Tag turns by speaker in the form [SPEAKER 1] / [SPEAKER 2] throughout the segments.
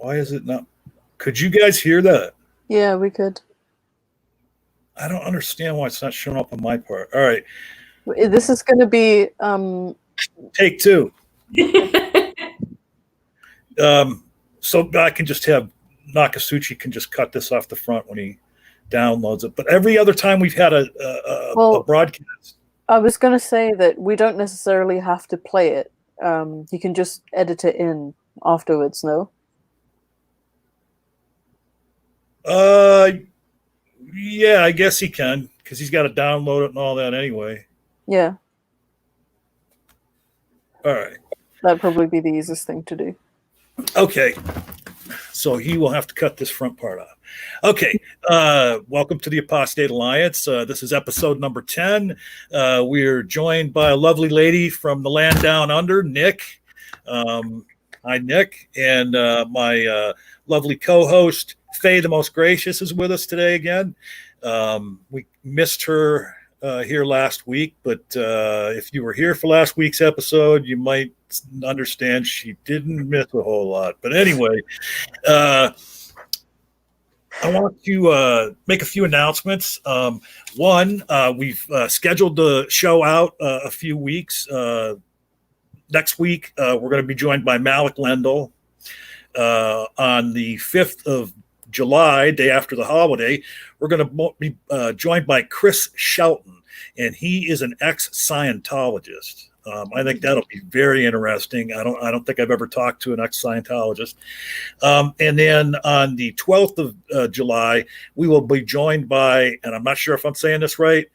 [SPEAKER 1] Why is it not? Could you guys hear that?
[SPEAKER 2] Yeah, we could.
[SPEAKER 1] I don't understand why it's not showing up on my part. All right.
[SPEAKER 2] This is going to be
[SPEAKER 1] take two. So I can just have Nakasuchi can just cut this off the front when he downloads it. But every other time we've had a broadcast.
[SPEAKER 2] I was going to say that we don't necessarily have to play it. You can just edit it in afterwards, no?
[SPEAKER 1] Yeah, I guess he can, because he's got to download it and all that anyway.
[SPEAKER 2] Yeah.
[SPEAKER 1] All right.
[SPEAKER 2] That'd probably be the easiest thing to do.
[SPEAKER 1] Okay. So he will have to cut this front part off. Okay. Welcome to the Apostate Alliance. This is episode number 10. We're joined by a lovely lady from the land down under, Nick. Hi, Nick. And my lovely co-host, Faye, the Most Gracious, is with us today again. We missed her here last week, but if you were here for last week's episode, you might understand she didn't miss a whole lot. But anyway, I want to make a few announcements. One, we've scheduled the show out a few weeks. Next week, we're going to be joined by Malik Lendl. On the 5th of July, day after the holiday, we're going to be joined by Chris Shelton, and he is an ex-Scientologist. I think that'll be very interesting. I don't think I've ever talked to an ex-Scientologist. And then on the 12th of July, we will be joined by, and I'm not sure if I'm saying this right,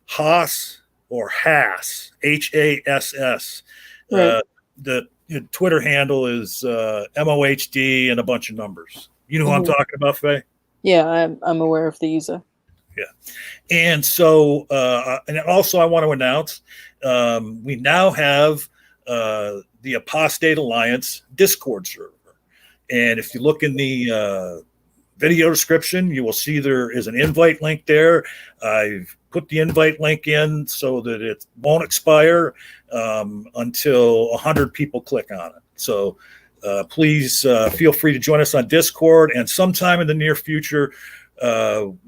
[SPEAKER 1] Haas or Hass, Hass.
[SPEAKER 2] Right.
[SPEAKER 1] The Twitter handle is MOHD and a bunch of numbers. You know who I'm talking about, Faye?
[SPEAKER 2] Yeah, I'm aware of the user.
[SPEAKER 1] Yeah. And so, and also I want to announce, we now have the Apostate Alliance Discord server. And if you look in the video description, you will see there is an invite link there. I've put the invite link in so that it won't expire until 100 people click on it. So please feel free to join us on Discord, and sometime in the near future,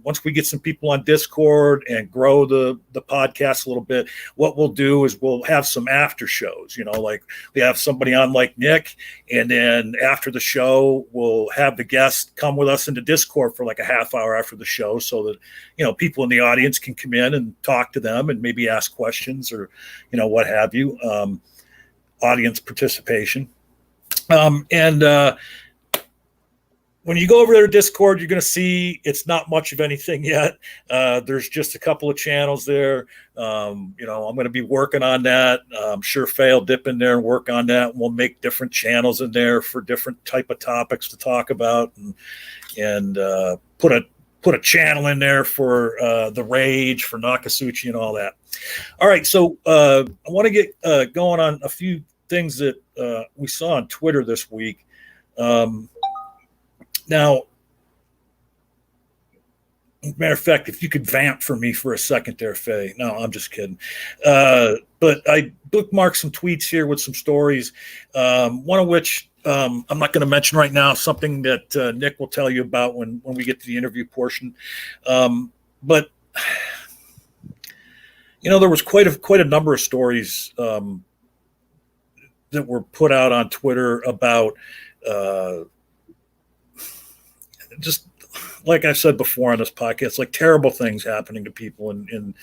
[SPEAKER 1] once we get some people on Discord and grow the podcast a little bit, what we'll do is we'll have some after shows, like we have somebody on like Nick, and then after the show, we'll have the guest come with us into Discord for like a half hour after the show so that, people in the audience can come in and talk to them and maybe ask questions or, what have you, audience participation. When you go over there to Discord, you're going to see it's not much of anything yet. There's just a couple of channels there. I'm going to be working on that. I'm sure Faye will dip in there and work on that. We'll make different channels in there for different type of topics to talk about, and put a channel in there for the Rage, for Nakasuchi, and all that. All right, so I want to get going on a few things that we saw on Twitter this week. Now, matter of fact, if you could vamp for me for a second there, Faye. No, I'm just kidding. But I bookmarked some tweets here with some stories, one of which I'm not going to mention right now, something that Nick will tell you about when we get to the interview portion. But, there was quite a number of stories that were put out on Twitter about just like I said before on this podcast, like terrible things happening to people in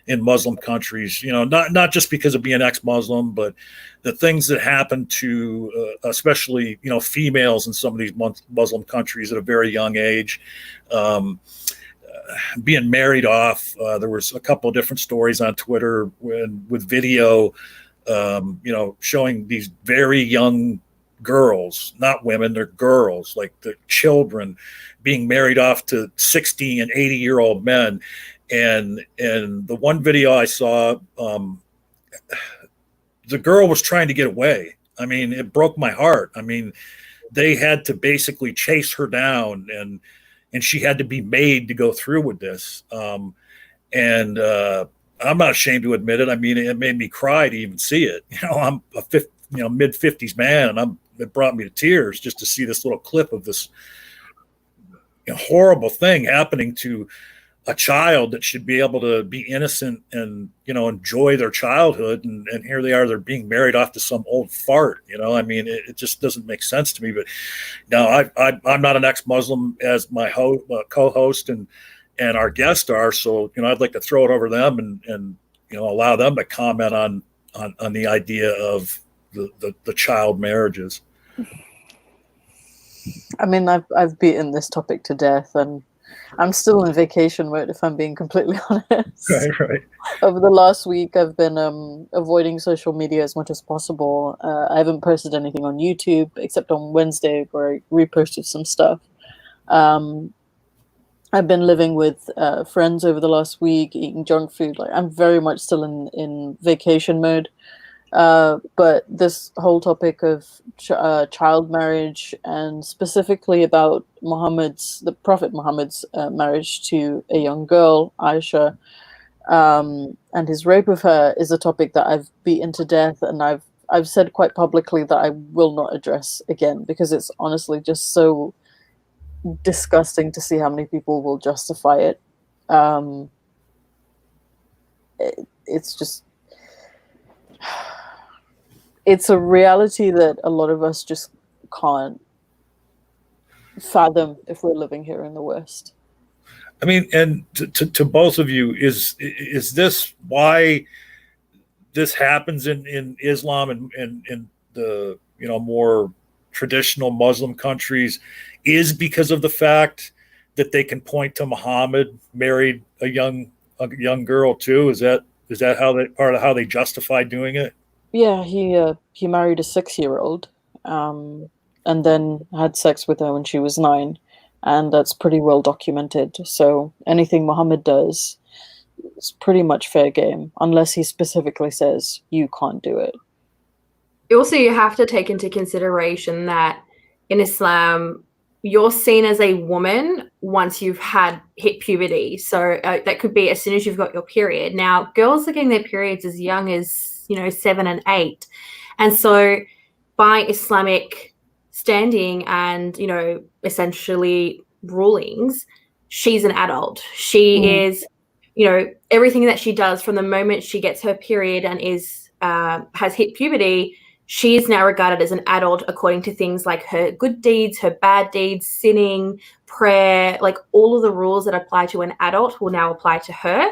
[SPEAKER 1] Muslim countries, not just because of being ex-Muslim, but the things that happen to especially, females in some of these Muslim countries at a very young age, being married off. There was a couple of different stories on Twitter with video, showing these very young girls, not women, they're girls, like the children being married off to 60 and 80-year-old men. And the one video I saw, the girl was trying to get away. I mean, it broke my heart. I mean, they had to basically chase her down, and she had to be made to go through with this. I'm not ashamed to admit it. I mean, it made me cry to even see it. I'm a mid-50s man, and I'm it brought me to tears just to see this little clip of this horrible thing happening to a child that should be able to be innocent and, enjoy their childhood. And here they are, they're being married off to some old fart. I mean, it just doesn't make sense to me. But no, I'm not an ex-Muslim as my co-host and our guests are. So, I'd like to throw it over them and allow them to comment on the idea of the child marriages.
[SPEAKER 2] I mean, I've beaten this topic to death, and I'm still in vacation mode, if I'm being completely honest.
[SPEAKER 1] Right.
[SPEAKER 2] Over the last week, I've been avoiding social media as much as possible. I haven't posted anything on YouTube except on Wednesday, where I reposted some stuff. I've been living with friends over the last week, eating junk food. Like, I'm very much still in vacation mode. But this whole topic of child marriage, and specifically about the Prophet Muhammad's marriage to a young girl, Aisha, and his rape of her, is a topic that I've beaten to death, and I've said quite publicly that I will not address again, because it's honestly just so disgusting to see how many people will justify it. It's just... It's a reality that a lot of us just can't fathom if we're living here in the West.
[SPEAKER 1] I mean, and to both of you, is this why this happens in Islam and in the more traditional Muslim countries, is because of the fact that they can point to Muhammad married a young girl too? Is that part of how they justify doing it?
[SPEAKER 2] Yeah, he married a 6-year-old, and then had sex with her when she was 9, and that's pretty well documented. So anything Muhammad does is pretty much fair game, unless he specifically says you can't do it.
[SPEAKER 3] Also, you have to take into consideration that in Islam, you're seen as a woman once you've hit puberty. So that could be as soon as you've got your period. Now, girls are getting their periods as young as 7 and 8. And so by Islamic standing and, essentially rulings, she's an adult. She is, everything that she does from the moment she gets her period and has hit puberty, she is now regarded as an adult according to things like her good deeds, her bad deeds, sinning, prayer, like all of the rules that apply to an adult will now apply to her.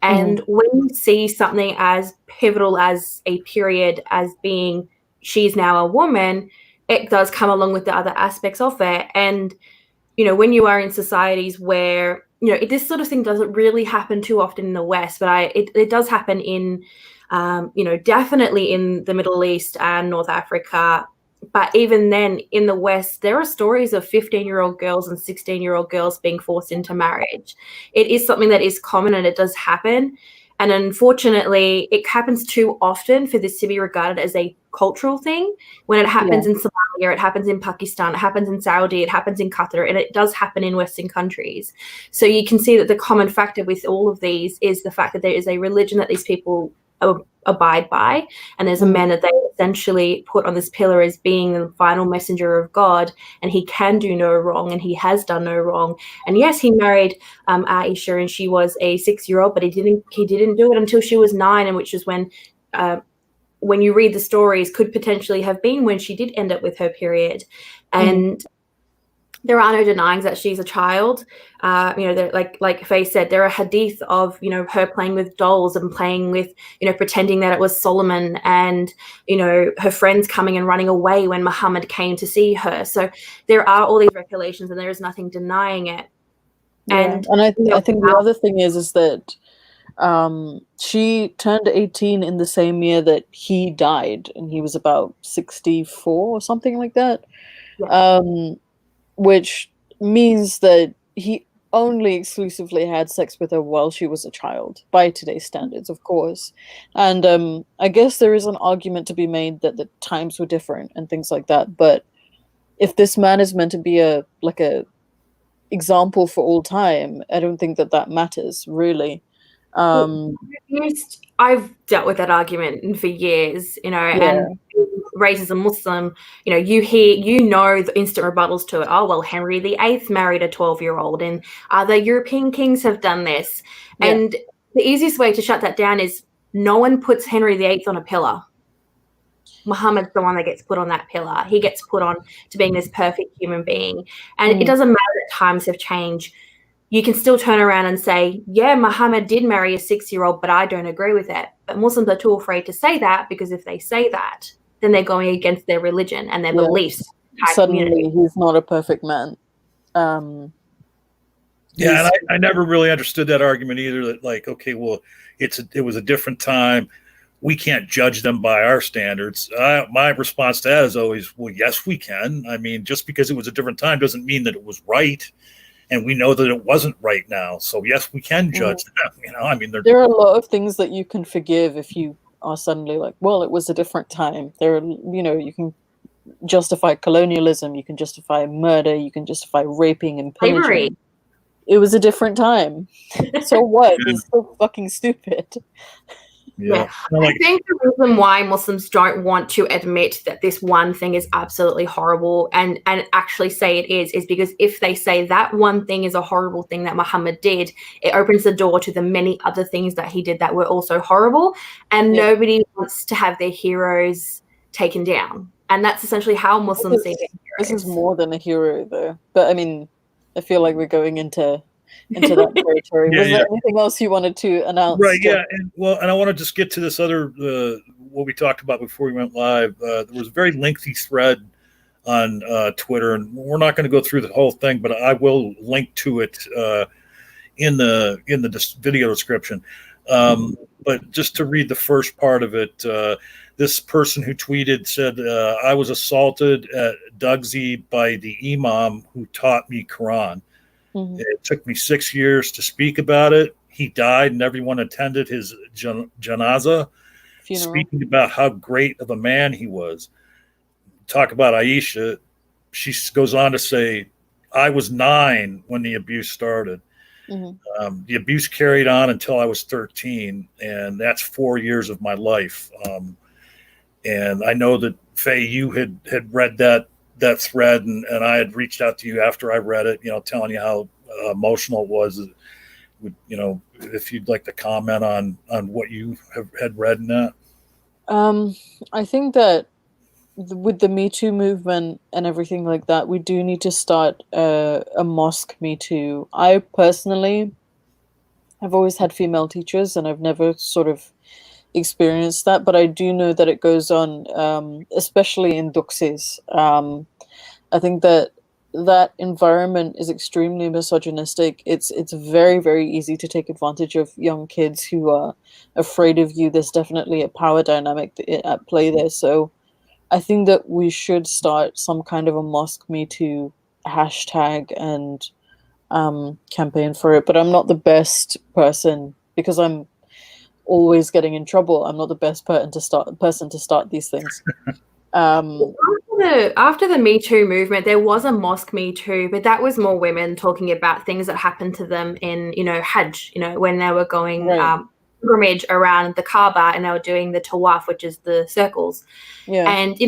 [SPEAKER 3] And when you see something as pivotal as a period, as being she's now a woman, it does come along with the other aspects of it. And, when you are in societies where, this sort of thing doesn't really happen too often in the West, but it does happen in, definitely in the Middle East and North Africa. But even then, in the West, there are stories of 15-year-old girls and 16-year-old girls being forced into marriage. It is something that is common, and it does happen. And unfortunately, it happens too often for this to be regarded as a cultural thing. When it happens in Somalia, it happens in Pakistan, it happens in Saudi, it happens in Qatar, and it does happen in Western countries. So you can see that the common factor with all of these is the fact that there is a religion that these people abide by, and there's a man that they essentially put on this pillar as being the final messenger of God, and he can do no wrong, and he has done no wrong. And yes, he married Aisha, and she was a 6-year-old, but he didn't do it until she was 9, and which is when you read the stories, could potentially have been when she did end up with her period. And there are no denying that she's a child. Like Faye said, there are hadith of, her playing with dolls and playing with, pretending that it was Solomon, and, her friends coming and running away when Muhammad came to see her. So there are all these recollections, and there is nothing denying it. And
[SPEAKER 2] I think the other thing is that she turned 18 in the same year that he died, and he was about 64 or something like that. Yeah. Which means that he only exclusively had sex with her while she was a child, by today's standards, of course. And I guess there is an argument to be made that the times were different and things like that. But if this man is meant to be a example for all time, I don't think that matters, really.
[SPEAKER 3] I've dealt with that argument for years, and raised as a Muslim, you know the instant rebuttals to it. Oh, well, Henry VIII married a 12-year-old, and other European kings have done this.
[SPEAKER 2] Yeah.
[SPEAKER 3] And the easiest way to shut that down is no one puts Henry VIII on a pillar. Muhammad's the one that gets put on that pillar. He gets put on to being this perfect human being. And it doesn't matter that times have changed. You can still turn around and say, yeah, Muhammad did marry a 6-year-old, but I don't agree with it. But Muslims are too afraid to say that, because if they say that, then they're going against their religion and their beliefs.
[SPEAKER 2] Suddenly he's not a perfect man.
[SPEAKER 1] Yeah, and I never really understood that argument either, that like, okay, well, it was a different time. We can't judge them by our standards. My response to that is always, well, yes, we can. I mean, just because it was a different time doesn't mean that it was right. And we know that it wasn't right now. So, yes, we can judge them. I mean,
[SPEAKER 2] there are a lot of things that you can forgive if you are suddenly like, well, it was a different time. You can justify colonialism. You can justify murder. You can justify raping and pillaging.
[SPEAKER 3] Slavery.
[SPEAKER 2] It was a different time. So what? It's so fucking stupid.
[SPEAKER 1] Yeah.
[SPEAKER 3] I think the reason why Muslims don't want to admit that this one thing is absolutely horrible and actually say it is because if they say that one thing is a horrible thing that Muhammad did, it opens the door to the many other things that he did that were also horrible, and nobody wants to have their heroes taken down. And that's essentially how Muslims see their heroes.
[SPEAKER 2] This is more than a hero, though. But I mean, I feel like we're going into that territory. Was there anything else you wanted to announce?
[SPEAKER 1] Right, and I want to just get to this other what we talked about before we went live. There was a very lengthy thread on Twitter, and we're not going to go through the whole thing, but I will link to it in the video description. But just to read the first part of it, this person who tweeted said, "I was assaulted at Dugsy by the imam who taught me Quran. It took me 6 years to speak about it. He died and everyone attended his janazah, speaking about how great of a man he was." Talk about Aisha. She goes on to say, "I was 9 when the abuse started. The abuse carried on until I was 13, and that's 4 years of my life." And I know that, Faye, you had read that thread, and I had reached out to you after I read it, telling you how emotional it was. If you'd like to comment on what you had read in that.
[SPEAKER 2] I think that with the Me Too movement and everything like that, we do need to start a mosque Me Too. I personally have always had female teachers, and I've never sort of experienced that, but I do know that it goes on, especially in duxis. I think that environment is extremely misogynistic. It's very, very easy to take advantage of young kids who are afraid of you. There's definitely a power dynamic at play there. So I think that we should start some kind of a Mosque Me Too hashtag and campaign for it. But I'm not the best person, because I'm always getting in trouble. I'm not the best person to start these things.
[SPEAKER 3] After the Me Too movement, there was a Mosque Me Too, but that was more women talking about things that happened to them in, Hajj, when they were going pilgrimage around the Kaaba and they were doing the tawaf, which is the circles. Yeah. And,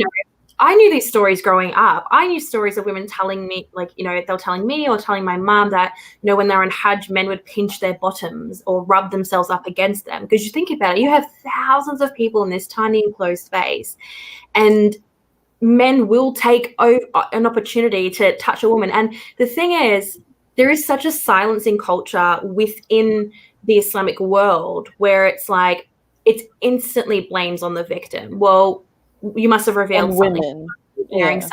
[SPEAKER 3] I knew these stories growing up. I knew stories of women telling me, they were telling me or telling my mom that, when they were in Hajj, men would pinch their bottoms or rub themselves up against them. Because you think about it, you have thousands of people in this tiny enclosed space, and men will take an opportunity to touch a woman. And the thing is, there is such a silencing culture within the Islamic world where it's like, it's instantly blames on the victim. Well, you must have revealed something. Something.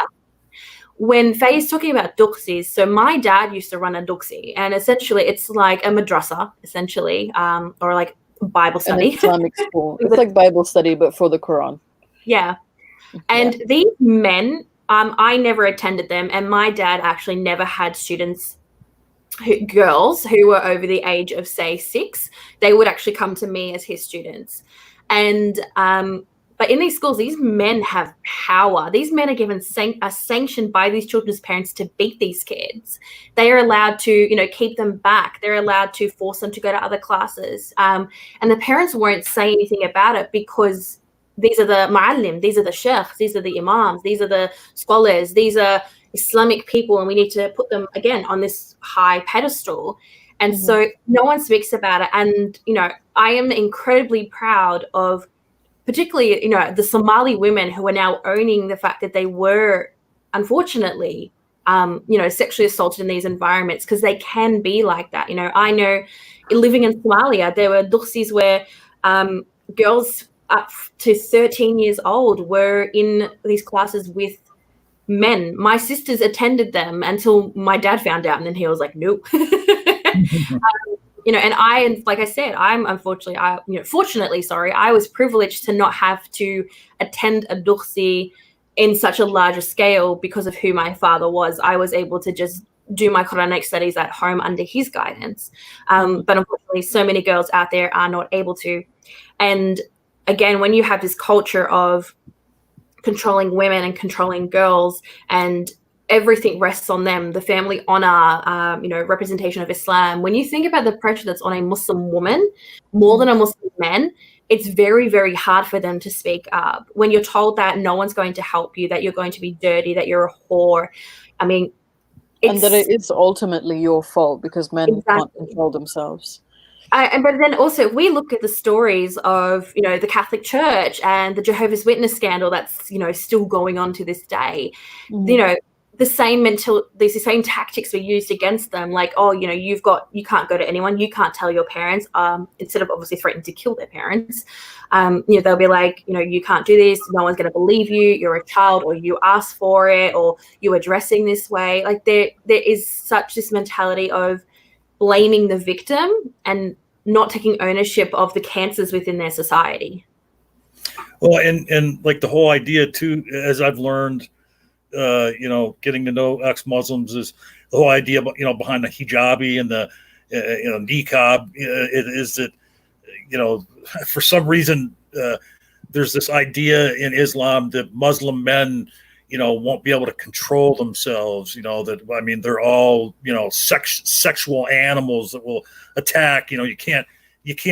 [SPEAKER 3] When Faye is talking about duxis, so my dad used to run a duxi, and essentially it's like a madrasa, or like Bible study.
[SPEAKER 2] An Islamic school. It's like Bible study, but for the Quran.
[SPEAKER 3] Yeah. And these men, I never attended them, and my dad actually never had students, girls who were over the age of, say, 6. They would actually come to me as his students. And but in these schools, these men have power. These men are given sanctioned by these children's parents to beat these kids. They are allowed to, keep them back. They're allowed to force them to go to other classes. And the parents won't say anything about it because these are the ma'allim, these are the sheikhs, these are the imams, these are the scholars, these are Islamic people, and we need to put them again on this high pedestal. And so no one speaks about it. And, you know, I am incredibly proud of particularly, you know, the Somali women who are now owning the fact that they were, unfortunately, you know, sexually assaulted in these environments, because they can be like that. You know, I know living in Somalia, there were dukhsis where girls up to 13 years old were in these classes with men. My sisters attended them until my dad found out, and then he was like, nope. You know, and like I said, I'm unfortunately, fortunately, I was privileged to not have to attend a dukhsi in such a larger scale because of who my father was. I was able to just do my Quranic studies at home under his guidance. But unfortunately, so many girls out there are not able to. And again, when you have this culture of controlling women and controlling girls, and everything rests on them, the family honor, you know, representation of Islam. When you think about the pressure that's on a Muslim woman more than a Muslim man, it's very, very hard for them to speak up. When you're told that no one's going to help you, that you're going to be dirty, that you're a whore. I mean,
[SPEAKER 2] and that it is ultimately your fault because men can't control themselves.
[SPEAKER 3] But then also, if we look at the stories of, you know, the Catholic Church and the Jehovah's Witness scandal that's, you know, still going on to this day, you know, the same tactics were used against them. Like, oh, you know, you can't go to anyone, you can't tell your parents, instead of obviously threatening to kill their parents. You know, they'll be like, you know, you can't do this, no one's going to believe you, you're a child, or you asked for it, or you are dressing this way. Like there is such this mentality of blaming the victim and not taking ownership of the cancers within their society.
[SPEAKER 1] Well, and like the whole idea too, as I've learned, you know, getting to know ex-Muslims, is the whole idea about, you know, behind the hijabi and the, you know, niqab, is that, you know, for some reason, there's this idea in Islam that Muslim men, you know, won't be able to control themselves. You know, that, I mean, they're all, you know, sexual animals that will attack. You know, you can't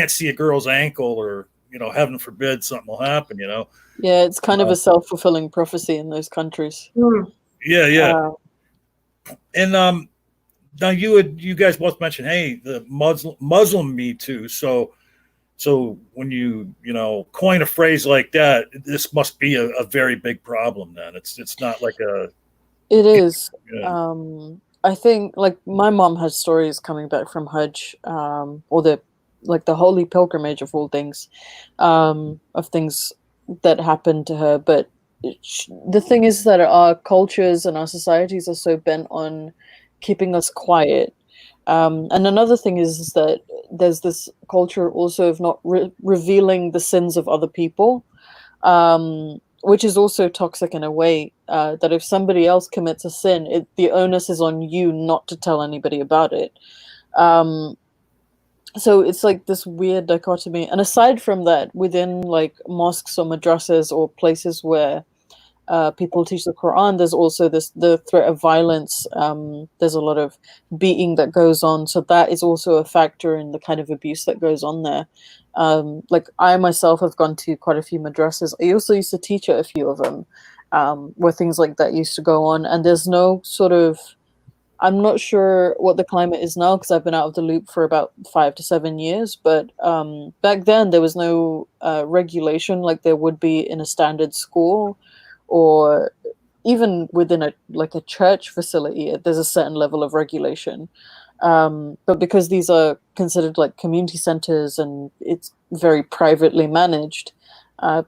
[SPEAKER 1] see a girl's ankle, or, you know, heaven forbid something will happen, you know.
[SPEAKER 2] Yeah, it's kind of a self-fulfilling prophecy in those countries.
[SPEAKER 1] Yeah. And now you guys both mentioned, hey, the Muslim Me Too. So when you know, coin a phrase like that, this must be a very big problem. Then it's not like a.
[SPEAKER 2] It is.
[SPEAKER 1] Yeah.
[SPEAKER 2] I think, like, my mom has stories coming back from Hajj, or the holy pilgrimage of all things, of things that happened to her. But the thing is that our cultures and our societies are so bent on keeping us quiet. And another thing is that there's this culture also of not revealing the sins of other people, which is also toxic in a way, that if somebody else commits a sin, the onus is on you not to tell anybody about it. So it's like this weird dichotomy. And aside from that, within like mosques or madrasas or places where people teach the Quran, there's also the threat of violence. There's a lot of beating that goes on. So that is also a factor in the kind of abuse that goes on there. Like I myself have gone to quite a few madrasas. I also used to teach at a few of them, where things like that used to go on. And there's no sort of, I'm not sure what the climate is now because I've been out of the loop for about 5 to 7 years. But back then there was no regulation like there would be in a standard school, or even within a church facility. There's a certain level of regulation. But because these are considered like community centers and it's very privately managed,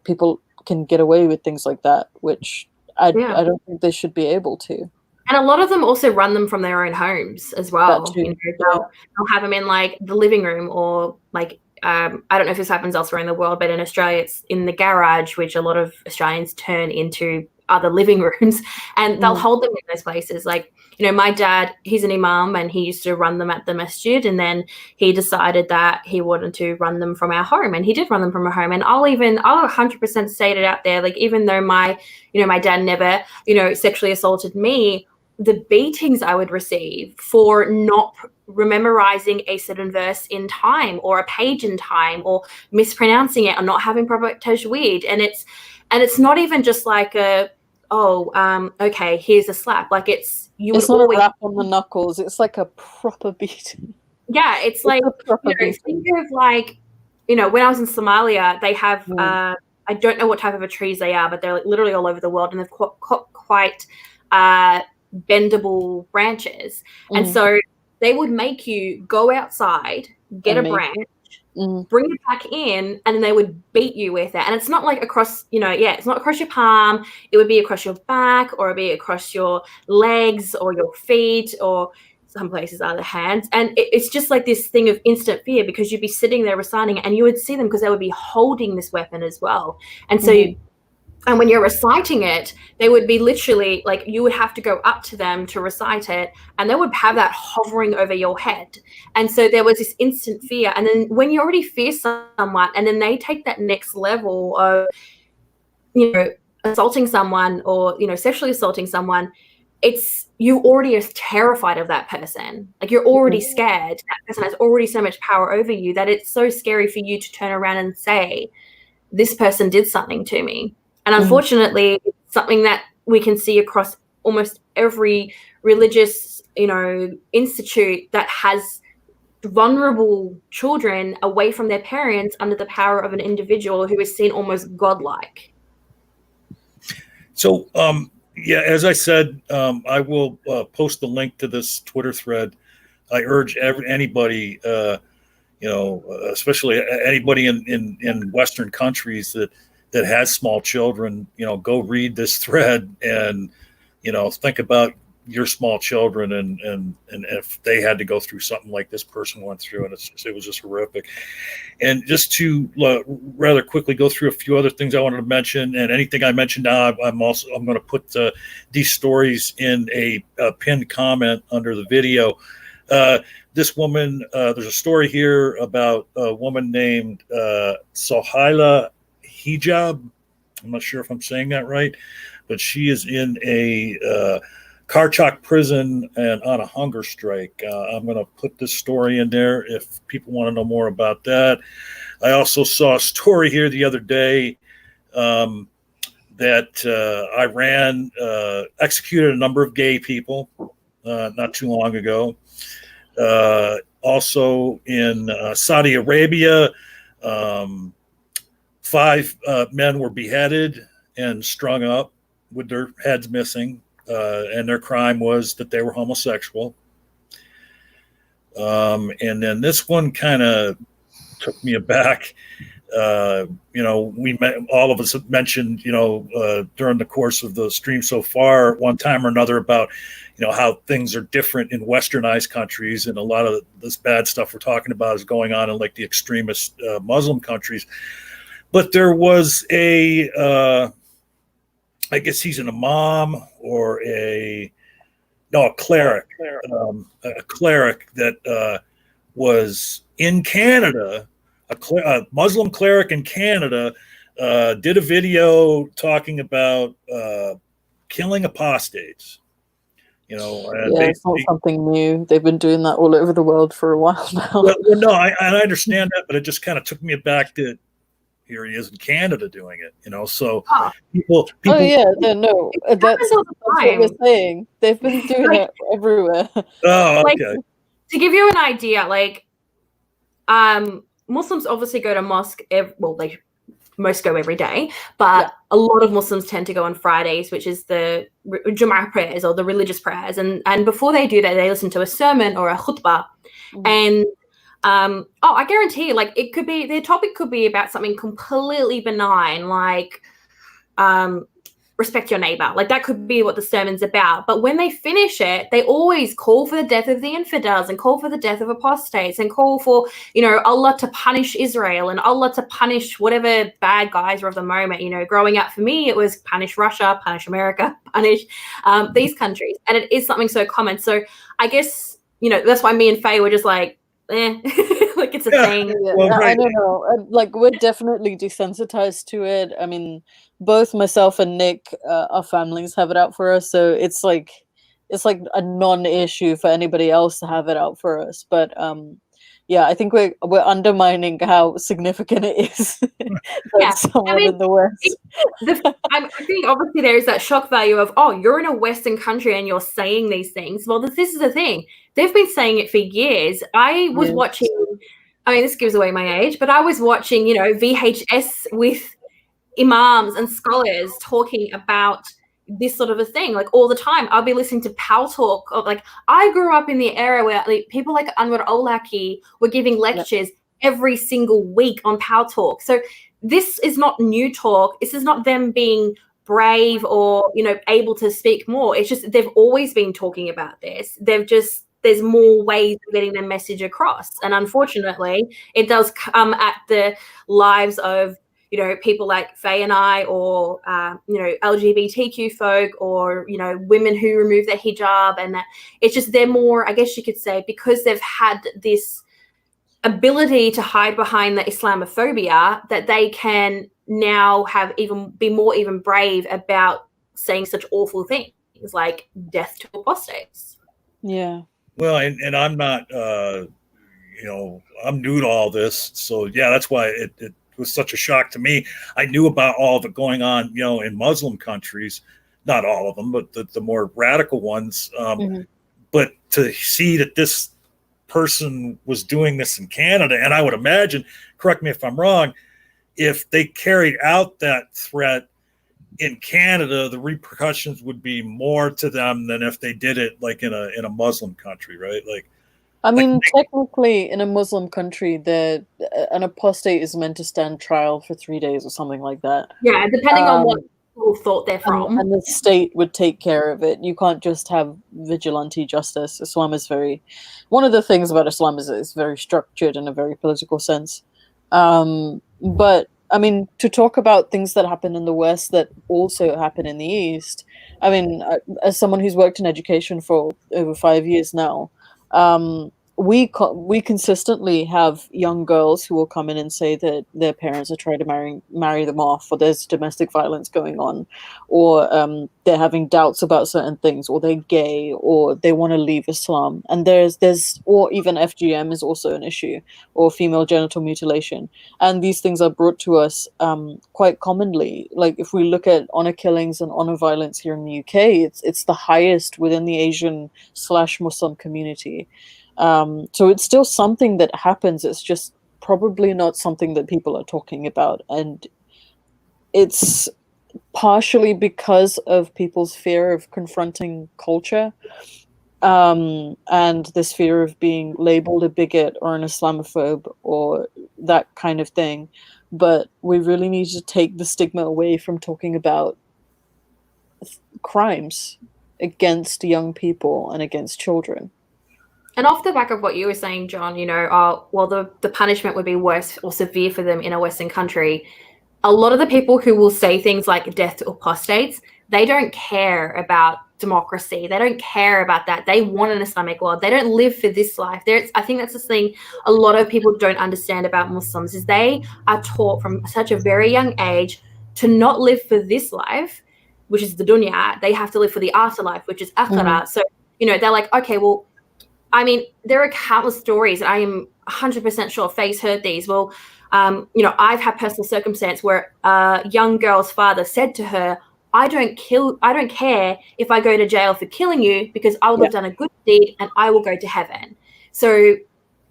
[SPEAKER 2] people can get away with things like that, which I don't think they should be able to.
[SPEAKER 3] And a lot of them also run them from their own homes as well. You know, they'll have them in like the living room, or like, I don't know if this happens elsewhere in the world, but in Australia it's in the garage, which a lot of Australians turn into other living rooms, and they'll hold them in those places. Like, you know, my dad, he's an imam and he used to run them at the masjid, and then he decided that he wanted to run them from our home, and he did run them from our home. And I'll 100% state it out there, like, even though my dad never, you know, sexually assaulted me, the beatings I would receive for not memorizing a certain verse in time or a page in time or mispronouncing it or not having proper tajweed. And it's not even just like okay, here's a slap. Like it's
[SPEAKER 2] not a rap on the knuckles. It's like a proper beating.
[SPEAKER 3] Yeah, it's like, think of like, when I was in Somalia, they have, I don't know what type of a trees they are, but they're like literally all over the world, and they've quite bendable branches. And so they would make you go outside, get a branch, bring it back in, and then they would beat you with it. And it's not like across, it's not across your palm. It would be across your back, or it'd be across your legs or your feet, or some places are the hands. And it's just like this thing of instant fear, because you'd be sitting there reciting it and you would see them because they would be holding this weapon as well. And so and when you're reciting it, they would be literally like, you would have to go up to them to recite it, and they would have that hovering over your head. And so there was this instant fear. And then when you already fear someone, and then they take that next level of, assaulting someone or, sexually assaulting someone, you already are terrified of that person. Like, you're already scared. That person has already so much power over you that it's so scary for you to turn around and say, this person did something to me. And unfortunately, it's something that we can see across almost every religious, institute that has vulnerable children away from their parents under the power of an individual who is seen almost godlike.
[SPEAKER 1] So, as I said, I will post the link to this Twitter thread. I urge anybody, especially anybody in Western countries that has small children, go read this thread and, think about your small children and if they had to go through something like this person went through, and it was just horrific. And just to rather quickly go through a few other things I wanted to mention, and anything I mentioned now, I'm going to put these stories in a pinned comment under the video. This woman, there's a story here about a woman named Sohaila Hijab. I'm not sure if I'm saying that right, but she is in a Karchak prison and on a hunger strike. I'm going to put this story in there if people want to know more about that. I also saw a story here the other day that Iran executed a number of gay people not too long ago. Also in Saudi Arabia, 5 men were beheaded and strung up with their heads missing, and their crime was that they were homosexual. And then this one kind of took me aback. All of us have mentioned, during the course of the stream so far, one time or another about, how things are different in westernized countries, and a lot of this bad stuff we're talking about is going on in like the extremist Muslim countries. But there was I guess he's an imam or a cleric, a cleric that was in Canada, a Muslim cleric in Canada, did a video talking about killing apostates.
[SPEAKER 2] It's not something new. They've been doing that all over the world for a while now.
[SPEAKER 1] Well, no, I understand that, but it just kind of took me back to here he is in Canada doing it, So people.
[SPEAKER 2] Oh yeah, no, that's what we're saying. They've been doing it everywhere.
[SPEAKER 1] Oh, okay.
[SPEAKER 3] To give you an idea, Muslims obviously go to mosque. They most go every day, but a lot of Muslims tend to go on Fridays, which is the Jum'ah prayers or the religious prayers. And before they do that, they listen to a sermon or a khutbah. And I guarantee you, it could be, their topic could be about something completely benign, like respect your neighbor. That could be what the sermon's about. But when they finish it, they always call for the death of the infidels and call for the death of apostates and call for, Allah to punish Israel and Allah to punish whatever bad guys are of the moment. Growing up for me, it was punish Russia, punish America, punish these countries. And it is something so common. So I guess, that's why me and Faye were just it's a thing.
[SPEAKER 2] Yeah, well, right. I don't know. We're definitely desensitized to it. I mean, both myself and Nick, our families have it out for us. So it's it's like a non-issue for anybody else to have it out for us. But yeah, I think we're undermining how significant it is that someone in the West.
[SPEAKER 3] I think obviously there is that shock value of, oh, you're in a Western country and you're saying these things. Well, this is the thing. They've been saying it for years. I was watching, I mean, this gives away my age, but I was watching, you know, VHS with imams and scholars talking about this sort of a thing, like all the time. I'll be listening to Pal Talk. Like, I grew up in the era where people like Anwar Olaki were giving lectures every single week on Pal Talk. So this is not new talk. This is not them being brave or, you know, able to speak more. It's just they've always been talking about this. There's more ways of getting their message across. And unfortunately, it does come at the lives of, you know, people like Faye and I, or, you know, LGBTQ folk, or, you know, women who remove their hijab. And that it's just, they're more, I guess you could say, because they've had this ability to hide behind the Islamophobia, that they can now be more brave about saying such awful things like death to apostates.
[SPEAKER 2] Yeah.
[SPEAKER 1] Well, and I'm not, you know, I'm new to all this. So, yeah, that's why it was such a shock to me. I knew about all of it going on, you know, in Muslim countries, not all of them, but the more radical ones. But to see that this person was doing this in Canada, and I would imagine, correct me if I'm wrong, if they carried out that threat in Canada, the repercussions would be more to them than if they did it like in a Muslim country, right? Like,
[SPEAKER 2] I mean, technically, in a Muslim country, an apostate is meant to stand trial for 3 days or something like that.
[SPEAKER 3] Yeah, depending on what people thought they're from.
[SPEAKER 2] And the state would take care of it. You can't just have vigilante justice. Islam is one of the things about Islam is it's very structured in a very political sense. But, I mean, to talk about things that happen in the West that also happen in the East, I mean, as someone who's worked in education for over 5 years now, we consistently have young girls who will come in and say that their parents are trying to marry them off, or there's domestic violence going on, or they're having doubts about certain things, or they're gay, or they want to leave Islam. And there's or even FGM is also an issue, or female genital mutilation. And these things are brought to us quite commonly. Like, if we look at honor killings and honor violence here in the UK, it's the highest within the Asian/Muslim community. So it's still something that happens. It's just probably not something that people are talking about. And it's partially because of people's fear of confronting culture, and this fear of being labeled a bigot or an Islamophobe or that kind of thing. But we really need to take the stigma away from talking about crimes against young people and against children.
[SPEAKER 3] And off the back of what you were saying, John, you know, well, the punishment would be worse or severe for them in a Western country. A lot of the people who will say things like death to apostates, they don't care about democracy. They don't care about that. They want an Islamic world. They don't live for this life. I think that's the thing a lot of people don't understand about Muslims, is they are taught from such a very young age to not live for this life, which is the dunya. They have to live for the afterlife, which is akhirah. So, you know, they're like, okay, well, I mean, there are countless stories. I am 100% sure Faye's heard these. Well, you know, I've had personal circumstance where a young girl's father said to her, I don't care if I go to jail for killing you, because I will have done a good deed and I will go to heaven. So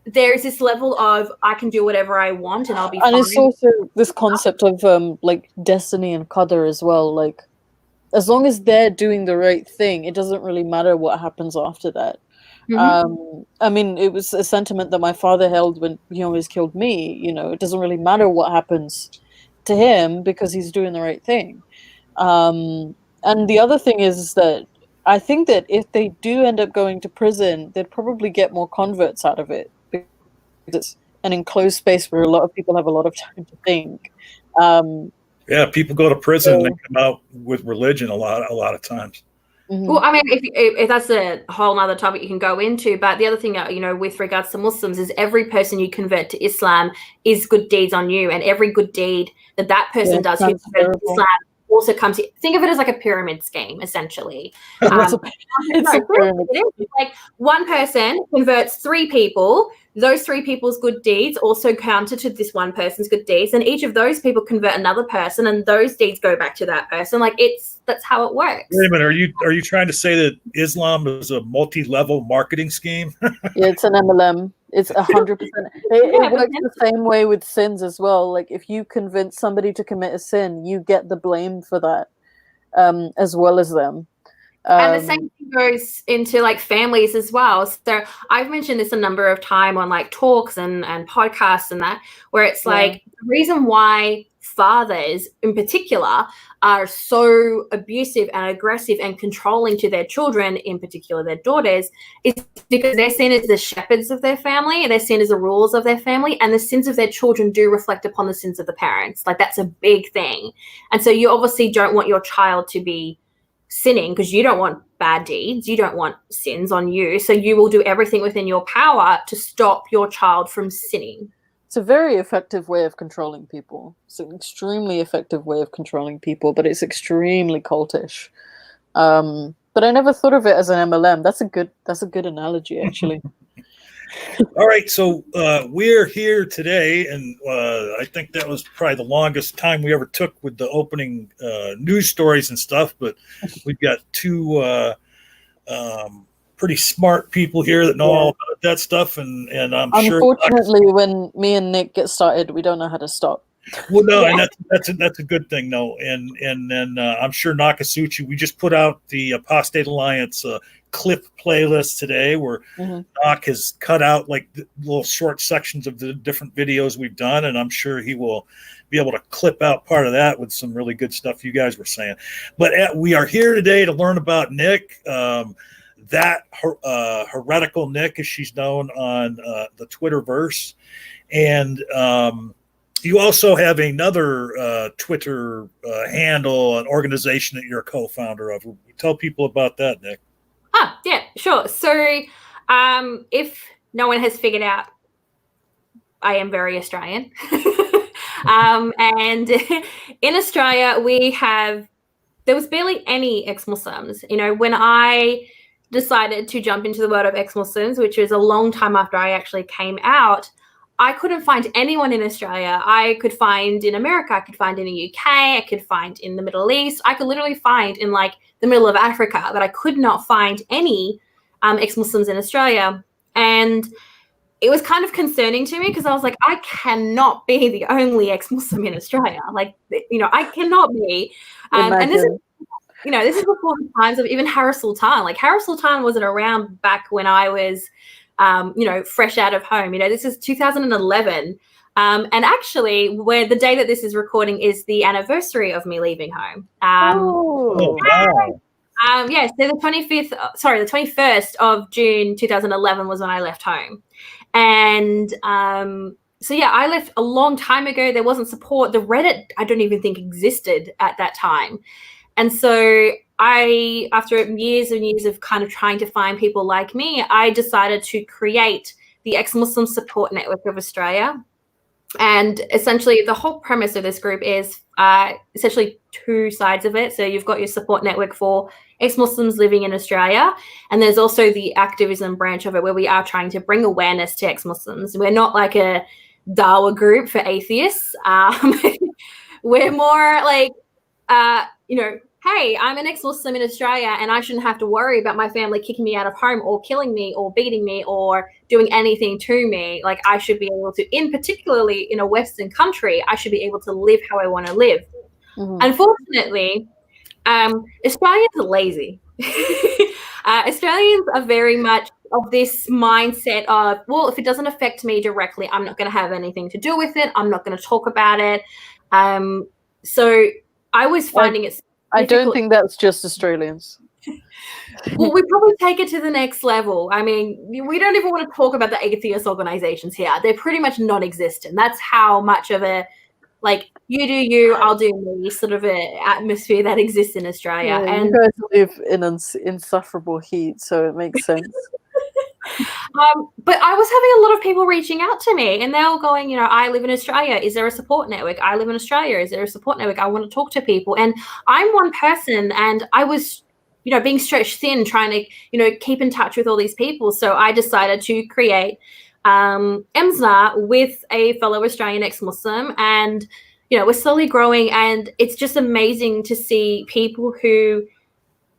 [SPEAKER 3] there's this level of I can do whatever I want and I'll be fine.
[SPEAKER 2] And it's also this concept of like destiny and qadr as well. Like, as long as they're doing the right thing, it doesn't really matter what happens after that. I mean, it was a sentiment that my father held when he always killed me. You know, it doesn't really matter what happens to him because he's doing the right thing. And the other thing is that I think that if they do end up going to prison, they'd probably get more converts out of it, because it's an enclosed space where a lot of people have a lot of time to think.
[SPEAKER 1] Yeah, people go to prison and they come out with religion a lot of times.
[SPEAKER 3] Well, I mean, if that's a whole other topic you can go into, but the other thing, you know, with regards to Muslims is every person you convert to Islam is good deeds on you, and every good deed that person does who converts to Islam also comes. Think of it as like a pyramid scheme, essentially.
[SPEAKER 2] It's a pyramid.
[SPEAKER 3] It's like one person converts 3 people. Those 3 people's good deeds also counter to this one person's good deeds, and each of those people convert another person, and those deeds go back to that person. Like that's how it works.
[SPEAKER 1] Wait a minute, are you trying to say that Islam is a multi-level marketing scheme?
[SPEAKER 2] Yeah, it's an MLM. It's 100%. It works the same way with sins as well. Like if you convince somebody to commit a sin, you get the blame for that, as well as them.
[SPEAKER 3] And the same thing goes into like families as well. So I've mentioned this a number of times on like talks and podcasts and that, where it's like the reason why fathers in particular are so abusive and aggressive and controlling to their children, in particular their daughters, is because they're seen as the shepherds of their family, and they're seen as the rulers of their family, and the sins of their children do reflect upon the sins of the parents. Like that's a big thing. And so you obviously don't want your child to be sinning because you don't want bad deeds, you don't want sins on you, so you will do everything within your power to stop your child from sinning.
[SPEAKER 2] It's a very effective way of controlling people. It's an extremely effective way of controlling people, but it's extremely cultish. But I never thought of it as an MLM. That's a good analogy, actually.
[SPEAKER 1] All right, so we're here today, and I think that was probably the longest time we ever took with the opening news stories and stuff, but we've got 2 pretty smart people here that know all about that stuff, and I'm sure.
[SPEAKER 2] Unfortunately, when me and Nick get started, we don't know how to stop.
[SPEAKER 1] Well, no, and that's a good thing, no, and then I'm sure Nakasuchi. We just put out the Apostate Alliance clip playlist today, where Nak has cut out like little short sections of the different videos we've done, and I'm sure he will be able to clip out part of that with some really good stuff you guys were saying. But we are here today to learn about Nick. That heretical Nick, as she's known on the Twitterverse, and you also have another Twitter handle, an organization that you're a co-founder of. Tell people about that, Nick.
[SPEAKER 3] Yeah, sure. So if no one has figured out, I am very Australian. And in Australia, there was barely any ex-Muslims. You know, when I decided to jump into the world of ex-Muslims, which was a long time after I actually came out, I couldn't find anyone in Australia. I could find in America, I could find in the UK, I could find in the Middle East. I could literally find in like the middle of Africa, but I could not find any ex-Muslims in Australia. And it was kind of concerning to me because I was like, I cannot be the only ex-Muslim in Australia. Like, you know, I cannot be. And this is, you know, this is before the times of even Harris Sultan. Like Harris Sultan wasn't around back when I was, you know, fresh out of home. You know, this is 2011. And actually, where the day that this is recording is the anniversary of me leaving home.
[SPEAKER 1] Wow.
[SPEAKER 3] Yeah, so the 21st of June 2011 was when I left home. And so, yeah, I left a long time ago. There wasn't support. The Reddit, I don't even think existed at that time. And so after years and years of kind of trying to find people like me, I decided to create the Ex-Muslim Support Network of Australia. And essentially the whole premise of this group is essentially 2 sides of it. So you've got your support network for ex-Muslims living in Australia, and there's also the activism branch of it where we are trying to bring awareness to ex-Muslims. We're not like a Dawa group for atheists. We're more like, you know, hey, I'm an ex-Muslim in Australia and I shouldn't have to worry about my family kicking me out of home or killing me or beating me or doing anything to me. Like I should be able to, particularly in a Western country, I should be able to live how I want to live. Mm-hmm. Unfortunately, Australians are lazy. Australians are very much of this mindset of, well, if it doesn't affect me directly, I'm not going to have anything to do with it. I'm not going to talk about it. So I was finding it
[SPEAKER 2] I don't think that's just Australians.
[SPEAKER 3] Well, we probably take it to the next level. I mean, we don't even want to talk about the atheist organizations here. They're pretty much non-existent. That's how much of a, like, you do you, I'll do me sort of a atmosphere that exists in Australia.
[SPEAKER 2] Yeah,
[SPEAKER 3] and
[SPEAKER 2] you guys live in insufferable heat, so it makes sense.
[SPEAKER 3] But I was having a lot of people reaching out to me, and they were going, you know, I live in Australia. Is there a support network? I live in Australia. Is there a support network? I want to talk to people. And I'm one person, and I was, you know, being stretched thin, trying to, you know, keep in touch with all these people. So I decided to create exMuslim with a fellow Australian ex-Muslim, and, you know, we're slowly growing, and it's just amazing to see people who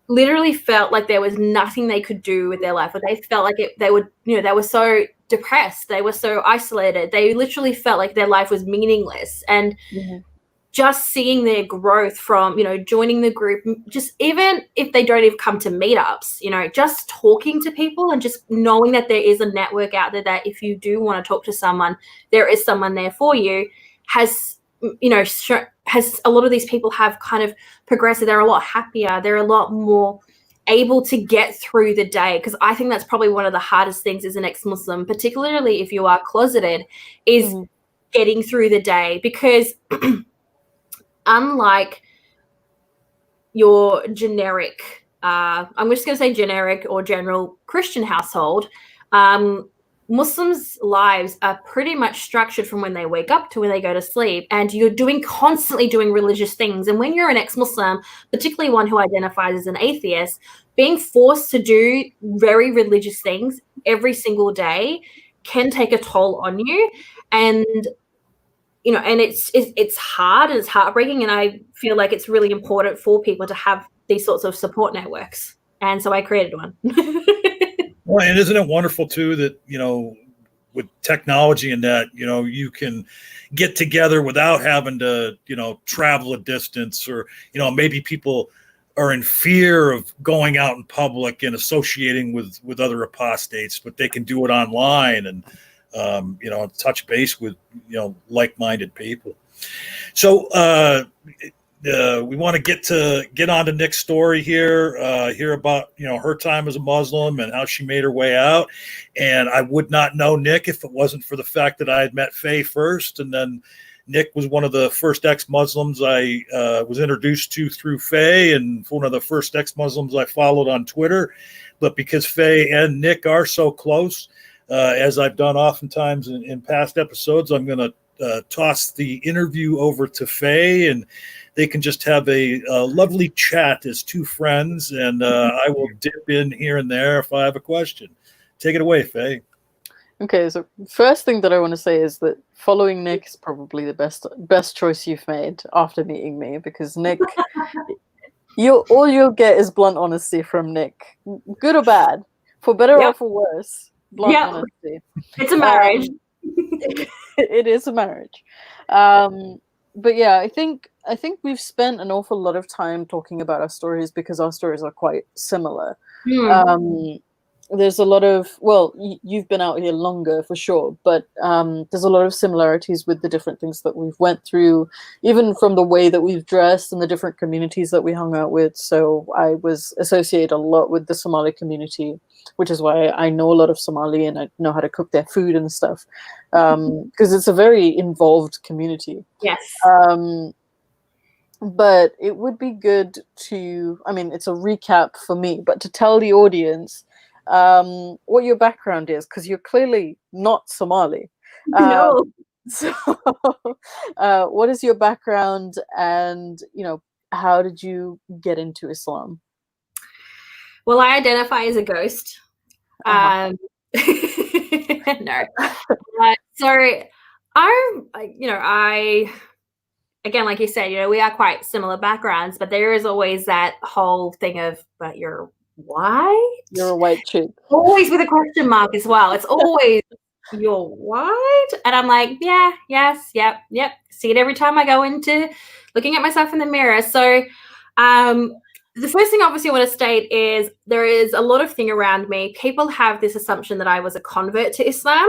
[SPEAKER 3] literally felt like there was nothing they could do with their life, or they felt like they would, you know, they were so depressed, they were so isolated, they literally felt like their life was meaningless. And just seeing their growth from, you know, joining the group, just even if they don't even come to meetups, you know, just talking to people and just knowing that there is a network out there that if you do want to talk to someone, there is someone there for you, has, you know, has a lot of these people have kind of progressed. They're a lot happier. They're a lot more able to get through the day. Because I think that's probably one of the hardest things as an ex-Muslim, particularly if you are closeted, is getting through the day. Because unlike your generic, I'm just going to say generic or general Christian household, Muslims' lives are pretty much structured from when they wake up to when they go to sleep, and you're constantly doing religious things. And when you're an ex-Muslim, particularly one who identifies as an atheist, being forced to do very religious things every single day can take a toll on you. And, you know, and it's hard and it's heartbreaking. And I feel like it's really important for people to have these sorts of support networks. And so I created one.
[SPEAKER 1] Well, and isn't it wonderful too that, you know, with technology and that, you know, you can get together without having to, you know, travel a distance, or, you know, maybe people are in fear of going out in public and associating with other apostates, but they can do it online and, you know, touch base with, you know, like-minded people. So, we want to get on to Nick's story here, hear about, you know, her time as a Muslim and how she made her way out. And I would not know Nick if it wasn't for the fact that I had met Faye first, and then Nick was one of the first ex-Muslims I was introduced to through Faye, and one of the first ex-Muslims I followed on Twitter. But because Faye and Nick are so close, as I've done oftentimes in past episodes, I'm going to toss the interview over to Faye, and they can just have a lovely chat as two friends, and I will dip in here and there if I have a question. Take it away, Faye.
[SPEAKER 2] Okay, so first thing that I want to say is that following Nick is probably the best choice you've made after meeting me, because Nick, all you'll get is blunt honesty from Nick, good or bad, for better or for worse. Blunt honesty.
[SPEAKER 3] It's a marriage.
[SPEAKER 2] It is a marriage. But yeah, I think we've spent an awful lot of time talking about our stories because our stories are quite similar. There's a lot of, well, you've been out here longer for sure, but there's a lot of similarities with the different things that we've went through, even from the way that we've dressed and the different communities that we hung out with. So I was associated a lot with the Somali community, which is why I know a lot of Somali and I know how to cook their food and stuff, because it's a very involved community.
[SPEAKER 3] Yes.
[SPEAKER 2] But it would be good to, I mean, it's a recap for me, but to tell the audience what your background is, because you're clearly not Somali.
[SPEAKER 3] No.
[SPEAKER 2] So what is your background, and, you know, how did you get into Islam?
[SPEAKER 3] Well, I identify as a ghost. No. So again, like you said, you know, we are quite similar backgrounds, but there is always that whole thing of, but you're white?
[SPEAKER 2] You're a white chick.
[SPEAKER 3] Always with a question mark as well. It's always, you're white? And I'm like, yeah, yes, yep. See it every time I go into looking at myself in the mirror. So the first thing obviously I want to state is there is a lot of thing around me. People have this assumption that I was a convert to Islam,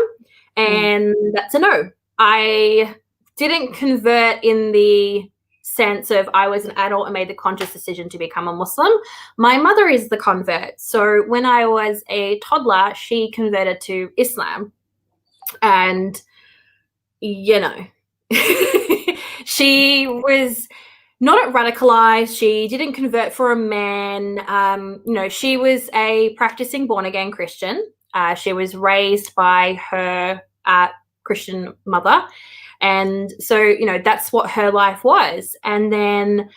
[SPEAKER 3] and that's a no. I didn't convert in the sense of I was an adult and made the conscious decision to become a Muslim. My mother is the convert. So when I was a toddler, she converted to Islam. And, you know, she was not radicalized. She didn't convert for a man. You know, she was a practicing born-again Christian. She was raised by her Christian mother. And so, you know, that's what her life was. And then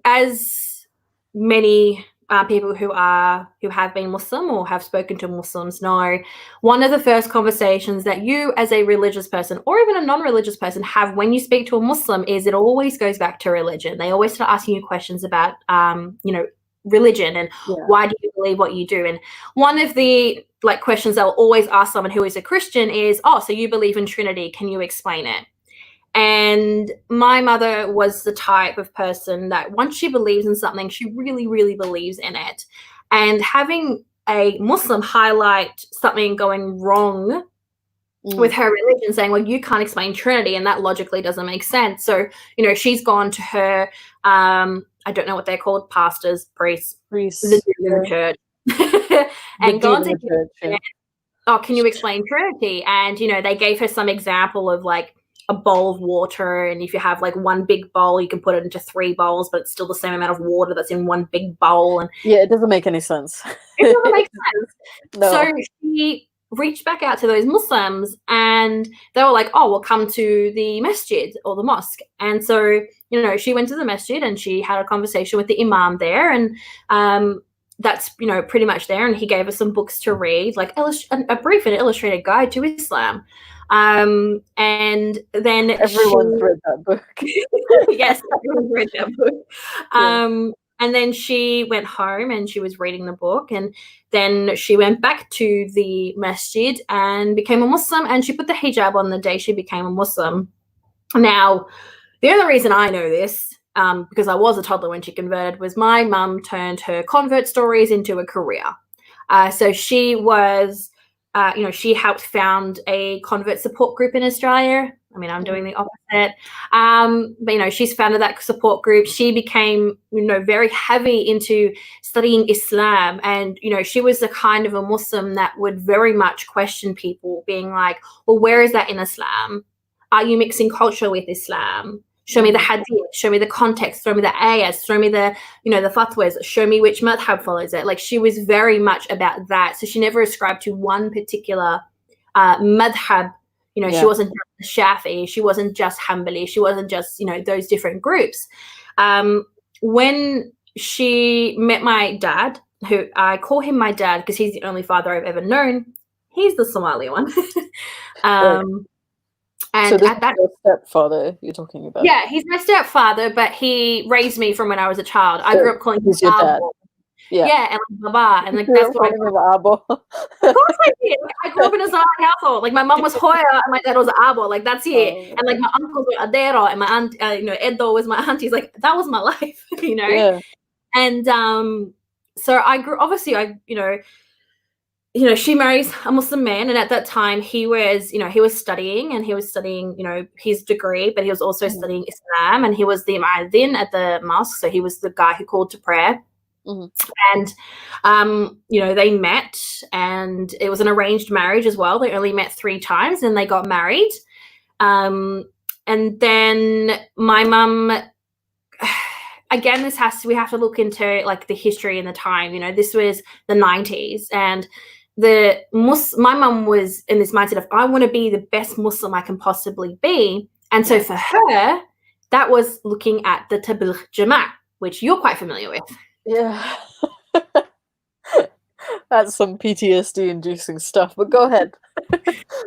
[SPEAKER 3] as many people who have been Muslim or have spoken to Muslims know, one of the first conversations that you as a religious person or even a non-religious person have when you speak to a Muslim is it always goes back to religion. They always start asking you questions about, you know, religion and why do you believe what you do. And one of the questions they'll always ask someone who is a Christian is, oh, so you believe in Trinity, can you explain it? And my mother was the type of person that once she believes in something, she really, really believes in it. And having a Muslim highlight something going wrong with her religion, saying, well, you can't explain Trinity, and that logically doesn't make sense. So, you know, she's gone to her, I don't know what they're called, pastors, priests. The church. And gone to church, oh, can you explain Trinity? And, you know, they gave her some example of like a bowl of water, and if you have like one big bowl, you can put it into 3 bowls, but it's still the same amount of water that's in one big bowl. And
[SPEAKER 2] yeah, it doesn't make any sense.
[SPEAKER 3] It doesn't make sense.
[SPEAKER 2] No.
[SPEAKER 3] So she reached back out to those Muslims, and they were like, oh, we'll come to the masjid or the mosque. And so, you know, she went to the masjid and she had a conversation with the imam there, and that's, you know, pretty much there. And he gave us some books to read, like a brief and illustrated guide to Islam. And then
[SPEAKER 2] everyone's read that book.
[SPEAKER 3] Yes, everyone's read that book. And then she went home and she was reading the book, and then she went back to the masjid and became a Muslim, and she put the hijab on the day she became a Muslim. Now, the only reason I know this, because I was a toddler when she converted, was my mum turned her convert stories into a career. So she was, you know, she helped found a convert support group in Australia. I mean, I'm doing the opposite. But, you know, she's founded that support group. She became, you know, very heavy into studying Islam. And, you know, she was the kind of a Muslim that would very much question people, being like, well, where is that in Islam? Are you mixing culture with Islam? Show me the hadith, show me the context, show me the ayahs, show me the, you know, the fatwas, show me which madhab follows it. Like, she was very much about that. So she never ascribed to one particular madhab. You know, she wasn't just Shafi'i, she wasn't just Hanbali, she wasn't just, you know, those different groups. When she met my dad, who I call him my dad because he's the only father I've ever known, he's the Somali one. And
[SPEAKER 2] so this
[SPEAKER 3] at that,
[SPEAKER 2] is your stepfather you're talking about?
[SPEAKER 3] Yeah, he's my stepfather, but he raised me from when I was a child. I grew up calling him
[SPEAKER 2] your dad.
[SPEAKER 3] Yeah, and like Baba, and like that's what I grew up. Of course I did. Like, I grew up in a Somali household. Like, my mom was Hoya and my dad was Abo. Like, that's it. And like my uncles were Adero, and my aunt, you know, Edo was my aunties. Like, that was my life, you know. Yeah. And so I grew. Obviously, you know, she marries a Muslim man, and at that time he was, you know, he was studying, you know, his degree, but he was also studying Islam, and he was the mu'adhin at the mosque, so he was the guy who called to prayer. And you know, they met, and it was an arranged marriage as well. They only met 3 times, and they got married. And then my mum, again, we have to look into like the history and the time. You know, this was the 90s, and my mum was in this mindset of, I want to be the best Muslim I can possibly be. And so for her, that was looking at the Tabligh Jamaat, which you're quite familiar with.
[SPEAKER 2] Yeah. That's some PTSD inducing stuff, but go ahead.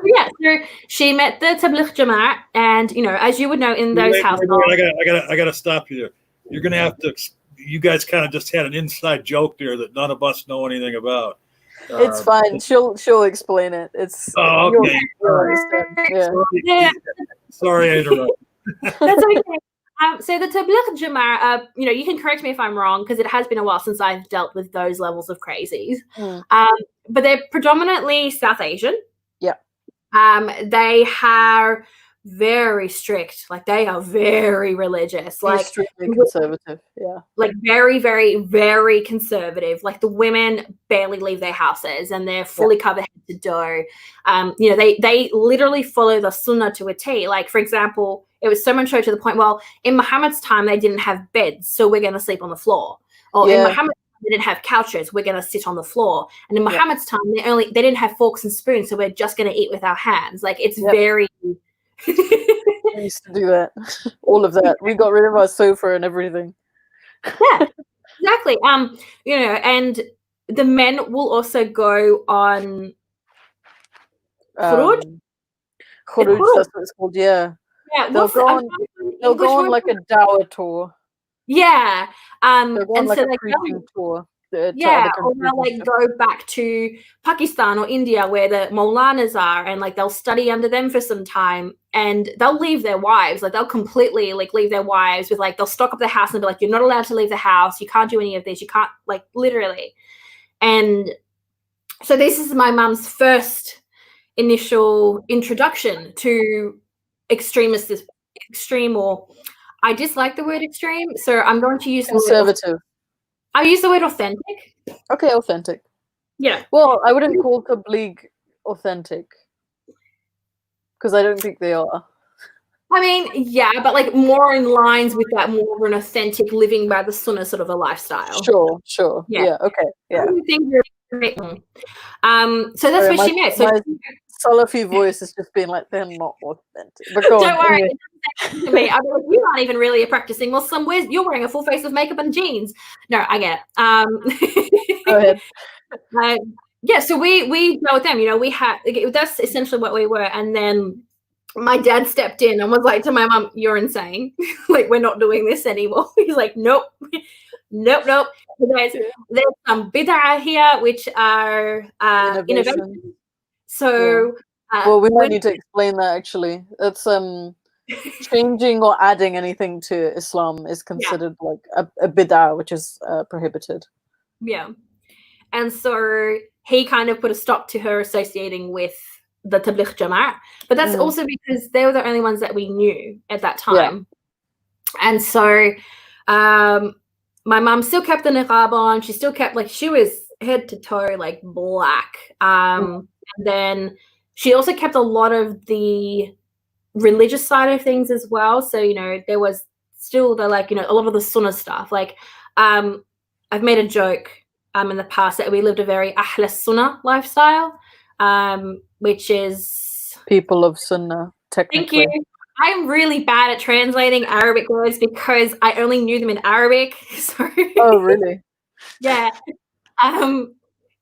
[SPEAKER 3] Yeah, so she met the Tabligh Jamaat, and, you know, as you would know, in those households.
[SPEAKER 1] I gotta stop you there. You're gonna have to, you guys kind of just had an inside joke there that none of us know anything about.
[SPEAKER 2] It's fine. She'll explain it. It's
[SPEAKER 1] okay.
[SPEAKER 2] Yeah.
[SPEAKER 1] Sorry, I interrupted.
[SPEAKER 3] That's okay. So the Tabligh Jamaat, you know, you can correct me if I'm wrong, because it has been a while since I've dealt with those levels of crazies. But they're predominantly South Asian.
[SPEAKER 2] Yeah.
[SPEAKER 3] They are very strict. Like, they are very religious. Like,
[SPEAKER 2] strictly conservative. Yeah.
[SPEAKER 3] Like, very, very, very conservative. Like, the women barely leave their houses, and they're fully covered head to toe. You know, they literally follow the sunnah to a T. Like, for example, it was so much so to the point, well, in Muhammad's time, they didn't have beds, so we're going to sleep on the floor. Or in Muhammad's time, they didn't have couches. We're going to sit on the floor. And in Muhammad's time, they didn't have forks and spoons, so we're just going to eat with our hands. Like, it's very.
[SPEAKER 2] We used to do that. All of that. We got rid of our sofa and everything.
[SPEAKER 3] Yeah, exactly. You know, and the men will also go on khuruj.
[SPEAKER 2] Khuruj, that's what it's called. Yeah.
[SPEAKER 3] Yeah,
[SPEAKER 2] They'll go on like a dawah tour.
[SPEAKER 3] Yeah.
[SPEAKER 2] They'll go on
[SPEAKER 3] and
[SPEAKER 2] like
[SPEAKER 3] so
[SPEAKER 2] a preaching tour.
[SPEAKER 3] Yeah, or they'll like go back to Pakistan or India where the Maulanas are, and like they'll study under them for some time, and they'll leave their wives. Like they'll completely like leave their wives with like, they'll stock up the house and be like, you're not allowed to leave the house. You can't do any of this. You can't, like, literally. And so this is my mum's first initial introduction to extreme, or I dislike the word extreme. So I'm going to use
[SPEAKER 2] conservative.
[SPEAKER 3] I use the word authentic.
[SPEAKER 2] Okay, authentic.
[SPEAKER 3] Yeah.
[SPEAKER 2] Well, I wouldn't call Tabligh authentic because I don't think they are.
[SPEAKER 3] I mean, yeah, but like more in lines with that, more of an authentic living by the sunnah sort of a lifestyle.
[SPEAKER 2] Sure. Yeah. Okay. Yeah.
[SPEAKER 3] So that's what she meant. So
[SPEAKER 2] my Salafi voice has just been like, they're not authentic. But go
[SPEAKER 3] don't
[SPEAKER 2] on,
[SPEAKER 3] worry.
[SPEAKER 2] anyway.
[SPEAKER 3] To me, I mean, you aren't even really a practicing Muslim. You're wearing a full face of makeup and jeans. No, I get it.
[SPEAKER 2] Go ahead.
[SPEAKER 3] Yeah, so we dealt with them. You know, we had, that's essentially what we were, and then my dad stepped in and was like to my mum, "You're insane. Like, we're not doing this anymore." He's like, "Nope, nope. There's some bid'ah here, which are innovation." So,
[SPEAKER 2] well, we might need to explain that actually. It's changing or adding anything to Islam is considered like a bid'ah, which is prohibited.
[SPEAKER 3] Yeah, and so he kind of put a stop to her associating with the Tabligh Jamaat, but that's also because they were the only ones that we knew at that time. Yeah. And so my mum still kept the niqab on. She still kept, like, she was head to toe like black. And then she also kept a lot of the religious side of things as well. So, you know, there was still the, like, you know, a lot of the sunnah stuff. Like, I've made a joke in the past that we lived a very Ahl sunnah lifestyle, which is
[SPEAKER 2] people of sunnah, technically.
[SPEAKER 3] Thank you. I'm really bad at translating Arabic words because I only knew them in Arabic. So
[SPEAKER 2] oh, really?
[SPEAKER 3] Yeah. You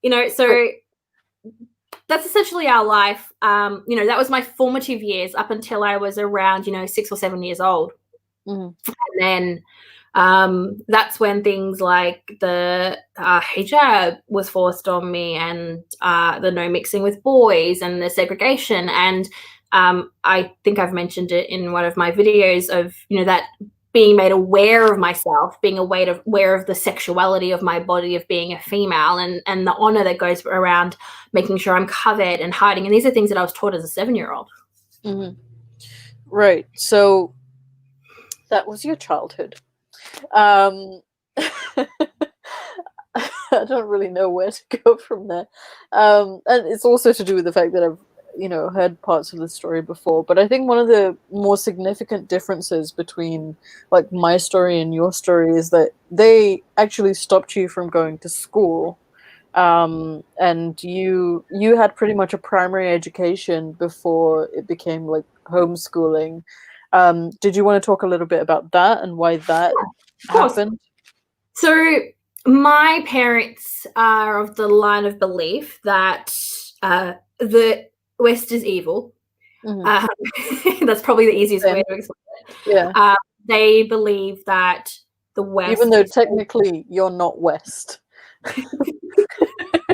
[SPEAKER 3] know, so that's essentially our life. You know, that was my formative years up until I was around, you know, 6 or 7 years old. And then that's when things like the hijab was forced on me, and the no mixing with boys and the segregation. And I think I've mentioned it in one of my videos of, you know, that being made aware of myself, being aware of the sexuality of my body, of being a female, and the honor that goes around making sure I'm covered and hiding. And these are things that I was taught as a 7-year-old.
[SPEAKER 2] Right. So that was your childhood. I don't really know where to go from there. And it's also to do with the fact that I've, you know, heard parts of the story before, but I think one of the more significant differences between like my story and your story is that they actually stopped you from going to school, and you had pretty much a primary education before it became like homeschooling. Did you want to talk a little bit about that and why that happened?
[SPEAKER 3] So my parents are of the line of belief that the West is evil. That's probably the easiest way to explain it.
[SPEAKER 2] Yeah.
[SPEAKER 3] They believe that the West,
[SPEAKER 2] even though technically you're not West,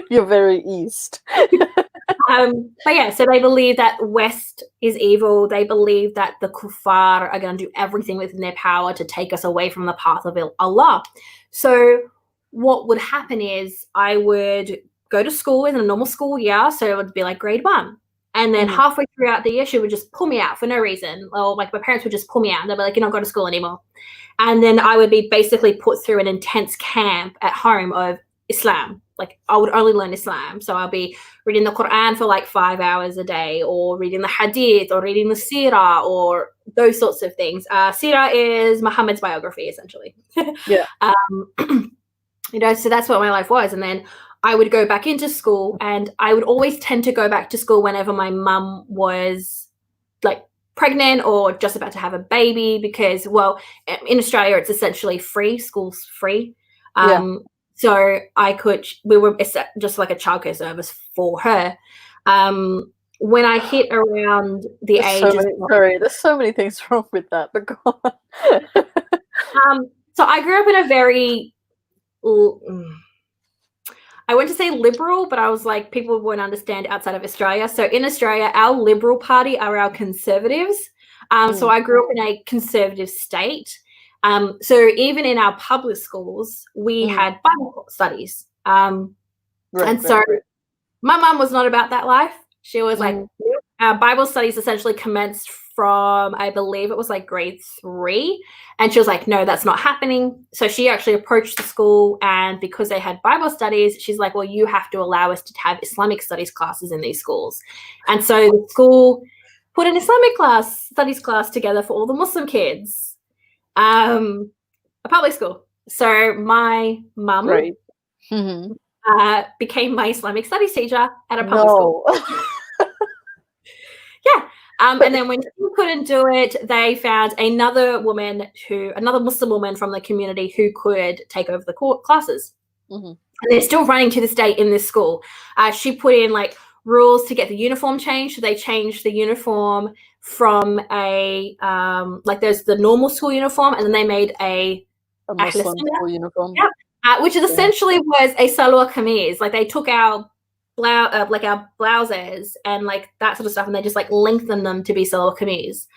[SPEAKER 2] you're very East.
[SPEAKER 3] But yeah, so they believe that West is evil. They believe that the kuffar are going to do everything within their power to take us away from the path of Allah. So what would happen is I would go to school in a normal school year. So it would be like grade 1. And then halfway throughout the year, she would just pull me out for no reason. Or like my parents would just pull me out and they'd be like, you're not going to school anymore. And then I would be basically put through an intense camp at home of Islam. Like I would only learn Islam. So I'll be reading the Quran for like 5 hours a day, or reading the Hadith, or reading the Seerah, or those sorts of things. Seerah is Muhammad's biography, essentially.
[SPEAKER 2] Yeah.
[SPEAKER 3] So that's what my life was. And then I would go back into school, and I would always tend to go back to school whenever my mum was like pregnant or just about to have a baby, because, well, in Australia, it's essentially free. School's free. So we were just like a childcare service for her. When I hit around the age
[SPEAKER 2] there's so many things wrong with that, but go on.
[SPEAKER 3] So I grew up in a very, I went to say liberal, but I was like, people won't understand outside of Australia. So in Australia, our Liberal Party are our Conservatives. So I grew up in a conservative state. So even in our public schools, we had Bible studies. My mum was not about that life. She was like, our Bible studies essentially commenced from, I believe it was like grade 3. And she was like, no, that's not happening. So she actually approached the school, and because they had Bible studies, she's like, well, you have to allow us to have Islamic studies classes in these schools. And so the school put an Islamic studies class together for all the Muslim kids, a public school. So my mum became my Islamic studies teacher at a public school. Yeah. And then when she couldn't do it, they found another Muslim woman from the community who could take over the classes. And they're still running to this day in this school. She put in like rules to get the uniform changed. So they changed the uniform from a like there's the normal school uniform, and then they made a
[SPEAKER 2] Muslim school uniform.
[SPEAKER 3] Yeah. Which is essentially was a salwar kameez. Like they took our our blouses and like that sort of stuff, and they just like lengthened them to be salwar kameez.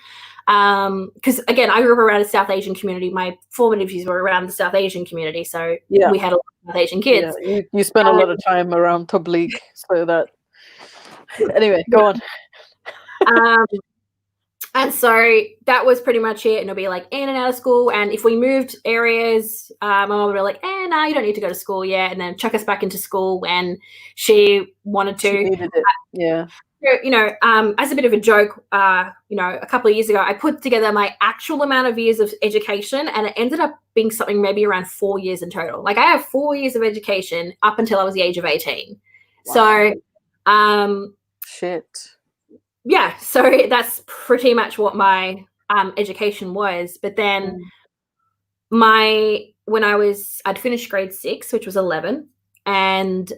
[SPEAKER 3] Because again, I grew up around a South Asian community. My formative years were around the South Asian community, so we had a lot of South Asian kids.
[SPEAKER 2] Yeah, you spent a lot of time around Tabligh, so that. Anyway, go on.
[SPEAKER 3] And so that was pretty much it. And it'll be like in and out of school. And if we moved areas, my mom would be like, no, you don't need to go to school yet. And then chuck us back into school when she wanted to.
[SPEAKER 2] She needed it. Yeah.
[SPEAKER 3] You know, as a bit of a joke, you know, a couple of years ago, I put together my actual amount of years of education, and it ended up being something maybe around 4 years in total. Like I have 4 years of education up until I was the age of 18. Wow. So,
[SPEAKER 2] shit.
[SPEAKER 3] Yeah, so that's pretty much what my education was. But then when I'd finished grade 6, which was 11, and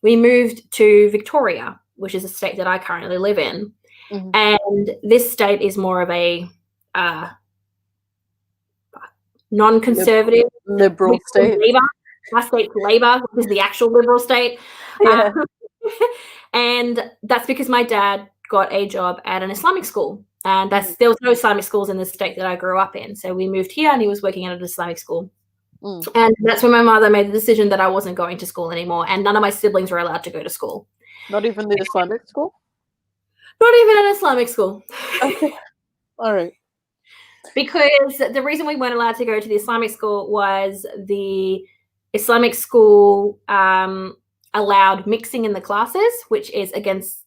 [SPEAKER 3] we moved to Victoria, which is a state that I currently live in. And this state is more of a non-conservative
[SPEAKER 2] liberal state.
[SPEAKER 3] My state's Labor, which is the actual liberal state.
[SPEAKER 2] Yeah.
[SPEAKER 3] And that's because my dad got a job at an Islamic school, and there was no Islamic schools in the state that I grew up in. So we moved here, and he was working at an Islamic school. And that's when my mother made the decision that I wasn't going to school anymore, and none of my siblings were allowed to go to school.
[SPEAKER 2] Not even the Islamic school?
[SPEAKER 3] Not even an Islamic school.
[SPEAKER 2] Okay. All right.
[SPEAKER 3] Because the reason we weren't allowed to go to the Islamic school was the Islamic school allowed mixing in the classes, which is against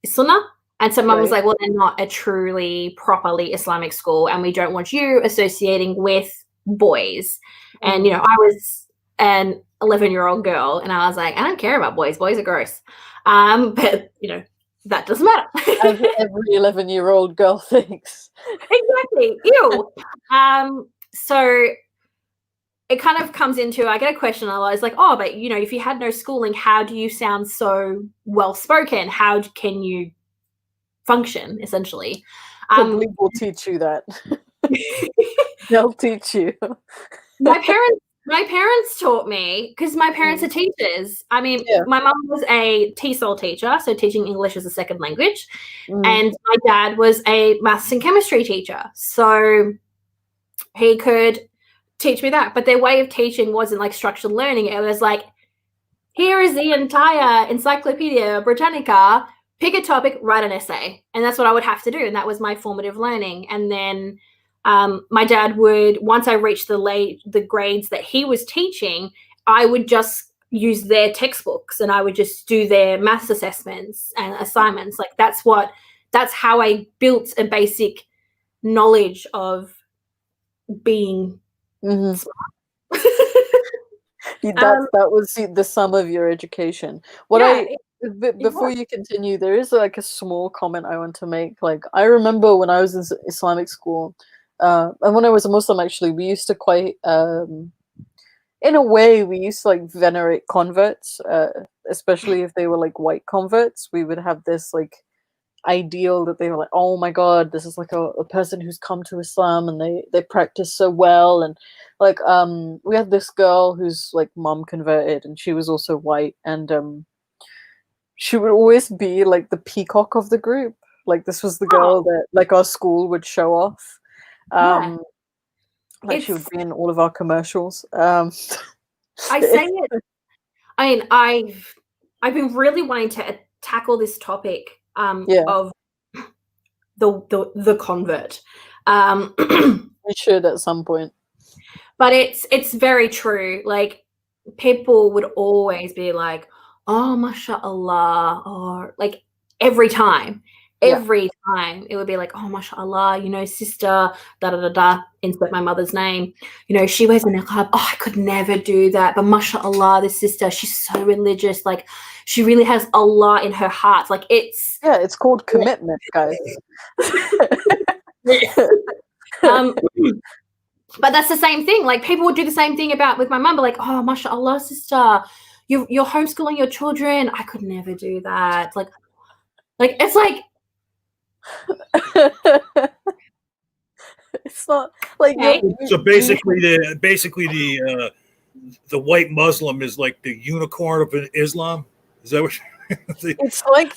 [SPEAKER 3] Sunnah. And so mum was like, well, they're not a truly properly Islamic school, and we don't want you associating with boys. And, you know, I was an 11-year-old girl, and I was like, I don't care about boys. Boys are gross. But, you know, that doesn't matter.
[SPEAKER 2] As every 11-year-old girl thinks.
[SPEAKER 3] Exactly. Ew. So it kind of comes into, I get a question a lot. It's like, oh, but, you know, if you had no schooling, how do you sound so well-spoken? How can you function, essentially?
[SPEAKER 2] Tabligh will teach you that. They'll teach you.
[SPEAKER 3] My parents taught me, because my parents are teachers. I mean, my mum was a TESOL teacher, so teaching English as a second language, and my dad was a maths and chemistry teacher, so he could teach me that. But their way of teaching wasn't like structured learning. It was like, here is the entire Encyclopedia Britannica, pick a topic, write an essay. And that's what I would have to do, and that was my formative learning. And then my dad would, once I reached the grades that he was teaching, I would just use their textbooks, and I would just do their maths assessments and assignments. Like that's how I built a basic knowledge of being smart.
[SPEAKER 2] That was the sum of your education. Before you continue, there is like a small comment I want to make. Like, I remember when I was in Islamic school, and when I was a Muslim, actually, we used to quite, in a way, we used to like venerate converts, especially if they were like white converts. We would have this like ideal that they were like, oh my god, this is like a person who's come to Islam and they practice so well. And like we had this girl whose like mom converted, and she was also white, and she would always be like the peacock of the group. Like, this was the girl that like our school would show off. Like, she would be in all of our commercials.
[SPEAKER 3] I say it. I mean, I've been really wanting to tackle this topic of the convert.
[SPEAKER 2] We should at some point.
[SPEAKER 3] But it's very true. Like, people would always be like, oh, mashallah, or like every time it would be like, oh, mashallah, you know, sister, da-da-da-da, insert my mother's name. You know, she wears a niqab. Oh, I could never do that. But mashallah, this sister, she's so religious. Like, she really has Allah in her heart. Like, it's
[SPEAKER 2] called commitment, guys.
[SPEAKER 3] But that's the same thing. Like, people would do the same thing with my mum. But like, oh, mashallah, sister, you're homeschooling your children. I could never do that. Like it's like,
[SPEAKER 2] it's not like,
[SPEAKER 1] so basically the white Muslim is like the unicorn of Islam. Is that what?
[SPEAKER 2] It's like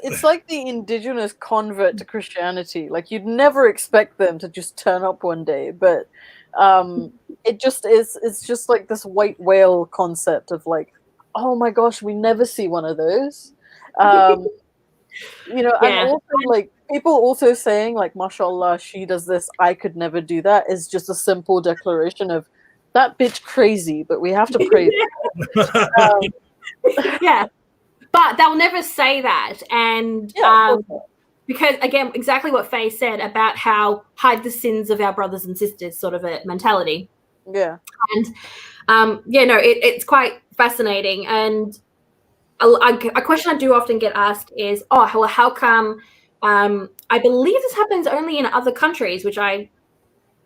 [SPEAKER 2] it's like the indigenous convert to Christianity. Like, you'd never expect them to just turn up one day, but it just is. It's just like this white whale concept of like, oh my gosh, we never see one of those. You know, and also like people also saying like, mashallah, she does this, I could never do that, is just a simple declaration of that bitch crazy, but we have to pray.
[SPEAKER 3] Yeah, but they'll never say that, and because, again, exactly what Faye said about how hide the sins of our brothers and sisters sort of a mentality.
[SPEAKER 2] Yeah,
[SPEAKER 3] and it's quite fascinating. And a question I do often get asked is, oh, well, how come? I believe this happens only in other countries, which I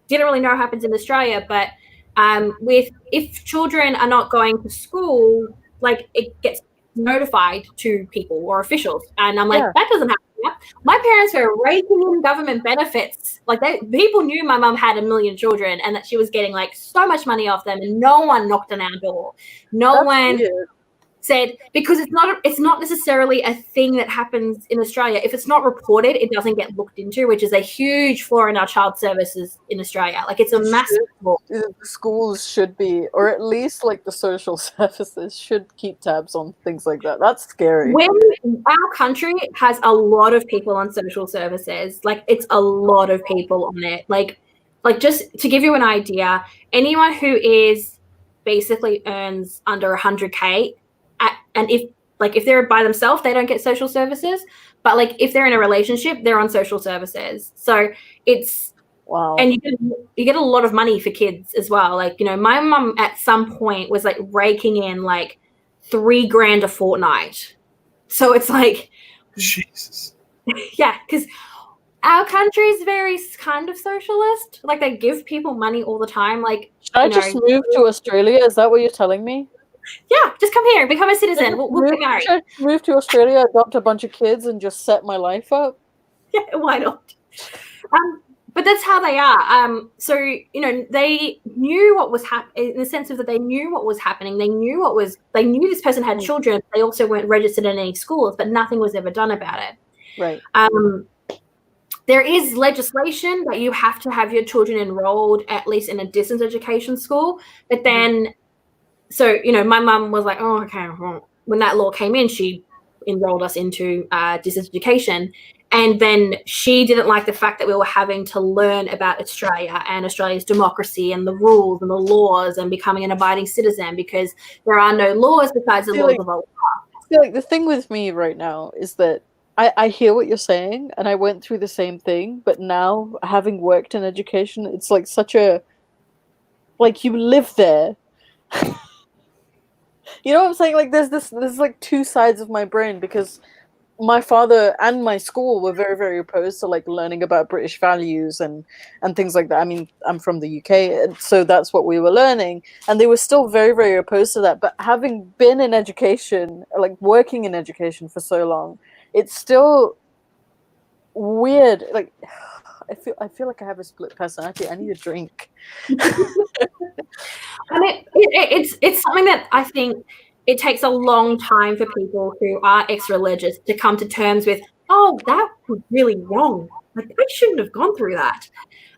[SPEAKER 3] didn't really know happens in Australia. But if children are not going to school, like, it gets notified to people or officials, and I'm like, that doesn't happen here. My parents were raking in government benefits. Like, people knew my mum had 1 million children and that she was getting like so much money off them, and no one knocked on our door. That's one said, because it's not necessarily a thing that happens in Australia. If it's not reported, it doesn't get looked into, which is a huge flaw in our child services in Australia. Like, it's a massive flaw.
[SPEAKER 2] The schools should be, or at least like the social services should keep tabs on things like that. That's scary.
[SPEAKER 3] When our country has a lot of people on social services, like, it's a lot of people on it. Like just to give you an idea, anyone who is basically earns under 100K, and if they're by themselves, they don't get social services. But like, if they're in a relationship, they're on social services. So it's
[SPEAKER 2] wow.
[SPEAKER 3] And you get a lot of money for kids as well. Like, you know, my mum at some point was like raking in like $3,000 a fortnight. So it's like,
[SPEAKER 1] Jesus.
[SPEAKER 3] Yeah, because our country is very kind of socialist. Like, they give people money all the time. Like,
[SPEAKER 2] should I just move to Australia? Is that what you're telling me?
[SPEAKER 3] Yeah, just come here, become a citizen. We'll get married.
[SPEAKER 2] Should I move to Australia, adopt a bunch of kids, and just set my life up?
[SPEAKER 3] Yeah, why not? But that's how they are. So, you know, they knew what was happening, in the sense of that they knew what was happening. They knew this person had children. They also weren't registered in any schools, but nothing was ever done about it.
[SPEAKER 2] Right.
[SPEAKER 3] There is legislation that you have to have your children enrolled at least in a distance education school. But then, so, you know, my mum was like, oh, okay. Well, when that law came in, she enrolled us into distance education. And then she didn't like the fact that we were having to learn about Australia and Australia's democracy and the rules and the laws and becoming an abiding citizen, because there are no laws besides the laws of Allah.
[SPEAKER 2] I feel like the thing with me right now is that I hear what you're saying, and I went through the same thing, but now, having worked in education, it's like such a, like, you live there, You know what I'm saying? Like there's like two sides of my brain, because my father and my school were very, very opposed to like learning about British values and things like that. I mean, I'm from the UK, and so that's what we were learning, and they were still very, very opposed to that. But having been in education, like working in education for so long, it's still weird. Like I feel like I have a split personality. I need a drink.
[SPEAKER 3] I mean, it's something that I think it takes a long time for people who are ex-religious to come to terms with. Oh, that was really wrong. Like I shouldn't have gone through that.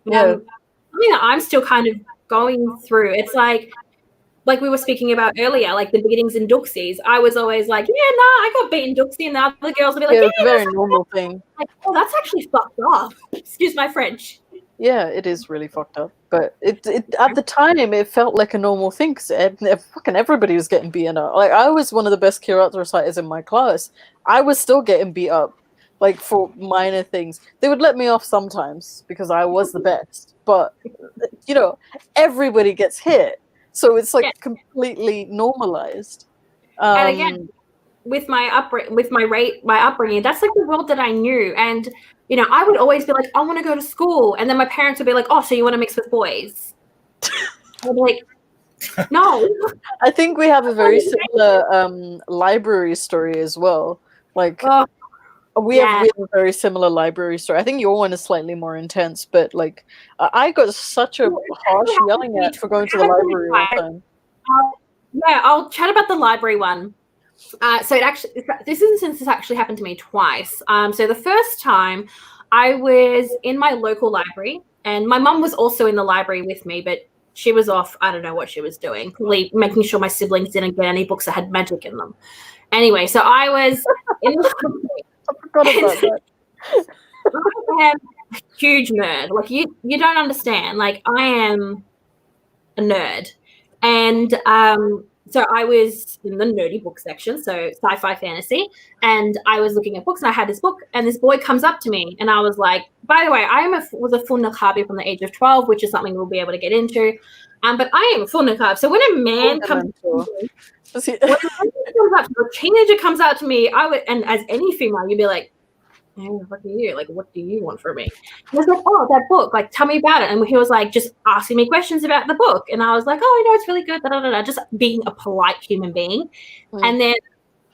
[SPEAKER 2] Yeah.
[SPEAKER 3] Something that I'm still kind of going through. It's like we were speaking about earlier, like the beatings in Duxies. I was always like, yeah, nah, I got beaten Duxie, and the other girls would be like,
[SPEAKER 2] Yeah, it's a very normal thing.
[SPEAKER 3] like, oh, that's actually fucked up. Excuse my French.
[SPEAKER 2] Yeah, it is really fucked up. But it at the time it felt like a normal thing, because fucking everybody was getting beaten up. Like I was one of the best Kirat reciters in my class. I was still getting beat up, like for minor things. They would let me off sometimes because I was the best. But you know, everybody gets hit, so it's like completely normalized.
[SPEAKER 3] And again, with my upbringing, that's like the world that I knew. And you know, I would always be like, I want to go to school, and then my parents would be like, oh, so you want to mix with boys? I'd be like, no.
[SPEAKER 2] I think we have a very similar library story as well. Like we have a very similar library story. I think your one is slightly more intense, but like I got such a harsh yelling at for going to the library all the time.
[SPEAKER 3] I'll chat about the library one. So this instance has actually happened to me twice. So the first time I was in my local library, and my mum was also in the library with me, but she was off. I don't know what she was doing, probably making sure my siblings didn't get any books that had magic in them. Anyway, so I was in the library.
[SPEAKER 2] I forgot about that.
[SPEAKER 3] I am a huge nerd. Like you don't understand. Like I am a nerd, and so I was in the nerdy book section, so sci-fi fantasy, and I was looking at books, and I had this book, and this boy comes up to me, and I was like, by the way, was a full niqabi from the age of 12, which is something we'll be able to get into, but I am a full niqab. So when a man comes up to a teenager comes out to me, and as any female, you'd be like, hey, what are you? Like, what do you want from me? And I was like, oh, that book, like, tell me about it. And he was like, just asking me questions about the book. And I was like, oh, I know, it's really good. Just being a polite human being. And then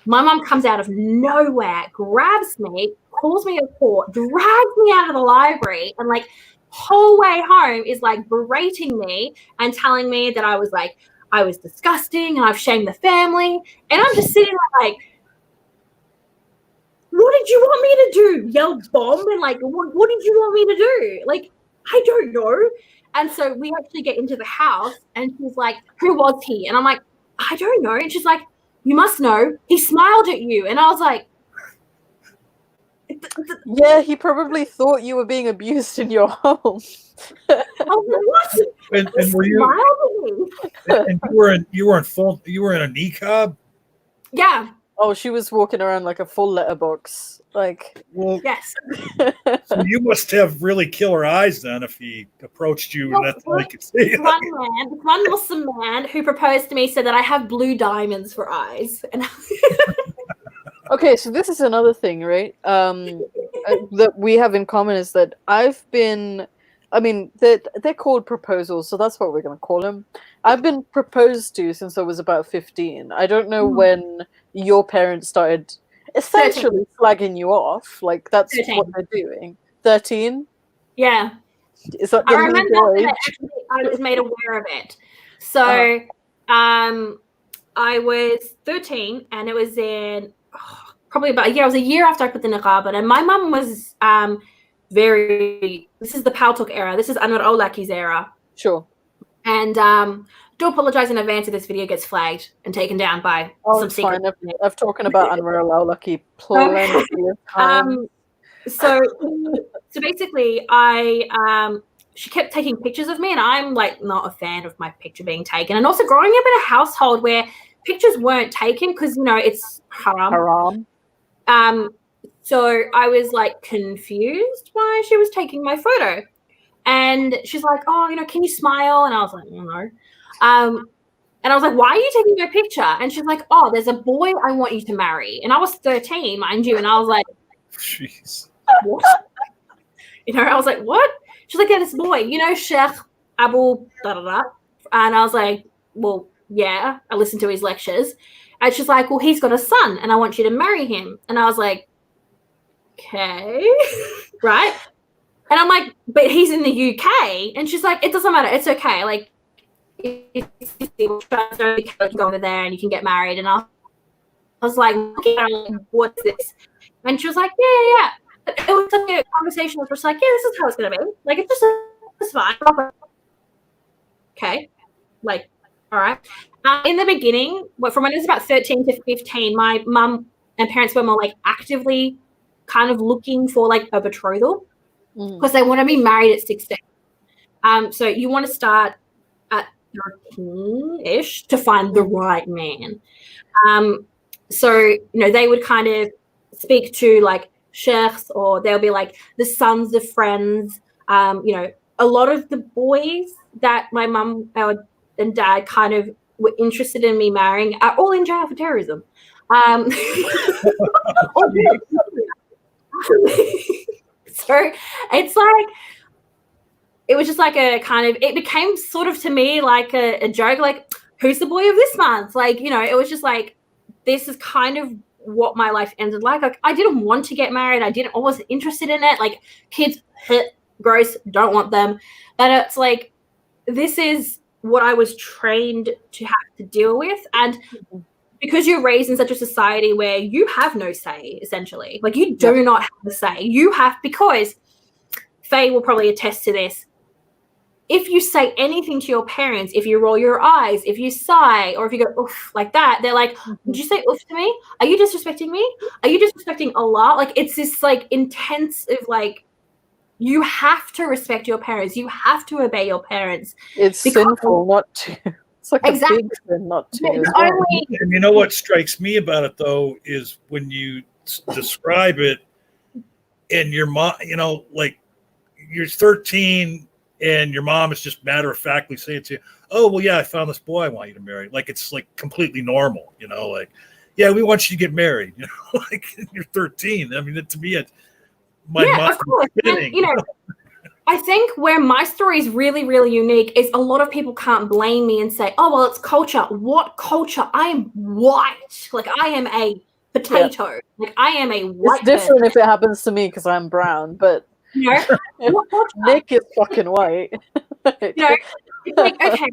[SPEAKER 3] my mum comes out of nowhere, grabs me, calls me a whore, drags me out of the library, and like whole way home is like berating me and telling me that I was disgusting and I've shamed the family. And I'm just sitting there like, what did you want me to do? Yell bomb? And like, what did you want me to do? Like, I don't know. And so we actually get into the house, and she's like, who was he? And I'm like, I don't know. And she's like, you must know. He smiled at you. And I was like,
[SPEAKER 2] yeah, he probably thought you were being abused in your home.
[SPEAKER 3] I was like, what?
[SPEAKER 1] And were you? And you were in a niqab?
[SPEAKER 3] Yeah.
[SPEAKER 2] Oh, she was walking around like a full letterbox. Like,
[SPEAKER 1] well,
[SPEAKER 3] yes.
[SPEAKER 1] So you must have really killer eyes then if he approached you and that's all he could see.
[SPEAKER 3] One Muslim man who proposed to me said that I have blue diamonds for eyes. And
[SPEAKER 2] okay, so this is another thing, right? That we have in common is that they're called proposals, so that's what we're going to call them. I've been proposed to since I was about 15. I don't know when your parents started essentially slagging you off. Like, that's 13. What they're doing. 13?
[SPEAKER 3] Yeah.
[SPEAKER 2] Is that
[SPEAKER 3] I remember that actually I was made aware of it. So I was 13, and it was in probably about a year. It was a year after I put the niqab on, and my mum was this is the Paltok era. This is Anwar Awlaki's era.
[SPEAKER 2] Sure.
[SPEAKER 3] And do apologize in advance if this video gets flagged and taken down by some secret.
[SPEAKER 2] I've talking about Anwar Awlaki plenty of times.
[SPEAKER 3] So basically, she kept taking pictures of me, and I'm like not a fan of my picture being taken. And also growing up in a household where pictures weren't taken because it's haram. So I was like confused why she was taking my photo. And she's like, oh, can you smile? And I was like, no. And I was like, why are you taking my picture? And she's like, oh, there's a boy I want you to marry. And I was 13, mind you. And I was like,
[SPEAKER 1] Jeez.
[SPEAKER 3] what? I was like, what? She's like, yeah, this boy, Sheikh Abu da-da-da. And I was like, well, yeah, I listened to his lectures. And she's like, well, he's got a son and I want you to marry him. And I was like, okay, right? And I'm like, but he's in the UK. And she's like, it doesn't matter. It's okay. Like, you can go over there and you can get married. And I was like, what's this? And she was like, yeah. It was like a conversation was just like, yeah, this is how it's going to be. Like, it's fine. Okay. Like, all right. In the beginning, from when I was about 13 to 15, my mum and parents were more like actively kind of looking for like a betrothal because they want to be married at 16. So you want to start at 13-ish to find the right man. So, they would kind of speak to like sheikhs, or they'll be like the sons of friends. A lot of the boys that my mum and dad kind of were interested in me marrying are all in jail for terrorism. So it's like, it was just like a kind of, it became sort of to me like a joke, like, who's the boy of this month? Like, it was just like, this is kind of what my life ended like. Like, I didn't want to get married. I wasn't interested in it. Like, kids, gross, don't want them. But it's like, this is what I was trained to have to deal with. And because you're raised in such a society where you have no say, essentially, like, you do not have a say. You have, because Faye will probably attest to this. If you say anything to your parents, if you roll your eyes, if you sigh, or if you go oof like that, they're like, did you say oof to me? Are you disrespecting me? Are you disrespecting Allah? Like, it's this like intensive, like, you have to respect your parents. You have to obey your parents.
[SPEAKER 2] It's sinful not to. It's like
[SPEAKER 3] exactly.
[SPEAKER 2] a big sin not to. As well.
[SPEAKER 1] And you know what strikes me about it, though, is when you describe it, and your mom, like, you're 13 and your mom is just matter-of-factly saying to you, oh, well, yeah, I found this boy I want you to marry. Like, it's like completely normal, like, yeah, we want you to get married, like, you're 13. I mean, to me, my mom,
[SPEAKER 3] of course. And, I think where my story is really, really unique is a lot of people can't blame me and say, oh, well, it's culture. What culture? I am white. Like, I am a potato. Yeah. Like, I am a white
[SPEAKER 2] It's different if it happens to me because I'm brown, but Nick is fucking white.
[SPEAKER 3] It's like, okay,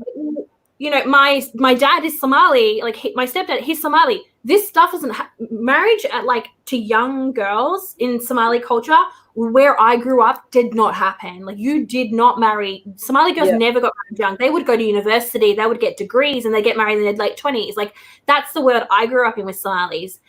[SPEAKER 3] my dad is Somali, like, my stepdad, he's Somali. This stuff isn't marriage at, like, to young girls in Somali culture where I grew up did not happen. Like, you did not marry. Somali girls never got married young. They would go to university, they would get degrees, and they get married in their late 20s. Like, that's the world I grew up in with Somalis.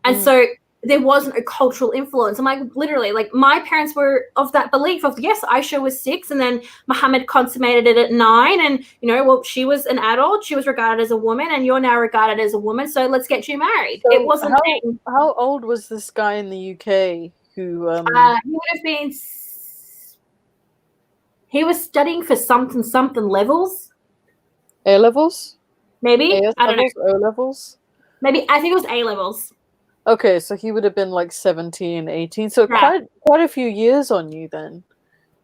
[SPEAKER 3] And so there wasn't a cultural influence. I'm like, literally, like, my parents were of that belief of, yes, Aisha was 6 and then Muhammad consummated it at 9. And, well, she was an adult. She was regarded as a woman and you're now regarded as a woman. So let's get you married. So it wasn't.
[SPEAKER 2] How old was this guy in the UK who?
[SPEAKER 3] He would have been. He was studying for something levels.
[SPEAKER 2] A levels?
[SPEAKER 3] Maybe.
[SPEAKER 2] AS
[SPEAKER 3] I don't
[SPEAKER 2] levels,
[SPEAKER 3] know.
[SPEAKER 2] O levels?
[SPEAKER 3] Maybe. I think it was A levels.
[SPEAKER 2] Okay, so he would have been like 17, 18. So quite a few years on you then.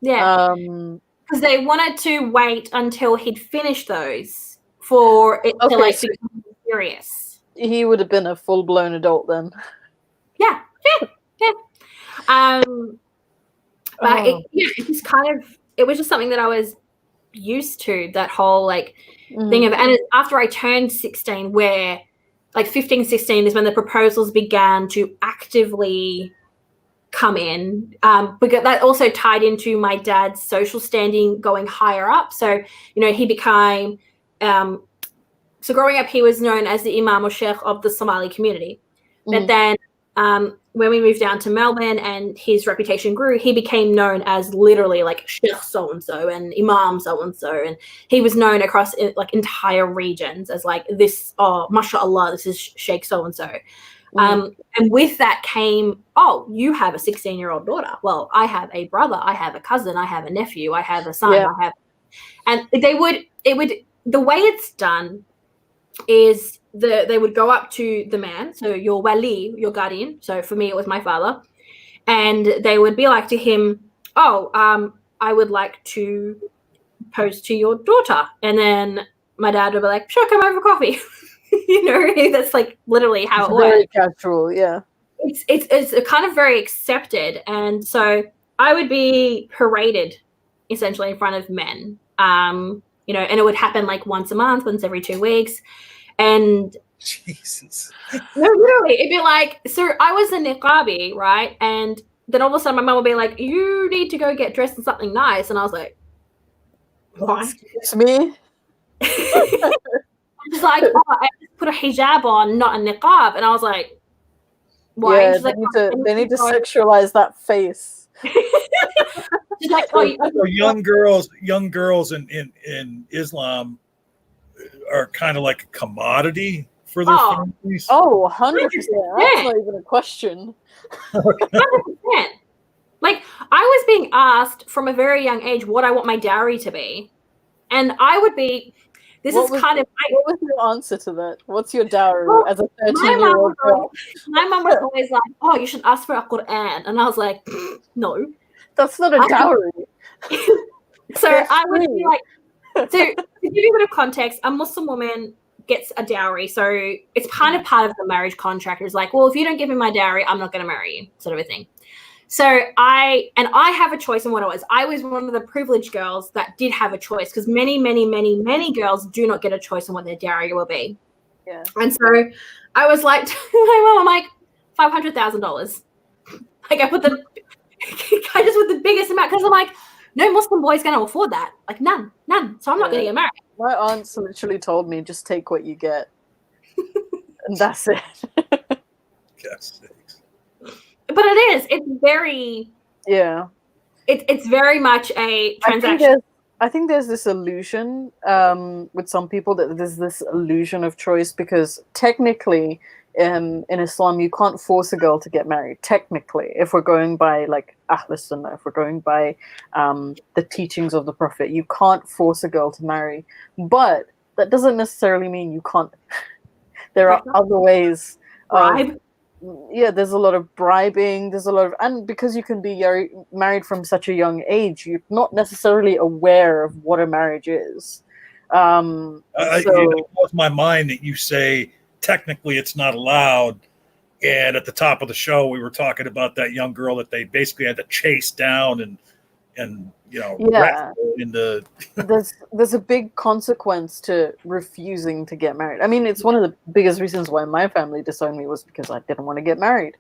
[SPEAKER 3] Yeah. Because they wanted to wait until he'd finished those for it to like become serious.
[SPEAKER 2] He would have been a full-blown adult then.
[SPEAKER 3] Yeah. But it was kind of, it was just something that I was used to, that whole like thing of, and after I turned 16, where like 15, 16 is when the proposals began to actively come in, because that also tied into my dad's social standing going higher up. So, he became, so growing up, he was known as the Imam or Sheikh of the Somali community. But then when we moved down to Melbourne and his reputation grew, he became known as literally like Sheikh so-and-so and Imam so-and-so. And he was known across like entire regions as like this, oh, mashallah, this is Sheikh so-and-so. And with that came, oh, you have a 16-year-old daughter. Well, I have a brother, I have a cousin, I have a nephew, I have a son, I have, and the way it's done is they would go up to the man, so your wali, your guardian. So for me, it was my father, and they would be like to him, "Oh, I would like to propose to your daughter," and then my dad would be like, "Sure, come over for coffee." That's like literally how
[SPEAKER 2] It's
[SPEAKER 3] it
[SPEAKER 2] very
[SPEAKER 3] works.
[SPEAKER 2] casual, yeah.
[SPEAKER 3] It's kind of very accepted, and so I would be paraded essentially in front of men, and it would happen like once a month, once every 2 weeks, and
[SPEAKER 1] Jesus.
[SPEAKER 3] no, literally, it'd be like, so I was a niqabi, right, and then all of a sudden my mum would be like, "You need to go get dressed in something nice," and I was like, "Why?"
[SPEAKER 2] Excuse me?
[SPEAKER 3] She's like, "Oh, I just put a hijab on, not a niqab," and I was like, "Why?"
[SPEAKER 2] Yeah,
[SPEAKER 3] She's
[SPEAKER 2] they
[SPEAKER 3] like,
[SPEAKER 2] need to sexualize that face.
[SPEAKER 3] She's like, "Oh,
[SPEAKER 1] So young girls in Islam are kind of like a commodity for their families.
[SPEAKER 2] Oh, 100%. That's not even a question.
[SPEAKER 3] 100%. Like, I was being asked from a very young age what I want my dowry to be, and I would be.
[SPEAKER 2] What was your answer to that? What's your dowry as a 13-year-old girl?
[SPEAKER 3] My mum was always like, "Oh, you should ask for a Quran," and I was like, "No,
[SPEAKER 2] that's not a dowry."
[SPEAKER 3] So I would be like, so to give you a bit of context, a Muslim woman gets a dowry, so it's kind of part of the marriage contract. It's like, well, if you don't give me my dowry, I'm not going to marry you, sort of a thing. So I have a choice in what it was. I was one of the privileged girls that did have a choice, because many, many, many, many girls do not get a choice on what their dowry will be.
[SPEAKER 2] Yeah.
[SPEAKER 3] And so I was like, to my mom, I'm like, $500,000. Like I just put the biggest amount, because I'm like, no Muslim boy's going to afford that. Like none. So I'm not going to get married.
[SPEAKER 2] My aunts literally told me, just take what you get. And that's it.
[SPEAKER 1] Yes.
[SPEAKER 3] But it's very, it's very much a transaction.
[SPEAKER 2] I think there's this illusion with some people that there's this illusion of choice, because technically in Islam you can't force a girl to get married. Technically, if we're going by like Ahl Sunnah, if we're going by the teachings of the Prophet, you can't force a girl to marry. But that doesn't necessarily mean you can't. There are other ways.
[SPEAKER 3] Bribe.
[SPEAKER 2] There's a lot of bribing. There's a lot of, and because you can be married from such a young age, you're not necessarily aware of what a marriage is.
[SPEAKER 1] It blows my mind that you say technically it's not allowed, and at the top of the show we were talking about that young girl that they basically had to chase down and into.
[SPEAKER 2] there's a big consequence to refusing to get married. I mean, it's one of the biggest reasons why my family disowned me, was because I didn't want to get married.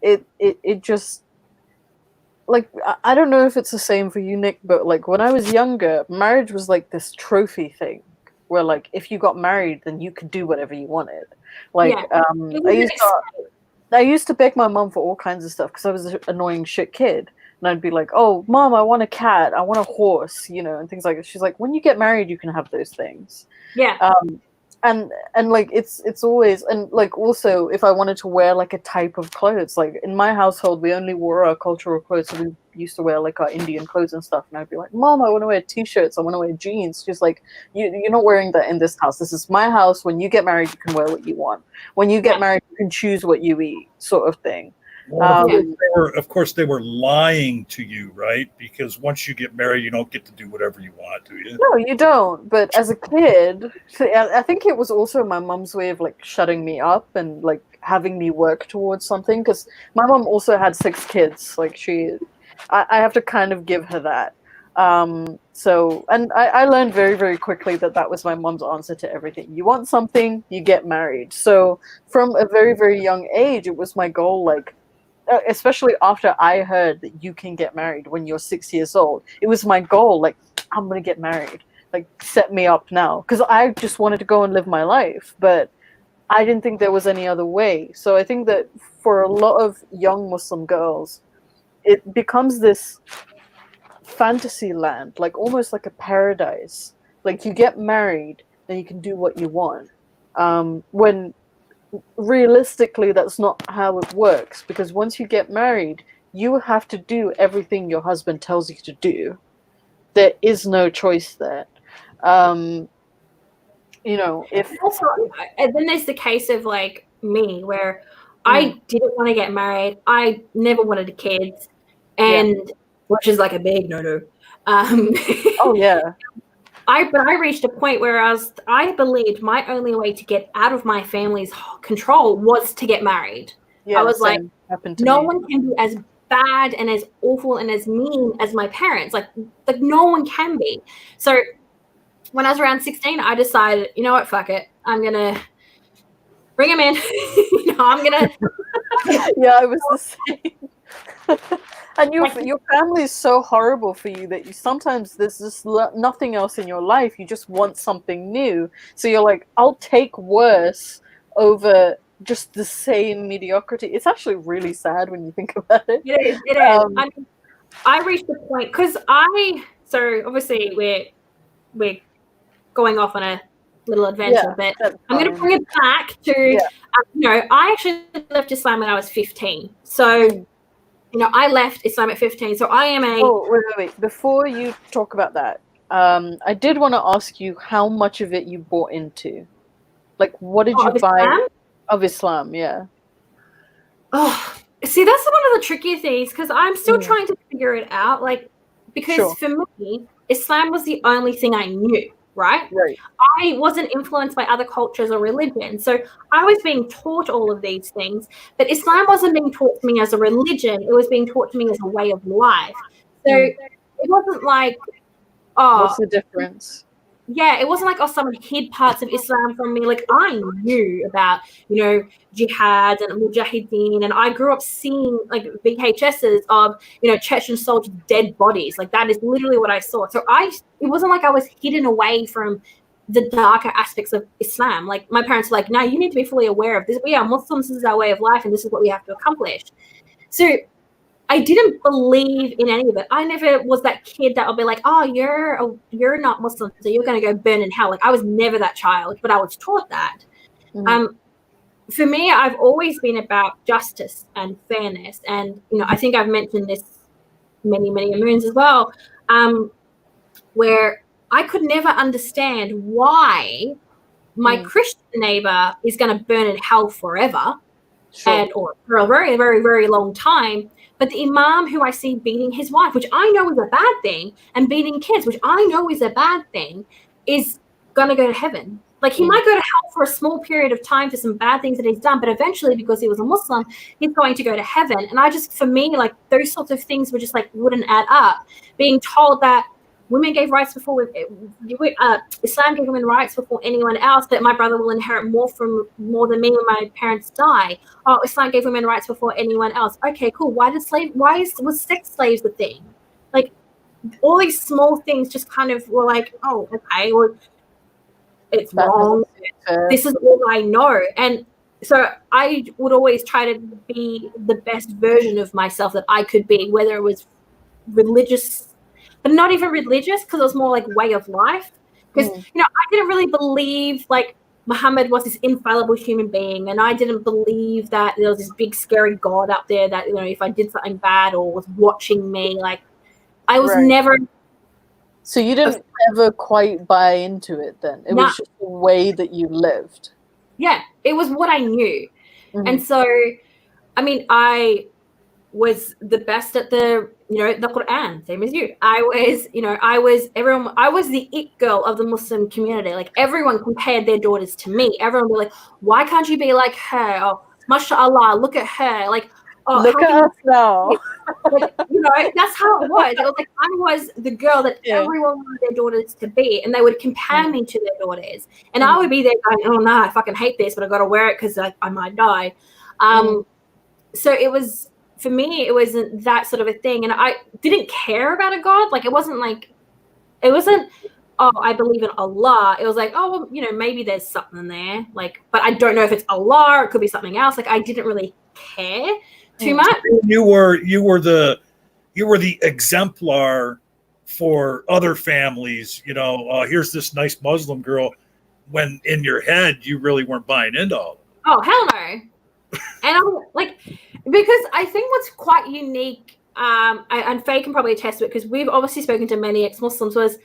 [SPEAKER 2] It just, like, I don't know if it's the same for you, Nick, but like when I was younger, marriage was like this trophy thing where like if you got married then you could do whatever you wanted. Like I used to beg my mom for all kinds of stuff because I was an annoying shit kid. And I'd be like, "Oh, Mom, I want a cat, I want a horse," and things like that. She's like, "When you get married, you can have those things."
[SPEAKER 3] Yeah.
[SPEAKER 2] And like it's always, and like also if I wanted to wear like a type of clothes, like in my household we only wore our cultural clothes, so we used to wear like our Indian clothes and stuff. And I'd be like, "Mom, I want to wear t-shirts, I want to wear jeans." She's like, you're not wearing that in this house. This is my house. When you get married, you can wear what you want. When you get married, you can choose what you eat, sort of thing.
[SPEAKER 1] Well, of course, they were lying to you, right? Because once you get married, you don't get to do whatever you want, do you?
[SPEAKER 2] No, you don't. But as a kid, I think it was also my mom's way of like shutting me up and like having me work towards something. Because my mom also had 6 kids. Like I have to kind of give her that. So, and I learned very, very quickly that was my mom's answer to everything. You want something, you get married. So from a very, very young age, it was my goal, like, especially after I heard that you can get married when you're 6 years old, it was my goal, like, I'm going to get married. Like, set me up now. Because I just wanted to go and live my life. But I didn't think there was any other way. So I think that for a lot of young Muslim girls, it becomes this fantasy land, like almost like a paradise. Like you get married, then you can do what you want. When realistically, that's not how it works, because once you get married, you have to do everything your husband tells you to do. There is no choice there. you know, if
[SPEAKER 3] also, and then there's the case of like me where I didn't want to get married. I never wanted kids, and which is like a big no-no.
[SPEAKER 2] Oh yeah.
[SPEAKER 3] But I reached a point where I believed my only way to get out of my family's control was to get married.
[SPEAKER 2] Yeah,
[SPEAKER 3] I was like, no
[SPEAKER 2] me.
[SPEAKER 3] one can be as bad and as awful and as mean as my parents. Like no one can be. So when I was around 16, I decided, you know what, fuck it. I'm gonna bring him in. I'm gonna.
[SPEAKER 2] Yeah, I was the same. And your family is so horrible for you that sometimes there's just nothing else in your life. You just want something new. So you're like, I'll take worse over just the same mediocrity. It's actually really sad when you think about it.
[SPEAKER 3] It is. I mean, I reached the point because so obviously we're going off on a little adventure, but I'm going to bring it back to, I actually left Islam when I was 15. So, I left Islam at 15. So I am a...
[SPEAKER 2] Oh, wait. Before you talk about that, I did want to ask you how much of it you bought into. Like, what did you buy
[SPEAKER 3] Islam?
[SPEAKER 2] Of Islam? Yeah.
[SPEAKER 3] Oh, see, that's one of the tricky things because I'm still trying to figure it out. Like, because for me, Islam was the only thing I knew. Right? I wasn't influenced by other cultures or religions. So I was being taught all of these things, but Islam wasn't being taught to me as a religion. It was being taught to me as a way of life. So it wasn't like,
[SPEAKER 2] what's the difference?
[SPEAKER 3] Yeah, it wasn't like, someone hid parts of Islam from me. Like, I knew about, jihad and mujahideen, and I grew up seeing, like, VHSs of, Chechen soldiers' dead bodies. Like, that is literally what I saw. So it wasn't like I was hidden away from the darker aspects of Islam. Like, my parents were like, no, you need to be fully aware of this. We are Muslims, this is our way of life, and this is what we have to accomplish. So I didn't believe in any of it. I never was that kid that would be like, oh, you're not Muslim, so you're going to go burn in hell. Like, I was never that child, but I was taught that. For me, I've always been about justice and fairness. And, I think I've mentioned this many, many moons as well, where I could never understand why my Christian neighbor is going to burn in hell forever or for a very, very, very long time. But the imam who I see beating his wife, which I know is a bad thing, and beating kids, which I know is a bad thing, is going to go to heaven. Like, he might go to hell for a small period of time for some bad things that he's done, but eventually, because he was a Muslim, he's going to go to heaven. And for me, like, those sorts of things were just, like, wouldn't add up. Being told that women gave rights before Islam gave women rights before anyone else, but my brother will inherit more than me when my parents die. Oh, Islam gave women rights before anyone else. Okay, cool. Was sex slaves the thing? Like, all these small things just kind of were like, oh, okay, well, it's wrong. This is all I know. And so I would always try to be the best version of myself that I could be, whether it was religious, but not even religious, because it was more like way of life. Because, I didn't really believe like Muhammad was this infallible human being. And I didn't believe that there was this big scary God out there that, if I did something bad or was watching me, like I was never.
[SPEAKER 2] So you didn't ever quite buy into it then? It was just the way that you lived.
[SPEAKER 3] Yeah, it was what I knew. And so, I mean, I was the best at the Quran, same as you. I was the it girl of the Muslim community. Like, everyone compared their daughters to me. Everyone was like, why can't you be like her? Oh, mashallah, look at her. Like, oh,
[SPEAKER 2] look at us now.
[SPEAKER 3] Like, that's how it was. It was like I was the girl that everyone wanted their daughters to be, and they would compare me to their daughters. And I would be there going, oh no, I fucking hate this, but I got to wear it because I might die. So it was, for me, it wasn't that sort of a thing. And I didn't care about a God. Like, it wasn't, oh, I believe in Allah. It was like, oh, well, maybe there's something there. Like, but I don't know if it's Allah or it could be something else. Like, I didn't really care too much.
[SPEAKER 1] You were the exemplar for other families. Here's this nice Muslim girl, when in your head you really weren't buying into all of it.
[SPEAKER 3] Oh, hell no. And I'm like, because I think what's quite unique, and Faye can probably attest to it, because we've obviously spoken to many ex-Muslims, was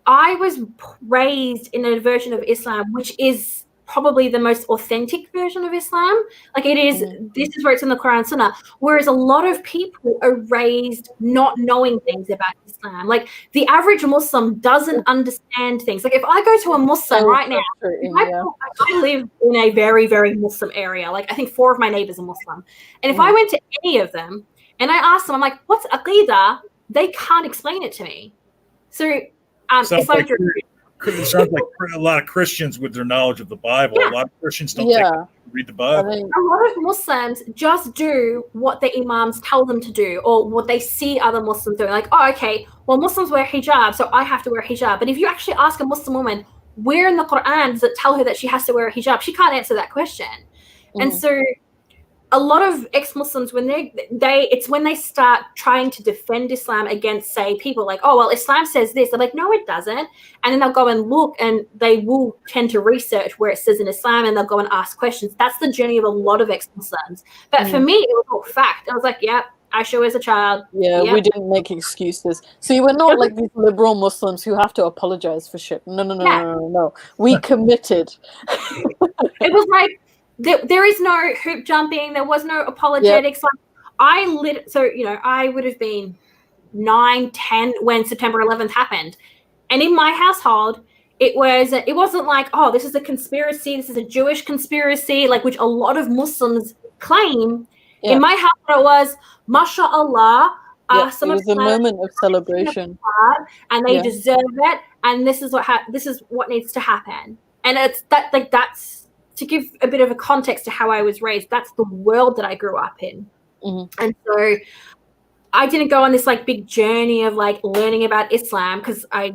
[SPEAKER 3] I was raised in a version of Islam which is probably the most authentic version of Islam. Like it is, this is where it's in the Quran and Sunnah. Whereas a lot of people are raised not knowing things about Islam. Like the average Muslim doesn't understand things. Like if I go to a Muslim right now, I live in a very, very Muslim area. Like I think 4 of my neighbors are Muslim. And if I went to any of them and I asked them, I'm like, what's Aqidah? They can't explain it to me. So
[SPEAKER 1] Sounds like it sounds like a lot of Christians with their knowledge of the Bible. A lot of Christians don't read the Bible.
[SPEAKER 3] A lot of Muslims just do what the imams tell them to do or what they see other Muslims doing. Like, oh, okay, well, Muslims wear hijab, so I have to wear hijab. But if you actually ask a Muslim woman, where in the Quran does it tell her that she has to wear a hijab? She can't answer that question. And so a lot of ex-Muslims, when it's when they start trying to defend Islam against, say, people like, oh, well, Islam says this. They're like, no, it doesn't. And then they'll go and look and they will tend to research where it says in Islam and they'll go and ask questions. That's the journey of a lot of ex-Muslims. But for me, it was all fact. I was like, yeah, Aisha was a child.
[SPEAKER 2] Yeah, we didn't make excuses. See, we're not like these liberal Muslims who have to apologize for shit. No. We committed.
[SPEAKER 3] It was like, there is no hoop jumping. There was no apologetics. Like I would have been 9, 10 when September 11th happened. And in my household, it wasn't like, oh, this is a conspiracy. This is a Jewish conspiracy, like which a lot of Muslims claim. Yeah. In my household, it was, MashaAllah.
[SPEAKER 2] It was a moment of celebration.
[SPEAKER 3] And they deserve it. And this is what needs to happen. And it's that's, to give a bit of a context to how I was raised, that's the world that I grew up in. And so I didn't go on this like big journey of like learning about Islam because I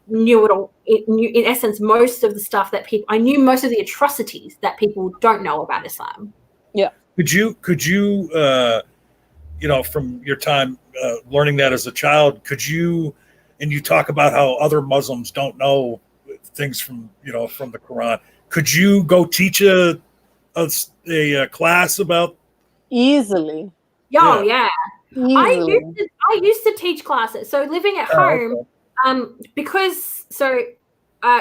[SPEAKER 3] knew it all. In essence, most of the stuff that I knew most of the atrocities that people don't know about Islam.
[SPEAKER 2] Yeah.
[SPEAKER 1] Could you, from your time learning that as a child, and you talk about how other Muslims don't know things from the Quran. Could you go teach a class about?
[SPEAKER 3] Easily. Yeah. Easily. I used to teach classes. So living at home,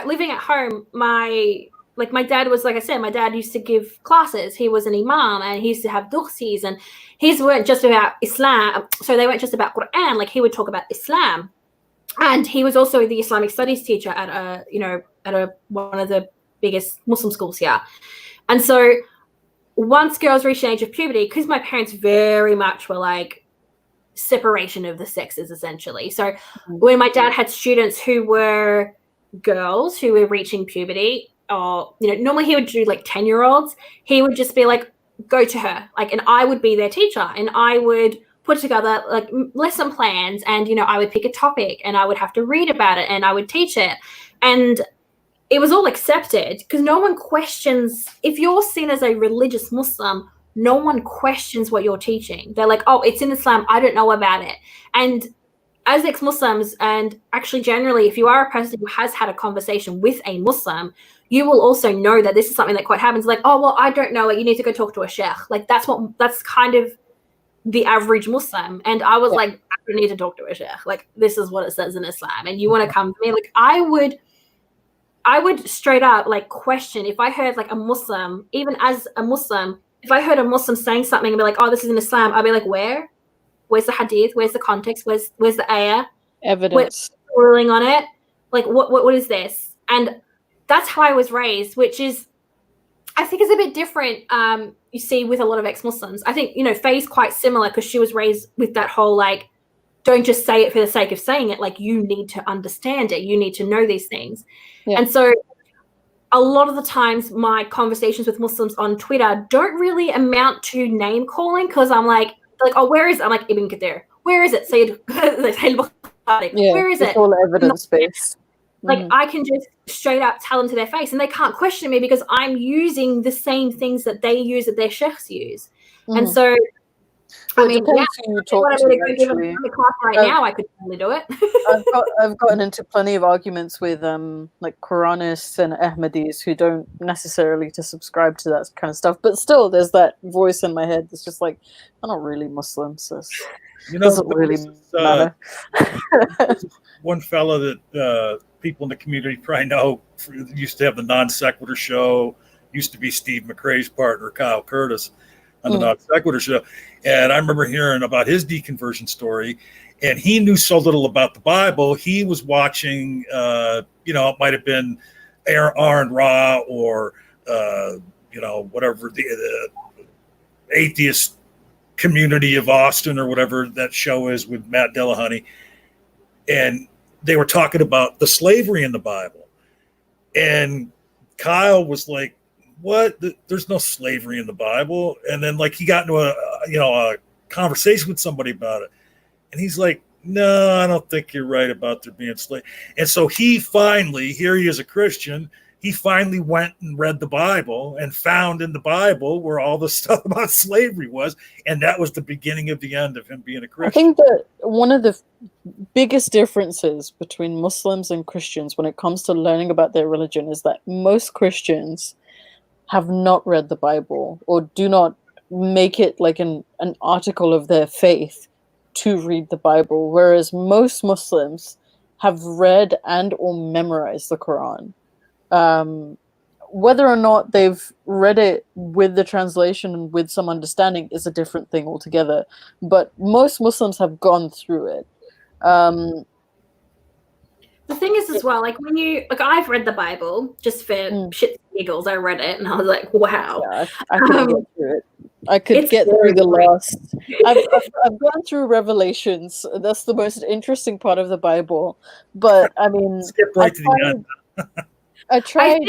[SPEAKER 3] living at home, my dad was, like I said, my dad used to give classes. He was an imam and he used to have dursis, and his weren't just about Islam. So they weren't just about Quran. Like he would talk about Islam, and he was also the Islamic studies teacher at one of the biggest Muslim schools here. And so once girls reached the age of puberty, because my parents very much were like separation of the sexes essentially. So when my dad had students who were girls who were reaching puberty, or normally he would do like 10-year-olds, he would just be like, go to her, like, and I would be their teacher and I would put together like lesson plans, and I would pick a topic and I would have to read about it and I would teach it. And it was all accepted because no one questions. If you're seen as a religious Muslim, no one questions what you're teaching. They're like, oh, it's in Islam, I don't know about it. And as ex-Muslims, and actually generally, if you are a person who has had a conversation with a Muslim, you will also know that this is something that quite happens. Like, oh, well, I don't know it. You need to go talk to a sheikh. Like that's kind of the average Muslim. And I was like, I don't need to talk to a sheikh. Like, this is what it says in Islam. And you want to come to me? Like, I would straight up like question if I heard like a Muslim, even as a Muslim, if I heard a Muslim saying something and be like, oh, this is in Islam, I'd be like, where's the hadith? Where's the context? Where's the ayah?
[SPEAKER 2] Evidence.
[SPEAKER 3] Where's the ruling on it? Like, what is this? And that's how I was raised, which is, I think is a bit different. You see with a lot of ex-Muslims. I think, Faye's quite similar because she was raised with that whole like, don't just say it for the sake of saying it. Like, you need to understand it. You need to know these things. Yeah. And so a lot of the times my conversations with Muslims on Twitter don't really amount to name calling because I'm like, oh, where is it? I'm like, Ibn Kathir. Where is it? Where is it?
[SPEAKER 2] It's all evidence-based.
[SPEAKER 3] Like, I can just straight up tell them to their face and they can't question me because I'm using the same things that they use, that their sheikhs use. And so,
[SPEAKER 2] well, I mean, yeah,
[SPEAKER 3] if I wanted to go give a class right now, I could totally do it.
[SPEAKER 2] I've gotten into plenty of arguments with like Quranists and Ahmadis who don't necessarily to subscribe to that kind of stuff, but still there's that voice in my head that's just like, I'm not really Muslim, so it doesn't really matter.
[SPEAKER 1] One fellow that people in the community probably know used to have the Non Sequitur show, used to be Steve McRae's partner, Kyle Curtis, on the Non Sequitur show. And I remember hearing about his deconversion story, and he knew so little about the Bible. He was watching, it might have been Aaron Ra or, whatever the atheist community of Austin or whatever that show is with Matt Dillahunty. And they were talking about the slavery in the Bible. And Kyle was like, what? There's no slavery in the Bible. And then like he got into a conversation with somebody about it. And he's like, no, I don't think you're right about there being slavery. And so he finally, here he is a Christian, he finally went and read the Bible and found in the Bible where all the stuff about slavery was. And that was the beginning of the end of him being a Christian.
[SPEAKER 2] I think that one of the biggest differences between Muslims and Christians when it comes to learning about their religion is that most Christians have not read the Bible or do not make it like an article of their faith to read the Bible, whereas most Muslims have read and or memorized the Quran. Whether or not they've read it with the translation and with some understanding is a different thing altogether. But most Muslims have gone through it.
[SPEAKER 3] The thing is as well, like I've read the Bible just for shits and giggles. I read it and I was like, wow.
[SPEAKER 2] Yeah, I couldn't get through it. I could get through the last. I've gone through Revelations. That's the most interesting part of the Bible. But I mean,
[SPEAKER 1] skip right to the end.
[SPEAKER 2] I tried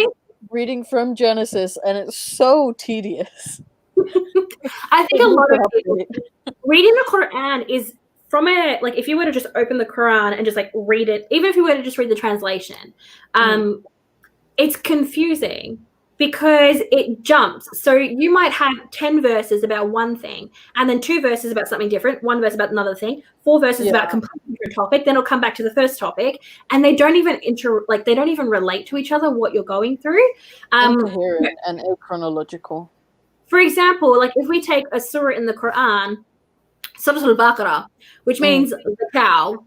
[SPEAKER 2] reading from Genesis, and it's so tedious.
[SPEAKER 3] I think a lot of people reading the Quran is from if you were to just open the Quran and just like read it, even if you were to just read the translation, it's confusing because it jumps. So you might have 10 verses about one thing, and then 2 verses about something different, 1 verse about another thing, 4 verses about a completely different topic, then it'll come back to the first topic, and they don't even they don't even relate to each other, what you're going through.
[SPEAKER 2] Incoherent and chronological.
[SPEAKER 3] For example, like if we take a surah in the Quran, Surah Al-Baqarah, which means the cow,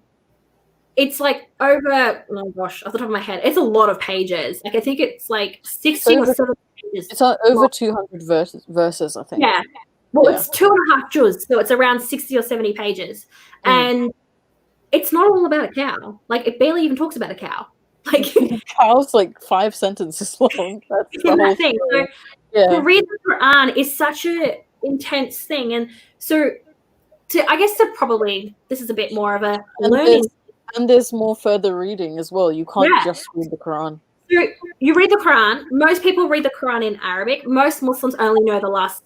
[SPEAKER 3] it's like over, oh gosh, off the top of my head, it's a lot of pages. Like I think it's like 60 or 70 pages.
[SPEAKER 2] It's over 200 verses, I think.
[SPEAKER 3] Yeah. Well, it's 2.5 juz, so it's around 60 or 70 pages. And it's not all about a cow. Like it barely even talks about a cow. Like
[SPEAKER 2] cow's like 5 sentences long. That's the whole thing.
[SPEAKER 3] So to read the Quran is such an intense thing. And so this is a bit more of a learning.
[SPEAKER 2] And there's more further reading as well. You can't just read the Quran.
[SPEAKER 3] So you read the Quran. Most people read the Quran in Arabic. Most Muslims only know the last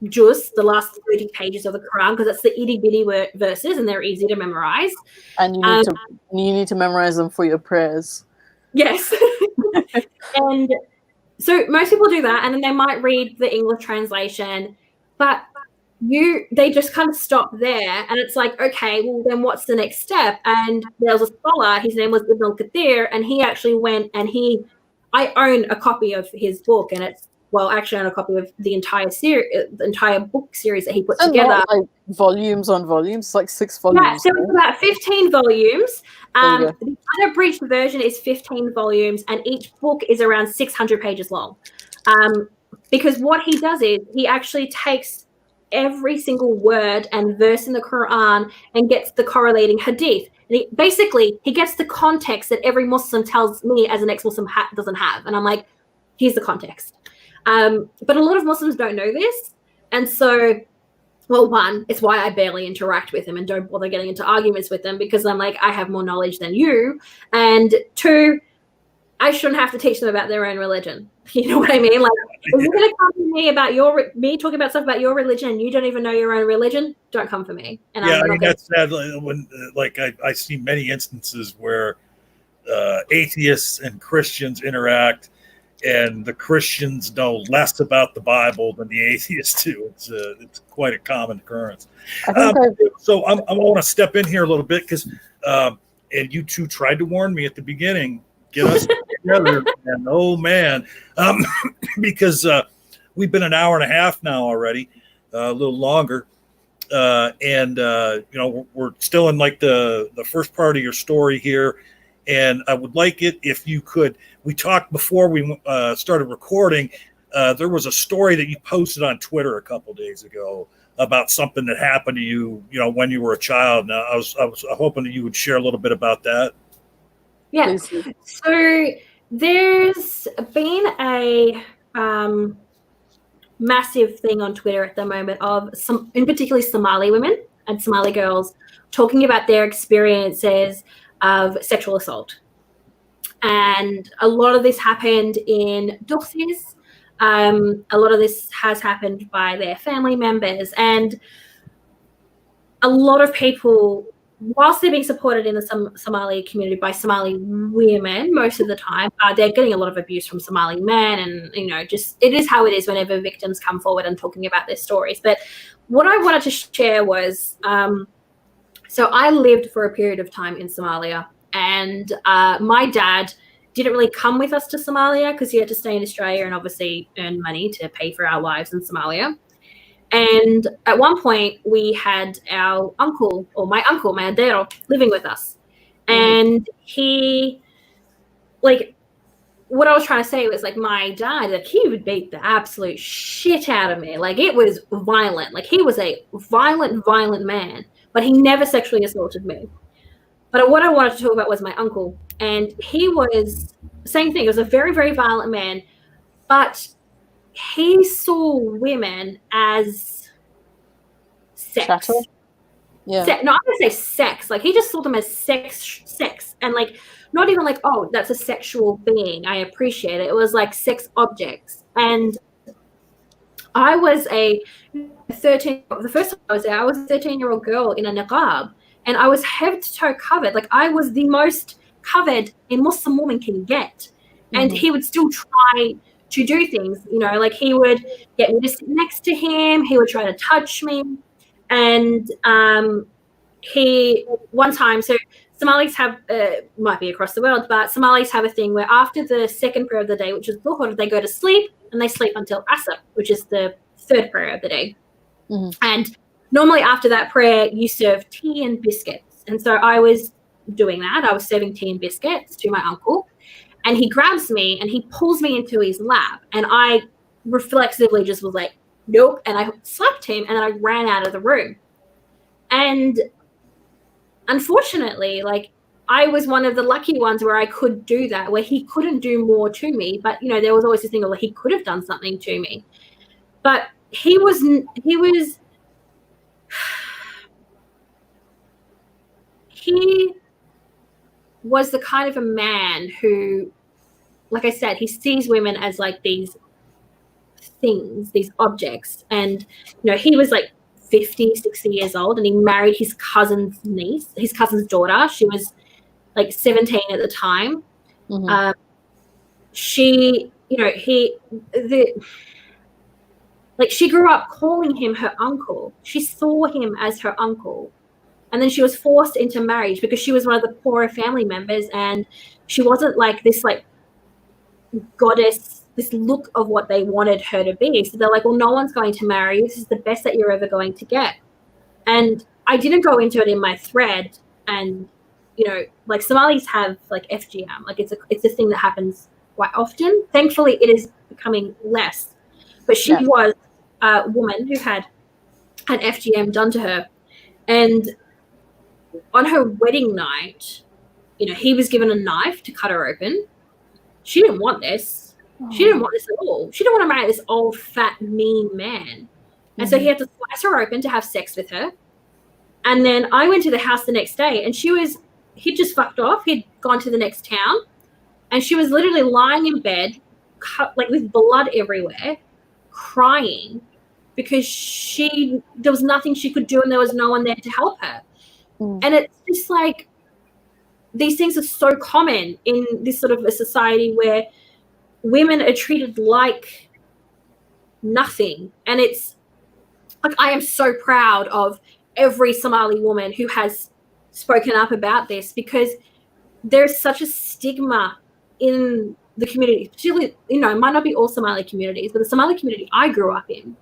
[SPEAKER 3] juz, the last 30 pages of the Quran, because it's the itty bitty verses and they're easy to memorize.
[SPEAKER 2] And you need to memorize them for your prayers.
[SPEAKER 3] Yes. And so most people do that, and then they might read the English translation, but they just kind of stop there, and it's like, okay, well then what's the next step? And there was a scholar, his name was Ibn al-Kathir, and he actually went and I own a copy of his book, and actually own a copy of the entire series, the entire book series that he put together.
[SPEAKER 2] Not like volumes on volumes, like 6 volumes.
[SPEAKER 3] Yeah, so it's about 15 volumes. The unabridged version is 15 volumes, and each book is around 600 pages long. Because what he does is he actually takes every single word and verse in the Quran and gets the correlating hadith. And he gets the context that every Muslim tells me as an ex-Muslim doesn't have. And I'm like, here's the context. But a lot of Muslims don't know this. And so, well, one, it's why I barely interact with them and don't bother getting into arguments with them, because I'm like, I have more knowledge than you. And 2, I shouldn't have to teach them about their own religion. You know what I mean? Like, if you're going to come to me about me talking about stuff about your religion and you don't even know your own religion, don't come for me. And
[SPEAKER 1] that's sad. When I see many instances where atheists and Christians interact, and the Christians know less about the Bible than the atheists do. It's quite a common occurrence. So I want to step in here a little bit because and you two tried to warn me at the beginning, get us together. And oh man, because we've been an hour and a half now already, a little longer. We're still in like the first part of your story here. And I would like it if you could, we talked before we started recording, there was a story that you posted on Twitter a couple days ago about something that happened to you, when you were a child. Now, I was hoping that you would share a little bit about that.
[SPEAKER 3] Yeah. So there's been a massive thing on Twitter at the moment of some, in particular, Somali women and Somali girls talking about their experiences of sexual assault. And a lot of this happened in Dulces. A lot of this has happened by their family members. And a lot of people, whilst they're being supported in the Somali community by Somali women most of the time, they're getting a lot of abuse from Somali men. And, just it is how it is whenever victims come forward and talking about their stories. But what I wanted to share was, so I lived for a period of time in Somalia, and my dad didn't really come with us to Somalia because he had to stay in Australia and obviously earn money to pay for our lives in Somalia. And at one point, we had our uncle, or my uncle, my adero, living with us. And he, what I was trying to say was, my dad, he would beat the absolute shit out of me. It was violent. He was a violent man, but he never sexually assaulted me. But what I wanted to talk about was my uncle. And he was, same thing, he was a very, very violent man, but he saw women as sex.
[SPEAKER 2] Chattel? Yeah.
[SPEAKER 3] No, I'm going to say sex. He just saw them as sex. And, not even oh, that's a sexual being. I appreciate it. It was sex objects. And I was the first time I was there, I was a 13-year-old girl in a niqab. And I was head to toe covered. I was the most covered a Muslim woman can get. And he would still try to do things, he would get me to sit next to him. He would try to touch me. And one time, so Somalis have, might be across the world, but Somalis have a thing where after the second prayer of the day, which is Dhuhr, they go to sleep, and they sleep until Asr, which is the third prayer of the day. And normally after that prayer, you serve tea and biscuits. And so I was doing that. I was serving tea and biscuits to my uncle. And he grabs me and he pulls me into his lap. And I reflexively just was like, nope. And I slapped him and then I ran out of the room. And unfortunately, I was one of the lucky ones where I could do that, where he couldn't do more to me. But, there was always this thing of he could have done something to me. But he was the kind of a man who, like I said, he sees women as these things, these objects. And, he was 50, 60 years old, and he married his cousin's daughter. She was 17 at the time. She grew up calling him her uncle. She saw him as her uncle. And then she was forced into marriage because she was one of the poorer family members, and she wasn't this goddess, this look of what they wanted her to be. So they're well, no one's going to marry you. This is the best that you're ever going to get. And I didn't go into it in my thread. And, Somalis have FGM. It's a thing that happens quite often. Thankfully, it is becoming less. But she was a woman who had FGM done to her. And on her wedding night, he was given a knife to cut her open. She didn't want this. She didn't want this at all. She didn't want to marry this old, fat, mean man. And so he had to slice her open to have sex with her. And then I went to the house the next day, and he'd just fucked off. He'd gone to the next town. And she was literally lying in bed, with blood everywhere, crying, because there was nothing she could do and there was no one there to help her. And it's just these things are so common in this sort of a society where women are treated like nothing. And it's I am so proud of every Somali woman who has spoken up about this, because there's such a stigma in the community, particularly, it might not be all Somali communities, but the Somali community I grew up in,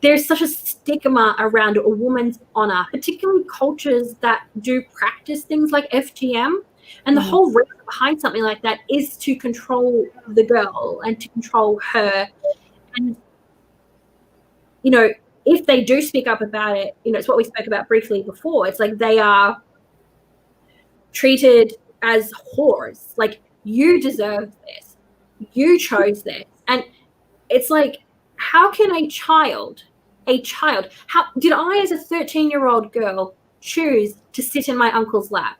[SPEAKER 3] there's such a stigma around a woman's honor, particularly cultures that do practice things like FGM. And the whole reason behind something like that is to control the girl and to control her. And, if they do speak up about it, it's what we spoke about briefly before. It's like they are treated as whores. Like, you deserve this. You chose this. And it's like, how can a child, how did I as a 13-year-old girl choose to sit in my uncle's lap?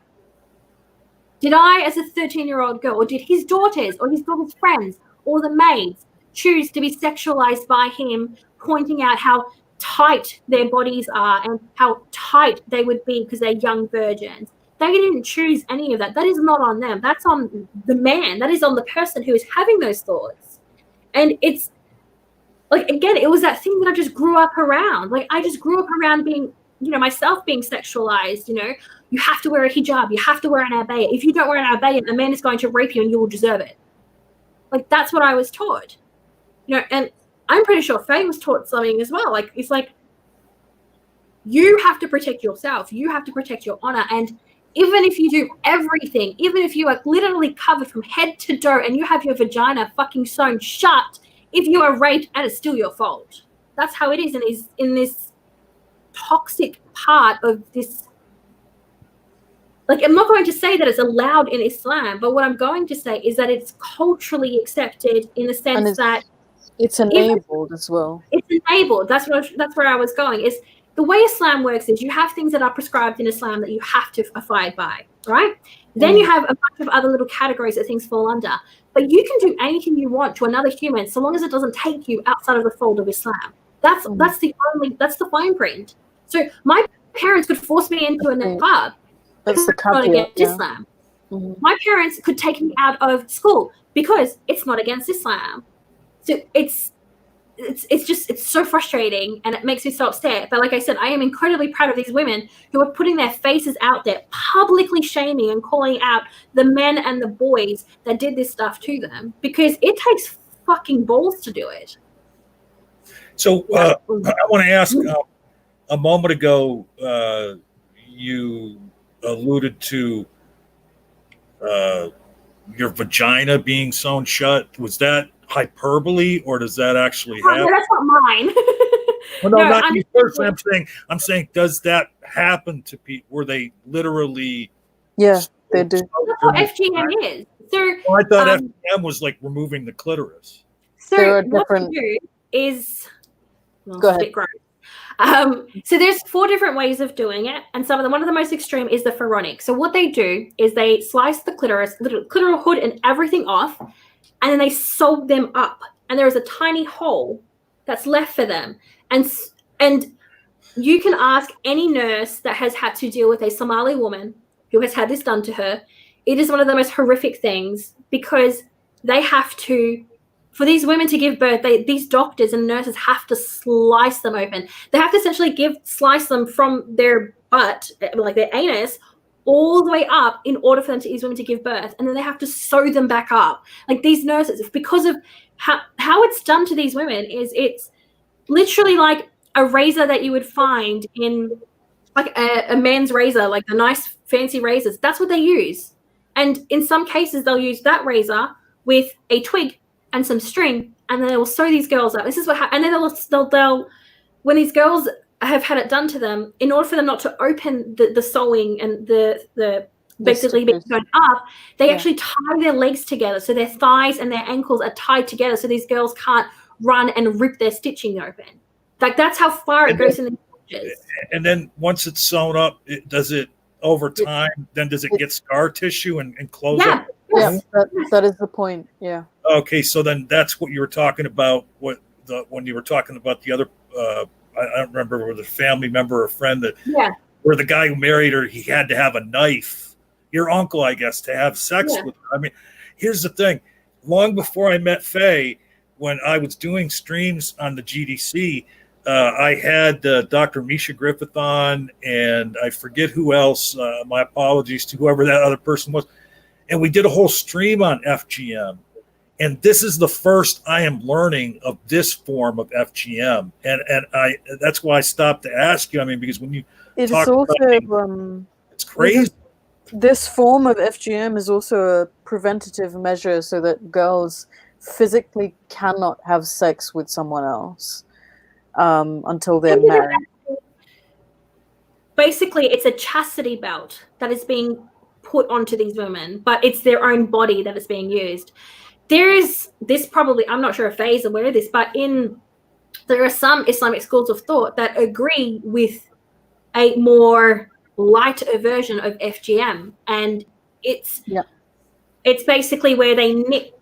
[SPEAKER 3] Did I as a 13-year-old girl, or did his daughters or his daughter's friends or the maids choose to be sexualized by him, pointing out how tight their bodies are and how tight they would be because they're young virgins? They didn't choose any of that. That is not on them. That's on the man. That is on the person who is having those thoughts. And it's like, again, it was that thing that I just grew up around. Like, I just grew up around being, myself being sexualized. You have to wear a hijab. You have to wear an abaya. If you don't wear an abaya, a man is going to rape you and you will deserve it. Like, that's what I was taught. And I'm pretty sure Faye was taught something as well. Like, it's like, you have to protect yourself. You have to protect your honor. And even if you do everything, even if you are literally covered from head to toe and you have your vagina fucking sewn shut, if you are raped, and it's still your fault. That's how it is in this toxic part of this. Like, I'm not going to say that it's allowed in Islam, but what I'm going to say is that it's culturally accepted in the sense that
[SPEAKER 2] it's enabled as well.
[SPEAKER 3] It's enabled. That's where I was going. Is the way Islam works is you have things that are prescribed in Islam that you have to abide by, right? Then you have a bunch of other little categories that things fall under. But you can do anything you want to another human so long as it doesn't take you outside of the fold of Islam. That's the fine print. So my parents could force me into a niqab.
[SPEAKER 2] That's the
[SPEAKER 3] not against Islam. My parents could take me out of school because it's not against Islam. So it's so frustrating, and it makes me so upset. But like I said, I am incredibly proud of these women who are putting their faces out there, publicly shaming and calling out the men and the boys that did this stuff to them, because it takes fucking balls to do it.
[SPEAKER 1] So I want to ask, a moment ago, you alluded to your vagina being sewn shut. Was that hyperbole, or does that actually happen?
[SPEAKER 3] No, that's not mine.
[SPEAKER 1] Well, no, not you personally. I'm saying, does that happen to people? Were they literally?
[SPEAKER 2] Yeah, they do.
[SPEAKER 3] That's what FGM is. So
[SPEAKER 1] I thought FGM was like removing the clitoris.
[SPEAKER 3] So
[SPEAKER 2] there are
[SPEAKER 3] what
[SPEAKER 2] different.
[SPEAKER 3] they do is,
[SPEAKER 2] Go ahead.
[SPEAKER 3] a bit gross. So there's 4 different ways of doing it, and one of the most extreme is the pharaonic. So what they do is they slice the clitoris, the clitoral hood and everything off, and then they sew them up, and there is a tiny hole that's left for them. And you can ask any nurse that has had to deal with a Somali woman who has had this done to her. It is one of the most horrific things, because they have to, for these women to give birth, these doctors and nurses have to slice them open. They have to essentially slice them from their butt, like their anus, all the way up in order for these women to give birth. And then they have to sew them back up. Like, these nurses, because of how it's done to these women, it's literally like a razor that you would find in like a man's razor, like the nice fancy razors. That's what they use. And in some cases, they'll use that razor with a twig and some string, and then they will sew these girls up. This is what happens. And then they'll when these girls have had it done to them, in order for them not to open the sewing and the basically being going up, they actually tie their legs together, so their thighs and their ankles are tied together, so these girls can't run and rip their stitching open. Like, that's how far it goes in the stitches.
[SPEAKER 1] And then once it's sewn up, does it over time? Then does it get scar tissue and close up?
[SPEAKER 2] Yeah, that is the point. Yeah.
[SPEAKER 1] Okay, so then that's what you were talking about. When you were talking about the other, I don't remember, whether a family member or a friend where the guy who married her, he had to have a knife. Your uncle, I guess, to have sex with her. I mean, here's the thing. Long before I met Faye, when I was doing streams on the GDC, I had Dr. Misha Griffith on, and I forget who else. My apologies to whoever that other person was. And we did a whole stream on FGM. And this is the first I am learning of this form of FGM. And that's why I stopped to ask you. I mean, because when you talk
[SPEAKER 2] also
[SPEAKER 1] about it's crazy.
[SPEAKER 2] This form of FGM is also a preventative measure so that girls physically cannot have sex with someone else until they're married.
[SPEAKER 3] Basically, it's a chastity belt that is being put onto these women, but it's their own body that is being used. There is this probably, I'm not sure if Faye is aware of this, but there are some Islamic schools of thought that agree with a more lighter version of FGM, and it's basically where they nick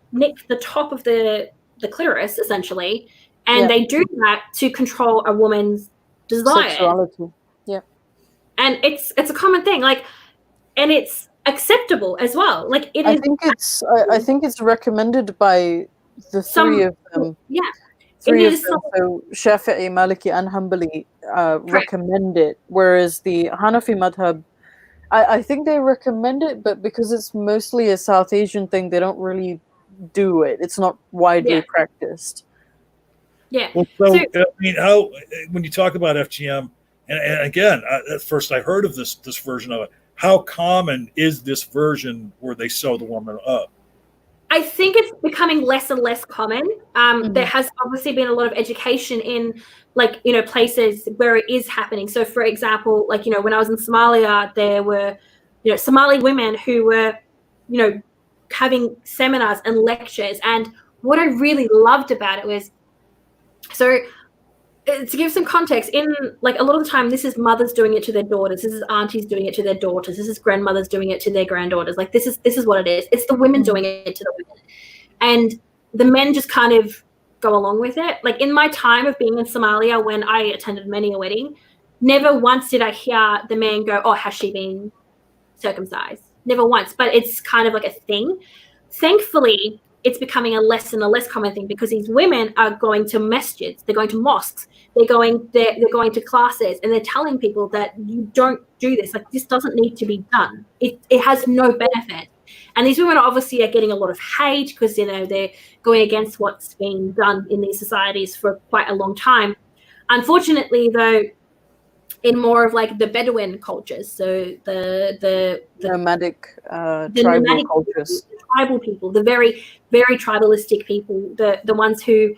[SPEAKER 3] the top of the clitoris essentially, and they do that to control a woman's desire.
[SPEAKER 2] Sexuality. Yeah.
[SPEAKER 3] And it's a common thing, like, and it's acceptable as well. Like I
[SPEAKER 2] think it's recommended by the three of them.
[SPEAKER 3] Yeah.
[SPEAKER 2] Three of them, so Shafi'i, Maliki, and Hanbali recommend it, whereas the Hanafi madhab, I think they recommend it, but because it's mostly a South Asian thing, they don't really do it. It's not widely practiced.
[SPEAKER 3] Yeah.
[SPEAKER 1] So, I mean, how when you talk about FGM, and again, at first I heard of this version of it. How common is this version where they sew the woman up?
[SPEAKER 3] I think it's becoming less and less common. There has obviously been a lot of education in, like, you know, places where it is happening. So, for example, like, you know, when I was in Somalia, there were, you know, Somali women who were, you know, having seminars and lectures. And what I really loved about it was, so to give some context, in like a lot of the time, this is mothers doing it to their daughters. This is aunties doing it to their daughters. This is grandmothers doing it to their granddaughters. Like this is what it is. It's the women doing it to the women, and the men just kind of go along with it. Like in my time of being in Somalia, when I attended many a wedding, never once did I hear the man go, "Oh, has she been circumcised?" Never once. But it's kind of like a thing. Thankfully, it's becoming a less and a less common thing because these women are going to masjids, they're going to mosques, they're going to classes, and they're telling people that you don't do this. Like, this doesn't need to be done. It has no benefit. And these women obviously are getting a lot of hate because, you know, they're going against what's being done in these societies for quite a long time. Unfortunately, though, in more of like the Bedouin cultures, so the
[SPEAKER 2] nomadic tribal cultures,
[SPEAKER 3] tribal people, the very, very tribalistic people, the ones who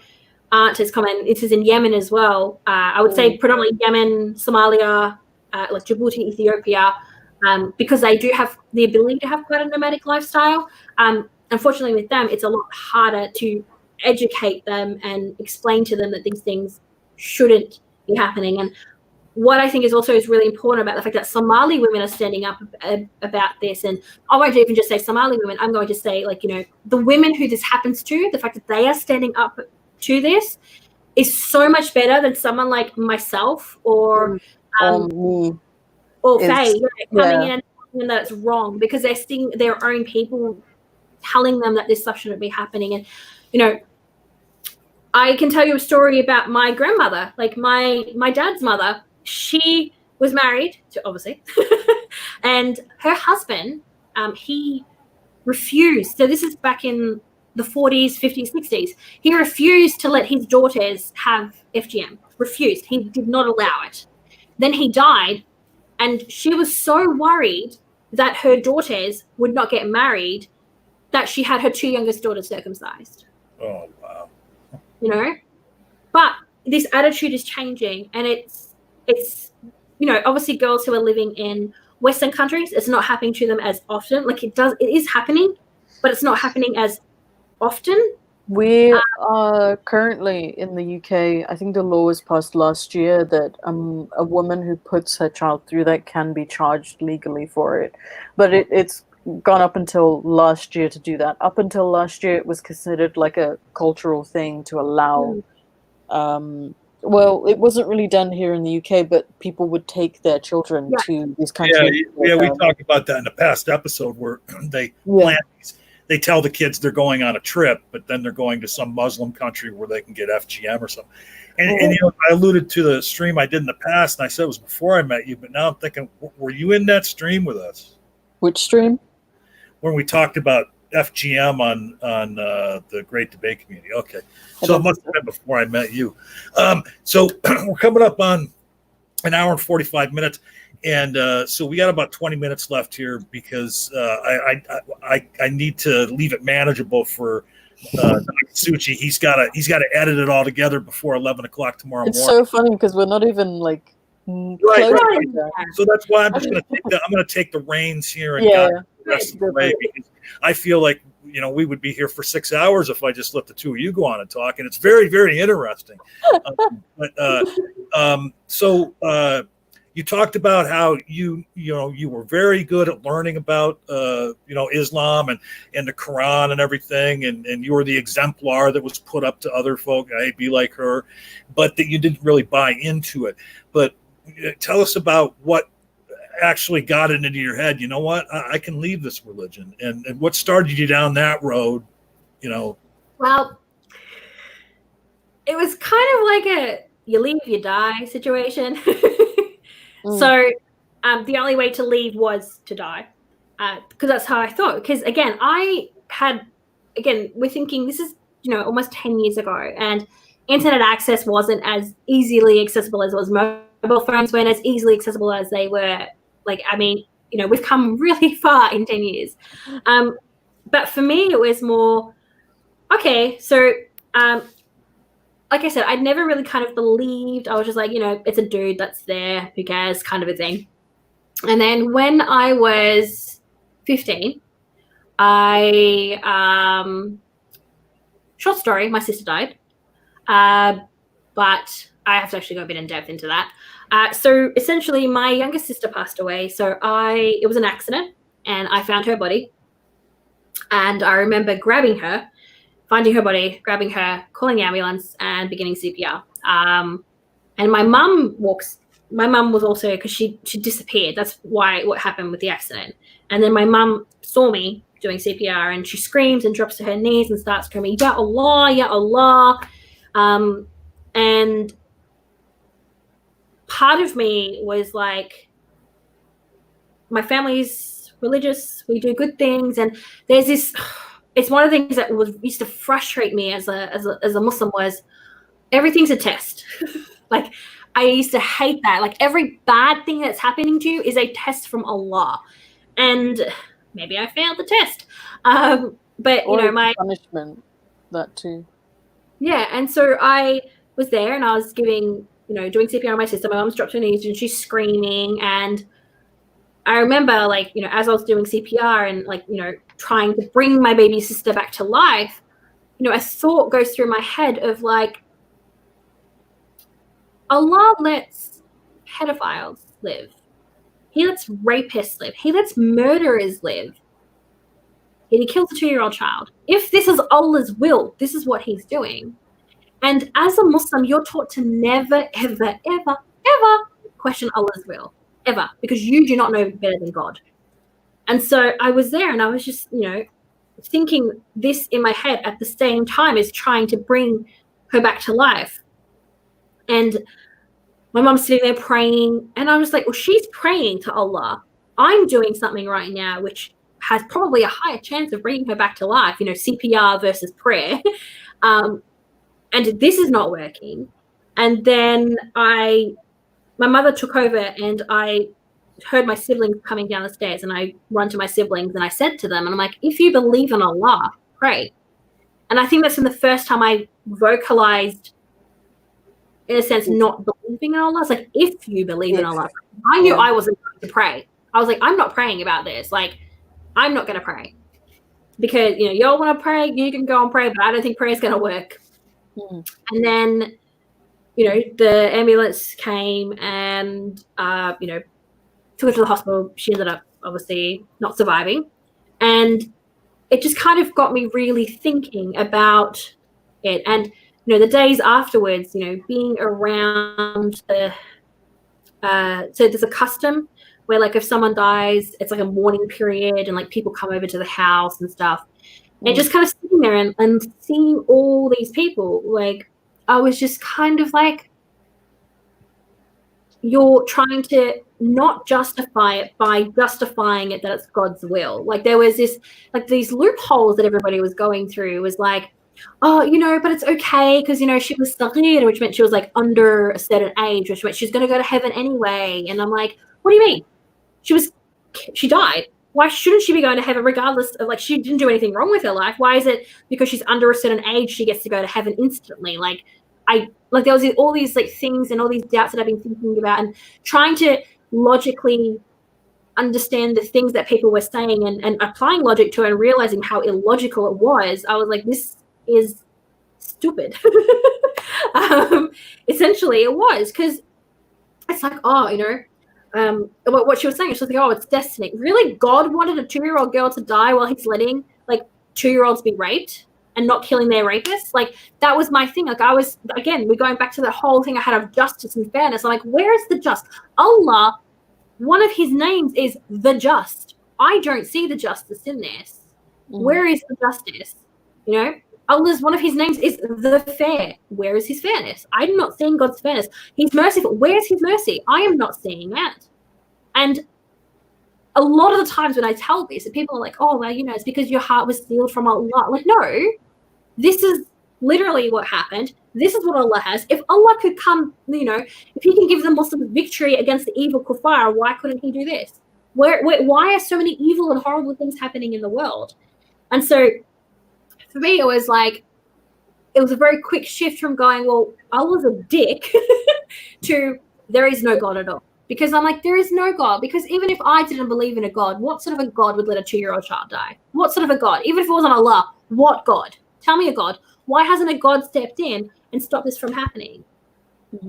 [SPEAKER 3] aren't as common. This is in Yemen as well. I would say predominantly Yemen, Somalia, like Djibouti, Ethiopia, because they do have the ability to have quite a nomadic lifestyle. Unfortunately, with them, it's a lot harder to educate them and explain to them that these things shouldn't be happening. And what I think is really important about the fact that Somali women are standing up about this, and I won't even just say Somali women, I'm going to say, like, you know, the women who this happens to, the fact that they are standing up to this is so much better than someone like myself or Faye coming in and that's wrong, because they're seeing their own people telling them that this stuff shouldn't be happening. And, you know, I can tell you a story about my grandmother, like my dad's mother. She was married to, obviously, and her husband, he refused. So this is back in the 40s, 50s, 60s. He refused to let his daughters have FGM. Refused. He did not allow it. Then he died, and she was so worried that her daughters would not get married that she had her two youngest daughters circumcised.
[SPEAKER 1] Oh, wow.
[SPEAKER 3] You know? But this attitude is changing, and it's, you know, obviously girls who are living in Western countries, it's not happening to them as often. Like it is happening, but it's not happening as often.
[SPEAKER 2] We are currently in the UK. I think the law was passed last year that a woman who puts her child through that can be charged legally for it. But it's gone up until last year to do that. Up until last year, it was considered like a cultural thing to allow. Well, it wasn't really done here in the UK, but people would take their children to these countries.
[SPEAKER 1] Yeah, we talked about that in the past episode where they plan these. They tell the kids they're going on a trip, but then they're going to some Muslim country where they can get FGM or something. And I alluded to the stream I did in the past, and I said it was before I met you, but now I'm thinking, were you in that stream with us?
[SPEAKER 2] Which stream?
[SPEAKER 1] When we talked about FGM on the Great Debate Community. Okay, so it must have been before I met you. So we're coming up on an hour and 45 minutes, and so we got about 20 minutes left here because I need to leave it manageable for Suchi. He's got to edit it all together before 11 o'clock tomorrow morning.
[SPEAKER 2] It's so funny because we're not even like
[SPEAKER 1] right. So that's why I'm just going to take the reins here and guide the rest of the way, because I feel like we would be here for 6 hours if I just let the two of you go on and talk, and it's very, very interesting. So you talked about how you were very good at learning about Islam and the Quran and everything, and you were the exemplar that was put up to other folk. Hey, be like her, but that you didn't really buy into it. But tell us about what actually got it into your head. You know what? I can leave this religion, and what started you down that road.
[SPEAKER 3] Well, it was kind of like a you leave, you die situation. So the only way to leave was to die, because that's how I thought. Because again, we're thinking this is almost 10 years ago, and internet access wasn't as easily accessible as it was. Mobile phones weren't as easily accessible as they were. We've come really far in 10 years. But for me, it was more okay. So like I said, I'd never really kind of believed. I was just like, it's a dude that's there. Who cares? Kind of a thing. And then when I was 15, short story, my sister died. But I have to actually go a bit in depth into that. So essentially, my younger sister passed away. So it was an accident, and I found her body. And I remember grabbing her, finding her body, grabbing her, calling the ambulance, and beginning CPR. And my mum was also, because she disappeared. That's what happened with the accident. And then my mum saw me doing CPR, and she screams and drops to her knees and starts screaming, "Ya Allah, Ya Allah." And part of me was like, my family's religious, we do good things, and there's this. It's one of the things that used to frustrate me as a Muslim was everything's a test. Like I used to hate that. Like every bad thing that's happening to you is a test from Allah, and maybe I failed the test. But my
[SPEAKER 2] punishment, that too. Yeah,
[SPEAKER 3] and so I was there, and I was doing CPR on my sister. My mom's dropped her knees, and she's screaming, and I remember, as I was doing CPR and, trying to bring my baby sister back to life, a thought goes through my head of, Allah lets pedophiles live. He lets rapists live. He lets murderers live. And he kills a 2-year-old child. If this is Allah's will, this is what he's doing. And as a Muslim, you're taught to never, ever, ever, ever question Allah's will. Ever, because you do not know better than God. And so I was there, and I was just, thinking this in my head at the same time as trying to bring her back to life. And my mom's sitting there praying, and I was like, well, she's praying to Allah. I'm doing something right now which has probably a higher chance of bringing her back to life, CPR versus prayer. And this is not working. And then my mother took over, and I heard my siblings coming down the stairs, and I run to my siblings, and I said to them, and I'm like, if you believe in Allah, pray. And I think that's from the first time I vocalized, in a sense, not believing in Allah. It's like, if you believe in Allah, I knew I wasn't going to pray. I was like, I'm not praying about this. I'm not going to pray. Because, y'all want to pray, you can go and pray, but I don't think prayer is going to work. And then, the ambulance came and, took her to the hospital. She ended up obviously not surviving. And it just kind of got me really thinking about it. And, the days afterwards, being around so there's a custom where if someone dies, it's a mourning period, and people come over to the house and stuff. And just kind of sitting there and seeing all these people, I was just kind of like, you're trying to not justify it by justifying it that it's God's will. Like there was this, like these loopholes that everybody was going through. It was like, oh, you know, but it's okay because, you know, she was saghir, which meant she was like under a certain age, which meant she's going to go to heaven anyway. And I'm like, what do you mean? She died. Why shouldn't she be going to heaven regardless of, like, she didn't do anything wrong with her life? Why is it because she's under a certain age she gets to go to heaven instantly? Like there was all these like things and all these doubts that I've been thinking about and trying to logically understand the things that people were saying and applying logic to it and realizing how illogical it was. I was like, this is stupid. Essentially it was, because it's like, oh, you know, what she was saying, she was like, oh, it's destiny. Really? God wanted a 2-year-old girl to die while he's letting like 2-year-olds be raped and not killing their rapists? Like, that was my thing. Like, I was, again, we're going back to the whole thing I had of justice and fairness. I'm like, where is the just? Allah, one of his names is the just. I don't see the justice in this. Where is the justice? You know, Allah's one of his names is the fair. Where is his fairness? I'm not seeing God's fairness. He's merciful. Where's his mercy? I am not seeing that. And a lot of the times when I tell this, people are like, oh, well, you know, it's because your heart was sealed from Allah. Like, no, this is literally what happened. This is what Allah has. If Allah could come, you know, if he can give the Muslims victory against the evil kuffar, why couldn't he do this? Why are so many evil and horrible things happening in the world? And so for me, it was like, it was a very quick shift from going, well, Allah's a dick to there is no God at all. Because I'm like, there is no God. Because even if I didn't believe in a God, what sort of a God would let a 2-year-old child die? What sort of a God? Even if it wasn't Allah, what God? Tell me a God. Why hasn't a God stepped in and stopped this from happening?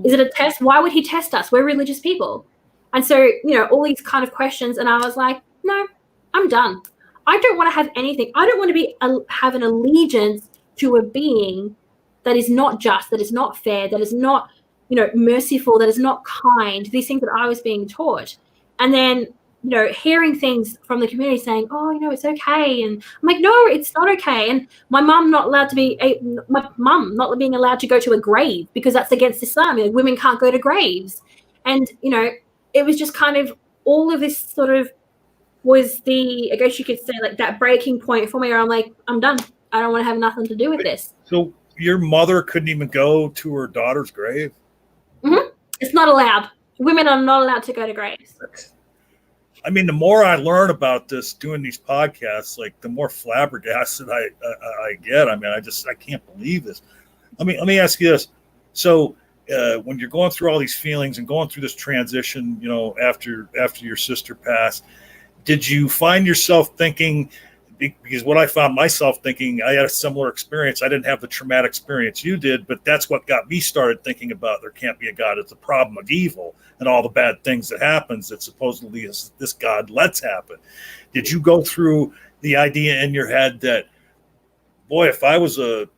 [SPEAKER 3] Is it a test? Why would he test us? We're religious people. And so, you know, all these kind of questions. And I was like, no, I'm done. I don't want to have anything. I don't want to have an allegiance to a being that is not just, that is not fair, that is not, you know, merciful, that is not kind, these things that I was being taught. And then, you know, hearing things from the community saying, oh, you know, it's okay. And I'm like, no, it's not okay. And my mum not being allowed to go to a grave because that's against Islam. You know, women can't go to graves. And, you know, it was just kind of all of this sort of was the, I guess you could say, like that breaking point for me where I'm like, I'm done. I don't want to have nothing to do with this.
[SPEAKER 1] So your mother couldn't even go to her daughter's grave?
[SPEAKER 3] Mm-hmm. It's not allowed. Women are not allowed to go to graves.
[SPEAKER 1] I mean, the more I learn about this doing these podcasts, like the more flabbergasted I get. I mean, I can't believe this. Let me ask you this. So when you're going through all these feelings and going through this transition, you know, after your sister passed, did you find yourself thinking, because what I found myself thinking, I had a similar experience. I didn't have the traumatic experience you did, but that's what got me started thinking about there can't be a God. It's a problem of evil and all the bad things that happens that supposedly this God lets happen. Did you go through the idea in your head that, boy, if I was a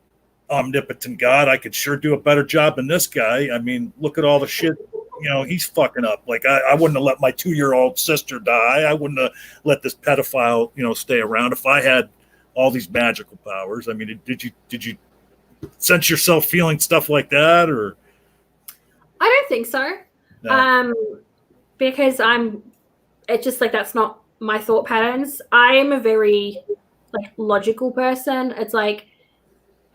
[SPEAKER 1] omnipotent God, I could sure do a better job than this guy? I mean, look at all the shit, you know, he's fucking up. Like I wouldn't have let my 2-year-old sister die. I wouldn't have let this pedophile, you know, stay around if I had all these magical powers. I mean, did you sense yourself feeling stuff like that, or?
[SPEAKER 3] I don't think so. No. Because it's just like, that's not my thought patterns. I am a very like logical person. It's like,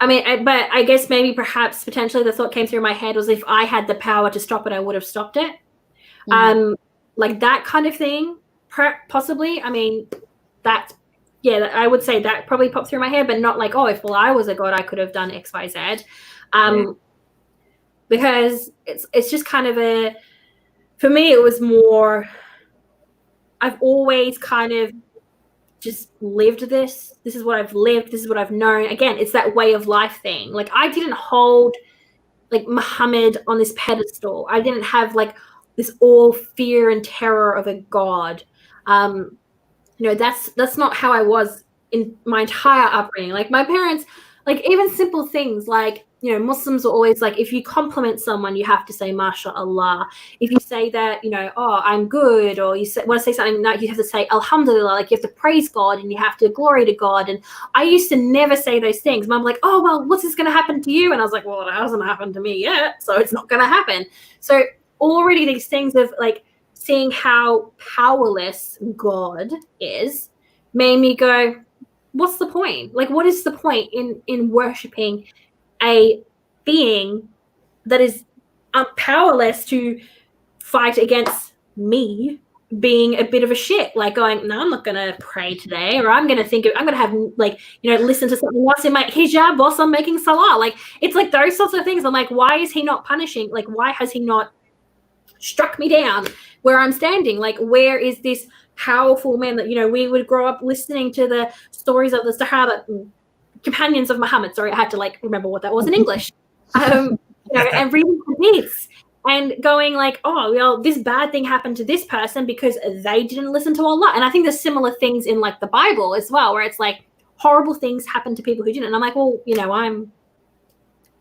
[SPEAKER 3] I mean, but I guess maybe perhaps potentially the thought came through my head was if I had the power to stop it, I would have stopped it. Like that kind of thing, possibly. I mean, I would say that probably popped through my head, but not like, oh, if I was a God, I could have done X, Y, Z. Because it's just kind of for me, it was more, I've always kind of just lived this. This is what I've lived. This is what I've known. Again, it's that way of life thing. Like I didn't hold like Muhammad on this pedestal. I didn't have like this all fear and terror of a God. You know, that's not how I was in my entire upbringing. Like my parents, like even simple things like Muslims are always like, if you compliment someone, you have to say mashallah. If you say that, oh, I'm good, or you want to say something, no, you have to say alhamdulillah, like you have to praise God and you have to glory to God. And I used to never say those things. Mum like, oh, well, what's this going to happen to you? And I was like, well, it hasn't happened to me yet, so it's not going to happen. So already these things of like seeing how powerless God is made me go, what's the point? Like, what is the point in worshipping a being that is powerless to fight against me being a bit of a shit, like going, no, I'm not going to pray today, or I'm going to have like, listen to something else in my hijab whilst I'm making salah. Like, it's like those sorts of things. I'm like, why is he not punishing? Like, why has he not struck me down where I'm standing? Like, where is this powerful man that, we would grow up listening to the stories of the Sahaba, companions of Muhammad. Sorry, I had to like remember what that was in English. And reading hadiths and going like, oh, well, this bad thing happened to this person because they didn't listen to Allah. And I think there's similar things in like the Bible as well, where it's like horrible things happen to people who didn't. And I'm like, well, I'm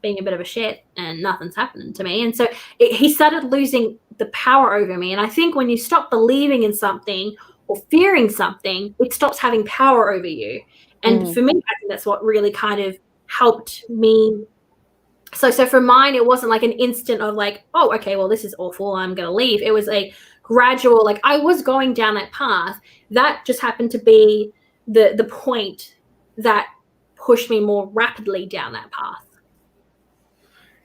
[SPEAKER 3] being a bit of a shit and nothing's happening to me. And so he started losing the power over me. And I think when you stop believing in something or fearing something, it stops having power over you. And for me, I think that's what really kind of helped me. So for mine, it wasn't like an instant of like, oh, okay, well, this is awful, I'm going to leave. It was a gradual, like I was going down that path. That just happened to be the point that pushed me more rapidly down that path.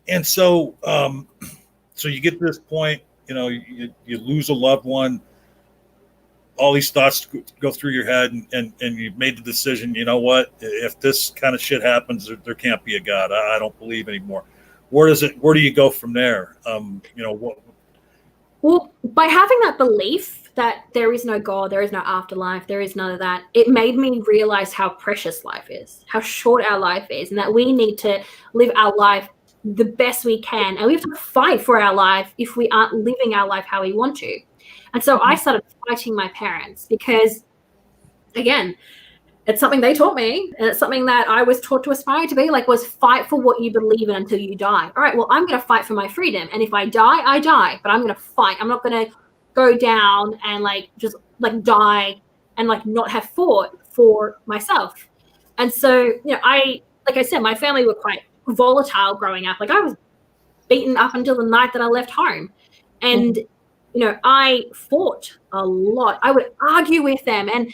[SPEAKER 1] And so, so you get to this point, you lose a loved one. All these thoughts go through your head, and you've made the decision, you know what, if this kind of shit happens, there can't be a God. I don't believe anymore. Where do you go from there? What?
[SPEAKER 3] Well, by having that belief that there is no God, there is no afterlife, there is none of that, it made me realize how precious life is, how short our life is, and that we need to live our life the best we can. And we have to fight for our life if we aren't living our life how we want to. And so I started fighting my parents because, again, it's something they taught me, and it's something that I was taught to aspire to be, like, was fight for what you believe in until you die. All right, well, I'm going to fight for my freedom. And if I die, I die. But I'm going to fight. I'm not going to go down and, like, just, like, die and, like, not have fought for myself. And so, like I said, my family were quite volatile growing up. Like, I was beaten up until the night that I left home. And I fought a lot. I would argue with them. And,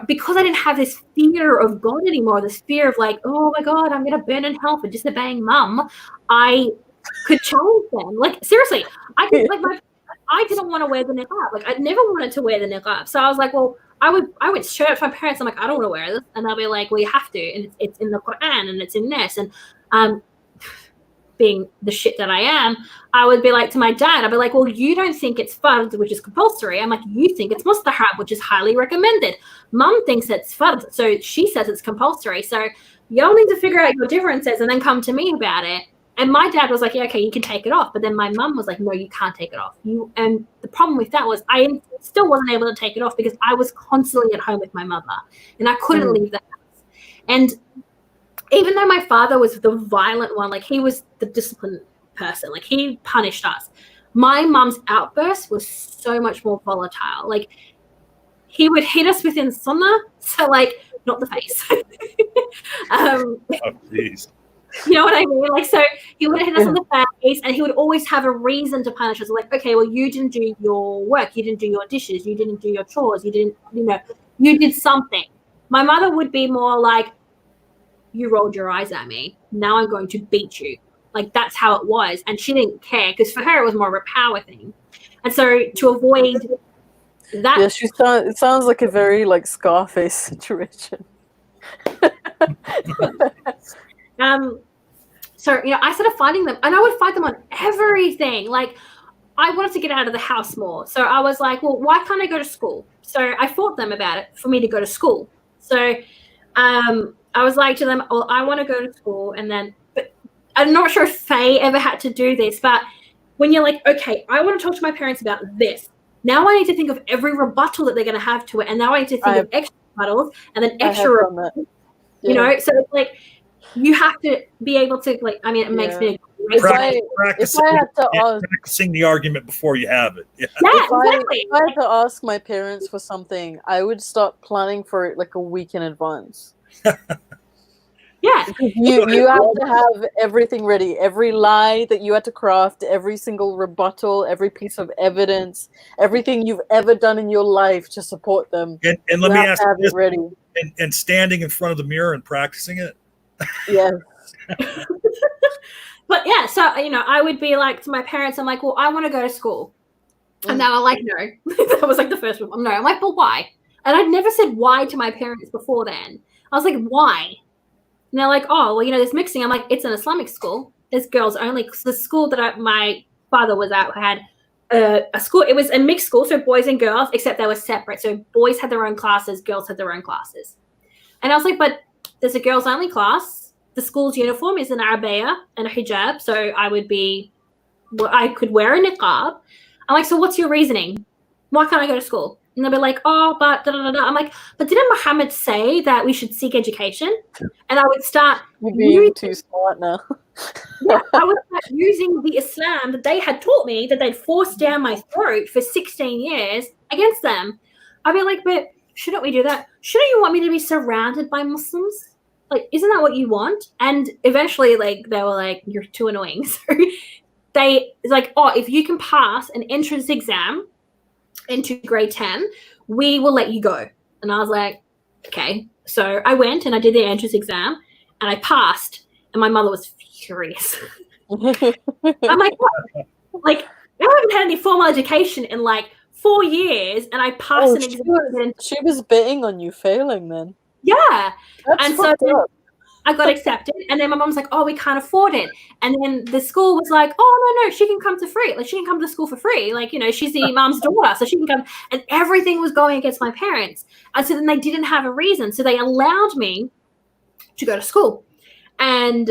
[SPEAKER 3] because I didn't have this fear of God anymore, this fear of like, oh my God, I'm going to burn in hell for disobeying mum, I could challenge them. Like, seriously, I didn't want to wear the niqab. Like, I never wanted to wear the niqab. So I was like, well, I would show it to my parents. I'm like, I don't want to wear this. And they'll be like, well, you have to. And it's in the Quran and it's in this. And, being the shit that I am, I would be like to my dad, I'd be like, well, you don't think it's fard, which is compulsory. I'm like, you think it's mustahab, which is highly recommended. Mum thinks it's fard, so she says it's compulsory. So y'all need to figure out your differences and then come to me about it. And my dad was like, yeah, okay, you can take it off. But then my mum was like, no, you can't take it off. And the problem with that was I still wasn't able to take it off because I was constantly at home with my mother and I couldn't leave the house. And even though my father was the violent one, like he was the disciplined person, like he punished us, my mum's outburst was so much more volatile. Like he would hit us within sunnah, so like not the face.
[SPEAKER 1] Oh, please.
[SPEAKER 3] You know what I mean? Like, so he would hit us on the face and he would always have a reason to punish us. Like, okay, well, you didn't do your work. You didn't do your dishes. You didn't do your chores. You didn't, you did something. My mother would be more like, you rolled your eyes at me. Now I'm going to beat you. Like, that's how it was. And she didn't care because for her, it was more of a power thing. And so to avoid that.
[SPEAKER 2] Yeah, it sounds like a very like Scarface situation.
[SPEAKER 3] So, I started fighting them and I would fight them on everything. Like, I wanted to get out of the house more. So I was like, well, why can't I go to school? So I fought them about it for me to go to school. So, I was like to them, well, I want to go to school. And then, but I'm not sure if Faye ever had to do this, but when you're like, okay, I want to talk to my parents about this. Now I need to think of every rebuttal that they're going to have to it. And now I need to think of extra rebuttals and then extra rebuttals, so it's like, you have to be able to like. I mean, it makes me.
[SPEAKER 2] If I had to ask,
[SPEAKER 1] practicing the argument before you have it. Yeah.
[SPEAKER 3] Exactly.
[SPEAKER 2] If I had to ask my parents for something, I would start planning for it like a week in advance.
[SPEAKER 3] Yeah.
[SPEAKER 2] You have to have everything ready. Every lie that you had to craft, every single rebuttal, every piece of evidence, everything you've ever done in your life to support them.
[SPEAKER 1] And let me ask you this,
[SPEAKER 2] ready.
[SPEAKER 1] And standing in front of the mirror and practicing it?
[SPEAKER 2] Yes.
[SPEAKER 3] But yeah, so I would be like to my parents, I'm like, well, I want to go to school. And they were like, no. That was like the first one. No. I'm like, but why? And I'd never said why to my parents before then. I was like, why? And they're like, oh, well, there's mixing. I'm like, it's an Islamic school. There's girls only. Because the school that my father was at had a school. It was a mixed school, so boys and girls, except they were separate. So boys had their own classes, girls had their own classes. And I was like, but there's a girls only class. The school's uniform is an abaya and a hijab, so I could wear a niqab. I'm like, so what's your reasoning? Why can't I go to school? And they'll be like, oh, but da-da-da-da. I'm like, but didn't Muhammad say that we should seek education? And I would start
[SPEAKER 2] being too smart now.
[SPEAKER 3] I would start using the Islam that they had taught me, that they'd forced down my throat for 16 years against them. I'd be like, but shouldn't we do that? Shouldn't you want me to be surrounded by Muslims? Like, isn't that what you want? And eventually, like, they were like, you're too annoying. So they like, oh, if you can pass an entrance exam into grade 10, we will let you go. And I was like, okay. So I went and I did the entrance exam and I passed. And my mother was furious. I'm like, what? Like, I haven't had any formal education in like 4 years and I passed an exam.
[SPEAKER 2] She was betting on you failing then.
[SPEAKER 3] Yeah.
[SPEAKER 2] That's
[SPEAKER 3] and so then I got accepted, and then my mom's like, oh, we can't afford it. And then the school was like, oh, no, she can come to free. Like, she can come to school for free. Like, she's the imam's daughter, so she can come. And everything was going against my parents. And so then they didn't have a reason. So they allowed me to go to school. And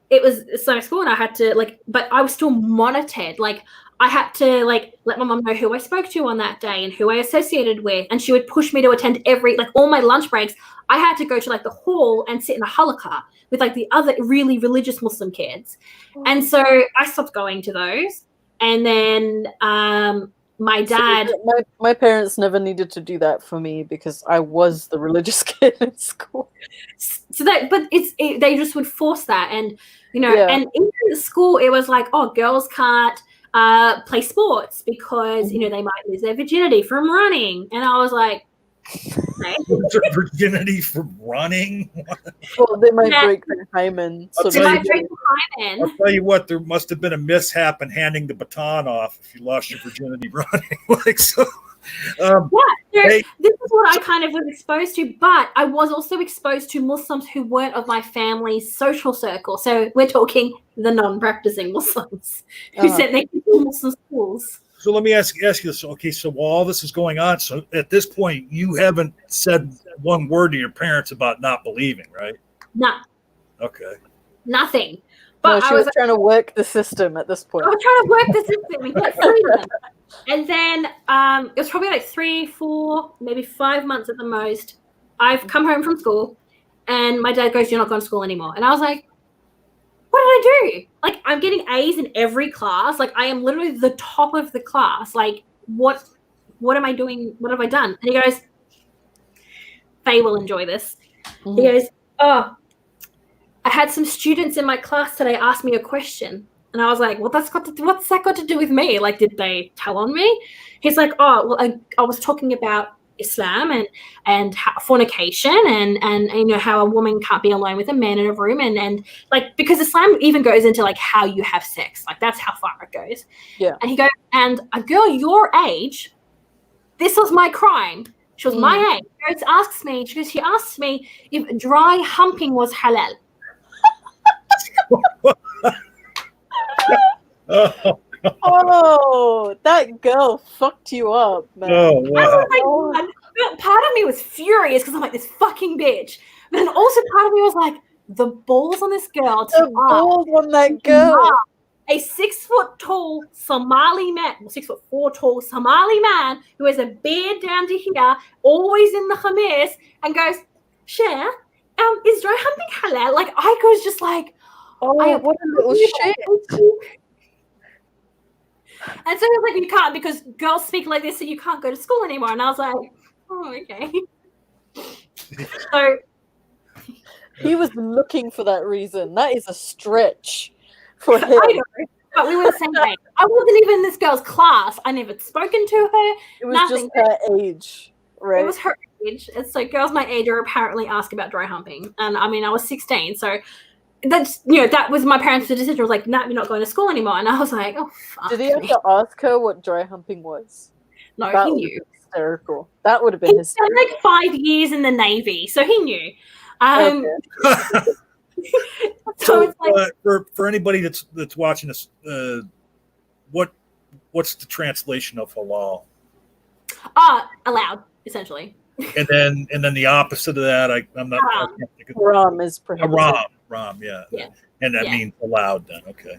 [SPEAKER 3] it was Islamic school, and I had to, like, but I was still monitored. Like, I had to, like, let my mom know who I spoke to on that day and who I associated with. And she would push me to attend all my lunch breaks. I had to go to, like, the hall and sit in a halaqah with, like, the other really religious Muslim kids. And so I stopped going to those. And then my dad...
[SPEAKER 2] My parents never needed to do that for me because I was the religious kid in school.
[SPEAKER 3] So they just would force that. And, and in the school, it was like, oh, girls can't play sports because, they might lose their virginity from running. And I was like, okay.
[SPEAKER 1] Virginity from running?
[SPEAKER 2] Well, they might break their hymen.
[SPEAKER 1] I'll tell you what, there must have been a mishap in handing the baton off if you lost your virginity running. Like, so.
[SPEAKER 3] This is what I kind of was exposed to, but I was also exposed to Muslims who weren't of my family's social circle. So we're talking the non-practicing Muslims who sent their kids to Muslim schools.
[SPEAKER 1] So let me ask you this. Okay, so while all this is going on, so at this point, you haven't said one word to your parents about not believing, right?
[SPEAKER 3] No.
[SPEAKER 1] Okay.
[SPEAKER 3] Nothing.
[SPEAKER 2] But no, she was trying to work the system at this point.
[SPEAKER 3] I was trying to work the system and get freedom. And then it was probably like 3, 4, maybe 5 months at the most. I've come home from school and my dad goes, you're not going to school anymore. And I was like, what did I do? Like, I'm getting A's in every class. Like, I am literally the top of the class. Like, what am I doing? What have I done? And he goes, Faye will enjoy this. Mm-hmm. He goes, oh, I had some students in my class today ask me a question. And I was like, well, what's that got to do with me? Like, did they tell on me? He's like, oh, well, I was talking about Islam and fornication and how a woman can't be alone with a man in a room and like, because Islam even goes into like how you have sex. Like, that's how far it goes.
[SPEAKER 2] Yeah.
[SPEAKER 3] And he goes, and a girl your age, this was my crime. She was my age. She asked me if dry humping was halal.
[SPEAKER 2] Oh, that girl fucked you up, man.
[SPEAKER 1] Oh, wow.
[SPEAKER 3] Part of me was furious because I'm like, this fucking bitch. But then also part of me was like, the balls on this girl. A 6 foot tall Somali man, 6'4" tall Somali man who has a beard down to here, always in the khamis, and goes, Cher, is dry humping halal? Like, I was just like,
[SPEAKER 2] Oh, what a little shit.
[SPEAKER 3] And so he was like, you can't, because girls speak like this, so you can't go to school anymore. And I was like, oh, okay. So
[SPEAKER 2] He was looking for that reason. That is a stretch for him.
[SPEAKER 3] I know, but we were the same age. I wasn't even in this girl's class. I never spoken to her.
[SPEAKER 2] It was
[SPEAKER 3] nothing.
[SPEAKER 2] just her age, right?
[SPEAKER 3] It was her age. And so girls my age are apparently asking about dry humping. And I mean, I was 16, so that's, that was my parents' decision. I was like, nah, you're not going to school anymore. And I was like, oh, fuck.
[SPEAKER 2] Did he have to ask her what dry humping was?
[SPEAKER 3] No,
[SPEAKER 2] that
[SPEAKER 3] he
[SPEAKER 2] would
[SPEAKER 3] knew.
[SPEAKER 2] Be hysterical. That would have been hysterical.
[SPEAKER 3] He spent like 5 years in the Navy, so he knew.
[SPEAKER 2] Okay.
[SPEAKER 3] So it's like,
[SPEAKER 1] for anybody that's watching this, what's the translation of halal?
[SPEAKER 3] Allowed, essentially.
[SPEAKER 1] And then the opposite of that, I'm not.
[SPEAKER 2] Haram is prohibited.
[SPEAKER 1] Haram, yeah.
[SPEAKER 3] Yeah.
[SPEAKER 1] And that means allowed then, okay.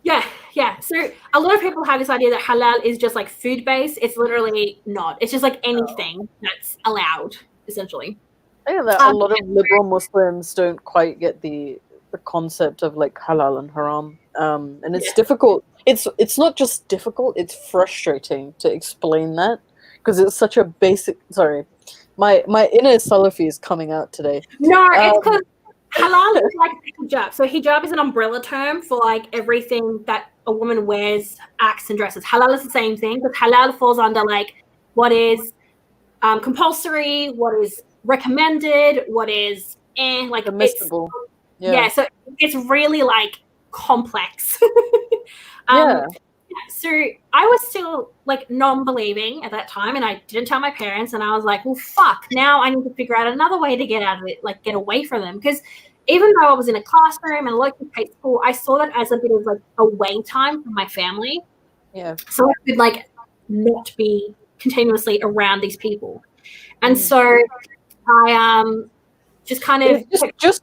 [SPEAKER 3] Yeah. So a lot of people have this idea that halal is just like food based. It's literally not. It's just like anything that's allowed, essentially.
[SPEAKER 2] I think that a lot of liberal Muslims don't quite get the concept of like halal and haram, and it's difficult. It's not just difficult; it's frustrating to explain that because it's such a basic. Sorry, my inner Salafi is coming out today.
[SPEAKER 3] No, it's because halal is like hijab. So hijab is an umbrella term for like everything that a woman wears, acts, and dresses. Halal is the same thing, but halal falls under like what is compulsory, what is recommended, what is like
[SPEAKER 2] permissible.
[SPEAKER 3] So it's really like complex. So I was still like non-believing at that time, and I didn't tell my parents, and I was like, well, fuck, now I need to figure out another way to get out of it, like get away from them. Because even though I was in a classroom and a local paid school, I saw that as a bit of like away time from my family.
[SPEAKER 2] Yeah.
[SPEAKER 3] So I could like not be continuously around these people. And so I just kind of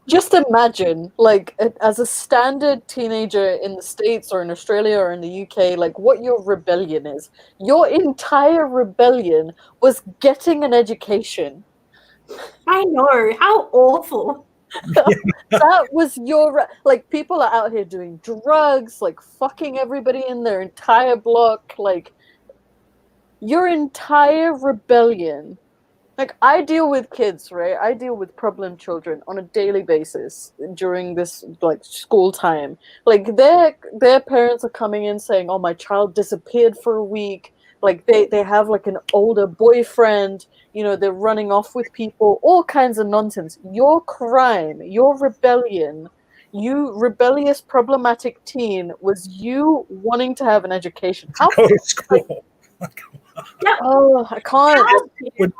[SPEAKER 2] just imagine, like, as a standard teenager in the States or in Australia or in the UK, like what your rebellion is. Your entire rebellion was getting an education.
[SPEAKER 3] I know, how awful.
[SPEAKER 2] That was your, like, people are out here doing drugs, like fucking everybody in their entire block, like your entire rebellion. Like, I deal with kids, right? I deal with problem children on a daily basis during this, like, school time. Like, their parents are coming in saying, oh, my child disappeared for a week. Like, they have, like, an older boyfriend. You know, they're running off with people. All kinds of nonsense. Your crime, your rebellion, you rebellious, problematic teen, was you wanting to have an education. How
[SPEAKER 1] go to school.
[SPEAKER 3] Yeah.
[SPEAKER 2] Oh, I can't.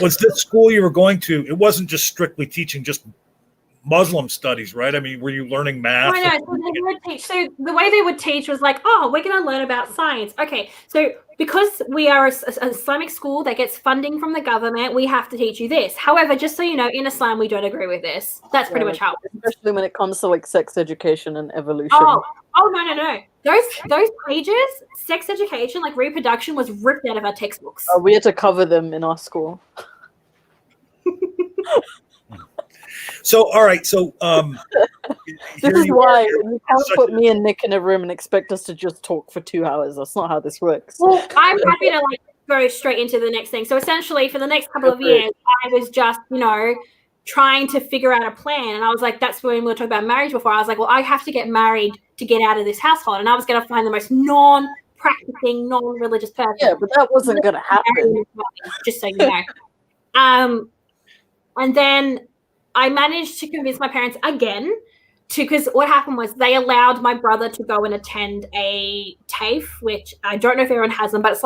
[SPEAKER 1] Was this school you were going to? It wasn't just strictly teaching just Muslim studies, right? I mean, were you learning math?
[SPEAKER 3] No, so they would teach. So the way they would teach was like, oh, we're going to learn about science. Okay, so because we are an Islamic school that gets funding from the government, we have to teach you this. However, just so you know, in Islam, we don't agree with this. That's pretty much how it works.
[SPEAKER 2] Especially when it comes to like sex education and evolution.
[SPEAKER 3] Oh, no. Those pages, sex education, like reproduction, was ripped out of our textbooks.
[SPEAKER 2] We had to cover them in our school.
[SPEAKER 1] So, all right. So,
[SPEAKER 2] this is why you can't put me and Nick in a room and expect us to just talk for 2 hours. That's not how this works.
[SPEAKER 3] Well, I'm happy to like go straight into the next thing. So essentially, for the next couple of years, I was just, trying to figure out a plan. And I was like, that's when we were talking about marriage before. I was like, well, I have to get married to get out of this household. And I was going to find the most non-practicing, non-religious person.
[SPEAKER 2] Yeah, but that wasn't going to happen.
[SPEAKER 3] Just so you know. And then I managed to convince my parents again because what happened was they allowed my brother to go and attend a TAFE, which I don't know if everyone has them, but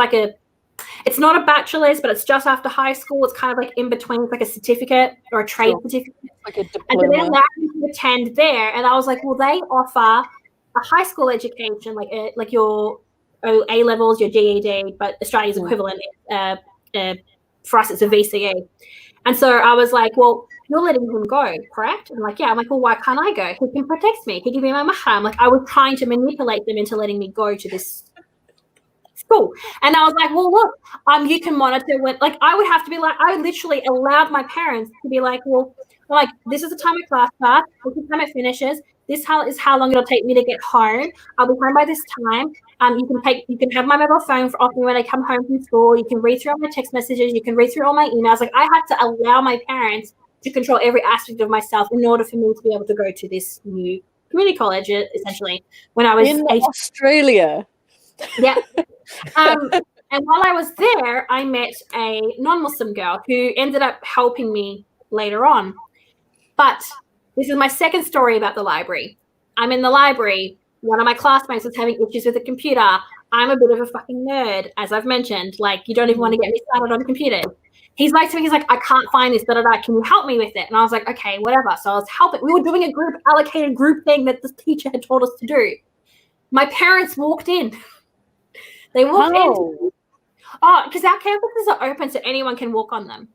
[SPEAKER 3] it's not a bachelor's, but it's just after high school. It's kind of like in between. It's like a certificate or a trade certificate.
[SPEAKER 2] Like a diploma.
[SPEAKER 3] And they allowed me to attend there. And I was like, well, they offer a high school education, like your A levels, your GED, but Australia's equivalent. For us, it's a VCE. And so I was like, well, you're letting him go, correct? And I'm like, yeah. I'm like, well, why can't I go? He can protect me. He can give me my mahram. Like, I was trying to manipulate them into letting me go to this school. And I was like, well, look, you can monitor when, like, I would have to be like, I literally allowed my parents to be like, well, Like, this is the time my class starts. This is the time it finishes. This is how long it'll take me to get home. I'll be home by this time. You can have my mobile phone off me when I come home from school. You can read through all my text messages. You can read through all my emails. Like, I had to allow my parents to control every aspect of myself in order for me to be able to go to this new community college, essentially, when I was
[SPEAKER 2] in
[SPEAKER 3] 18.
[SPEAKER 2] Australia.
[SPEAKER 3] Yeah. And while I was there, I met a non-Muslim girl who ended up helping me later on. But this is my second story about the library. I'm in the library. One of my classmates was having issues with the computer. I'm a bit of a fucking nerd, as I've mentioned. Like, you don't even want to get me started on computers. He's like, I can't find this, da-da-da. Can you help me with it? And I was like, okay, whatever. So I was helping. We were doing a allocated group thing that the teacher had told us to do. My parents walked in. They walked in. Oh, because our campuses are open so anyone can walk on them.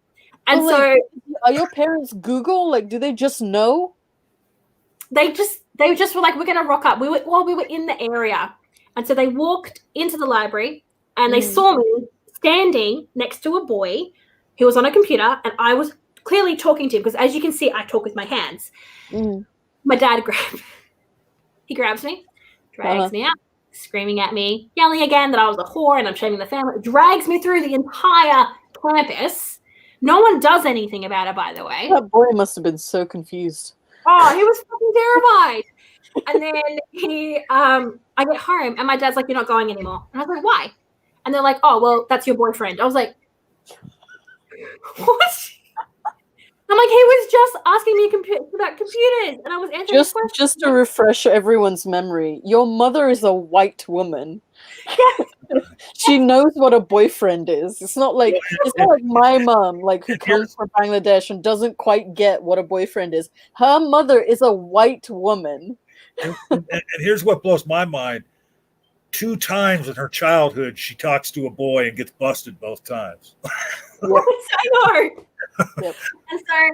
[SPEAKER 3] And so,
[SPEAKER 2] are your parents Google? Like, do they just know?
[SPEAKER 3] They just were like, we're gonna rock up. We were in the area, and so they walked into the library, and they saw me standing next to a boy who was on a computer, and I was clearly talking to him because, as you can see, I talk with my hands. My dad grabs me, drags me out, screaming at me, yelling again that I was a whore and I'm shaming the family, drags me through the entire campus. No one does anything about it, by the way.
[SPEAKER 2] That boy must have been so confused.
[SPEAKER 3] Oh, he was fucking terrified. And then I get home and my dad's like, you're not going anymore. And I was like, why? And they're like, oh, well, that's your boyfriend. I was like, what? I'm like, he was just asking me about computers, and I was answering questions.
[SPEAKER 2] Just to refresh everyone's memory, your mother is a white woman. She knows what a boyfriend is. It's not like my mom, like, who comes from Bangladesh and doesn't quite get what a boyfriend is. Her mother is a white woman.
[SPEAKER 1] And here's what blows my mind. 2 times in her childhood, she talks to a boy and gets busted both times.
[SPEAKER 3] I know. Yep. And so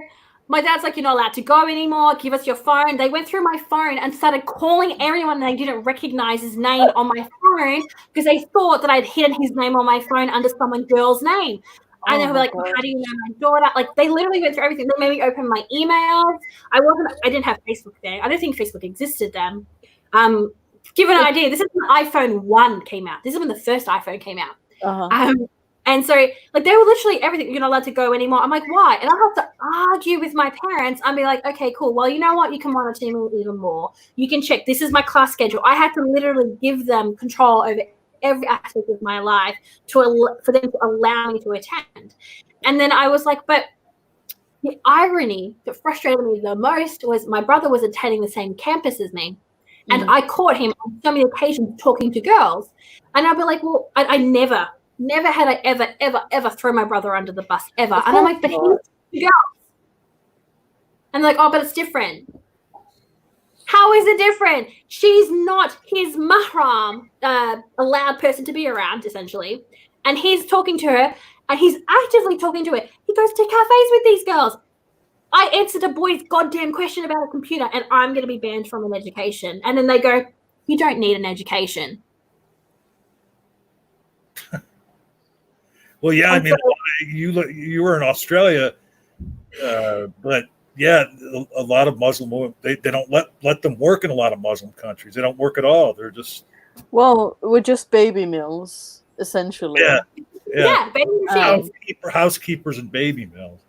[SPEAKER 3] my dad's like, you're not allowed to go anymore. Give us your phone. They went through my phone and started calling everyone they didn't recognize his name on my phone because they thought that I'd hidden his name on my phone under some girl's name. And they were like, well, how do you know my daughter? Like, they literally went through everything. They made me open my emails. I didn't have Facebook then. I don't think Facebook existed then. Give an idea. This is when iPhone 1 came out. This is when the first iPhone came out. And so, like, they were literally everything. You're not allowed to go anymore. I'm like, why? And I have to argue with my parents and be like, okay, cool. Well, you know what? You can monitor me even more. You can check. This is my class schedule. I had to literally give them control over every aspect of my life for them to allow me to attend. And then I was like, but the irony that frustrated me the most was my brother was attending the same campus as me. And I caught him on so many occasions talking to girls. And I'd be like, well, I never had I ever thrown my brother under the bus, ever. And I'm like, but he's girls. And they're like, oh, but it's different. How is it different? She's not his mahram, allowed person to be around, essentially. And he's talking to her, and he's actively talking to her. He goes to cafes with these girls. I answered a boy's goddamn question about a computer, and I'm going to be banned from an education. And then they go, you don't need an education.
[SPEAKER 1] Well, yeah, I mean, you were in Australia, but yeah, a lot of Muslim women, they don't let them work in a lot of Muslim countries. They don't work at all. They're just
[SPEAKER 2] we're just baby mills, essentially.
[SPEAKER 3] Yeah, baby mills.
[SPEAKER 1] Housekeepers and baby mills.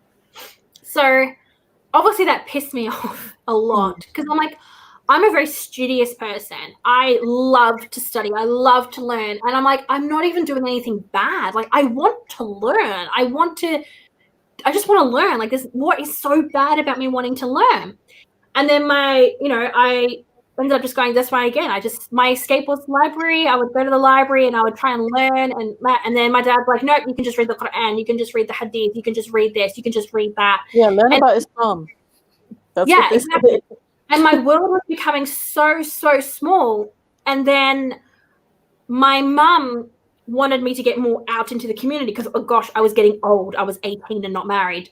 [SPEAKER 3] So obviously that pissed me off a lot because I'm like, I'm a very studious person. I love to study. I love to learn. And I'm like, I'm not even doing anything bad. Like, I want to learn. I just want to learn. Like, what is so bad about me wanting to learn? And then I ended up just going this way again. My escape was the library. I would go to the library and I would try and learn. And then my dad's like, nope, you can just read the Quran. You can just read the Hadith. You can just read this. You can just read that.
[SPEAKER 2] Yeah, learn about Islam. That's
[SPEAKER 3] exactly. And my world was becoming so small. And then my mum wanted me to get more out into the community because, oh gosh, I was getting old. I was 18 and not married.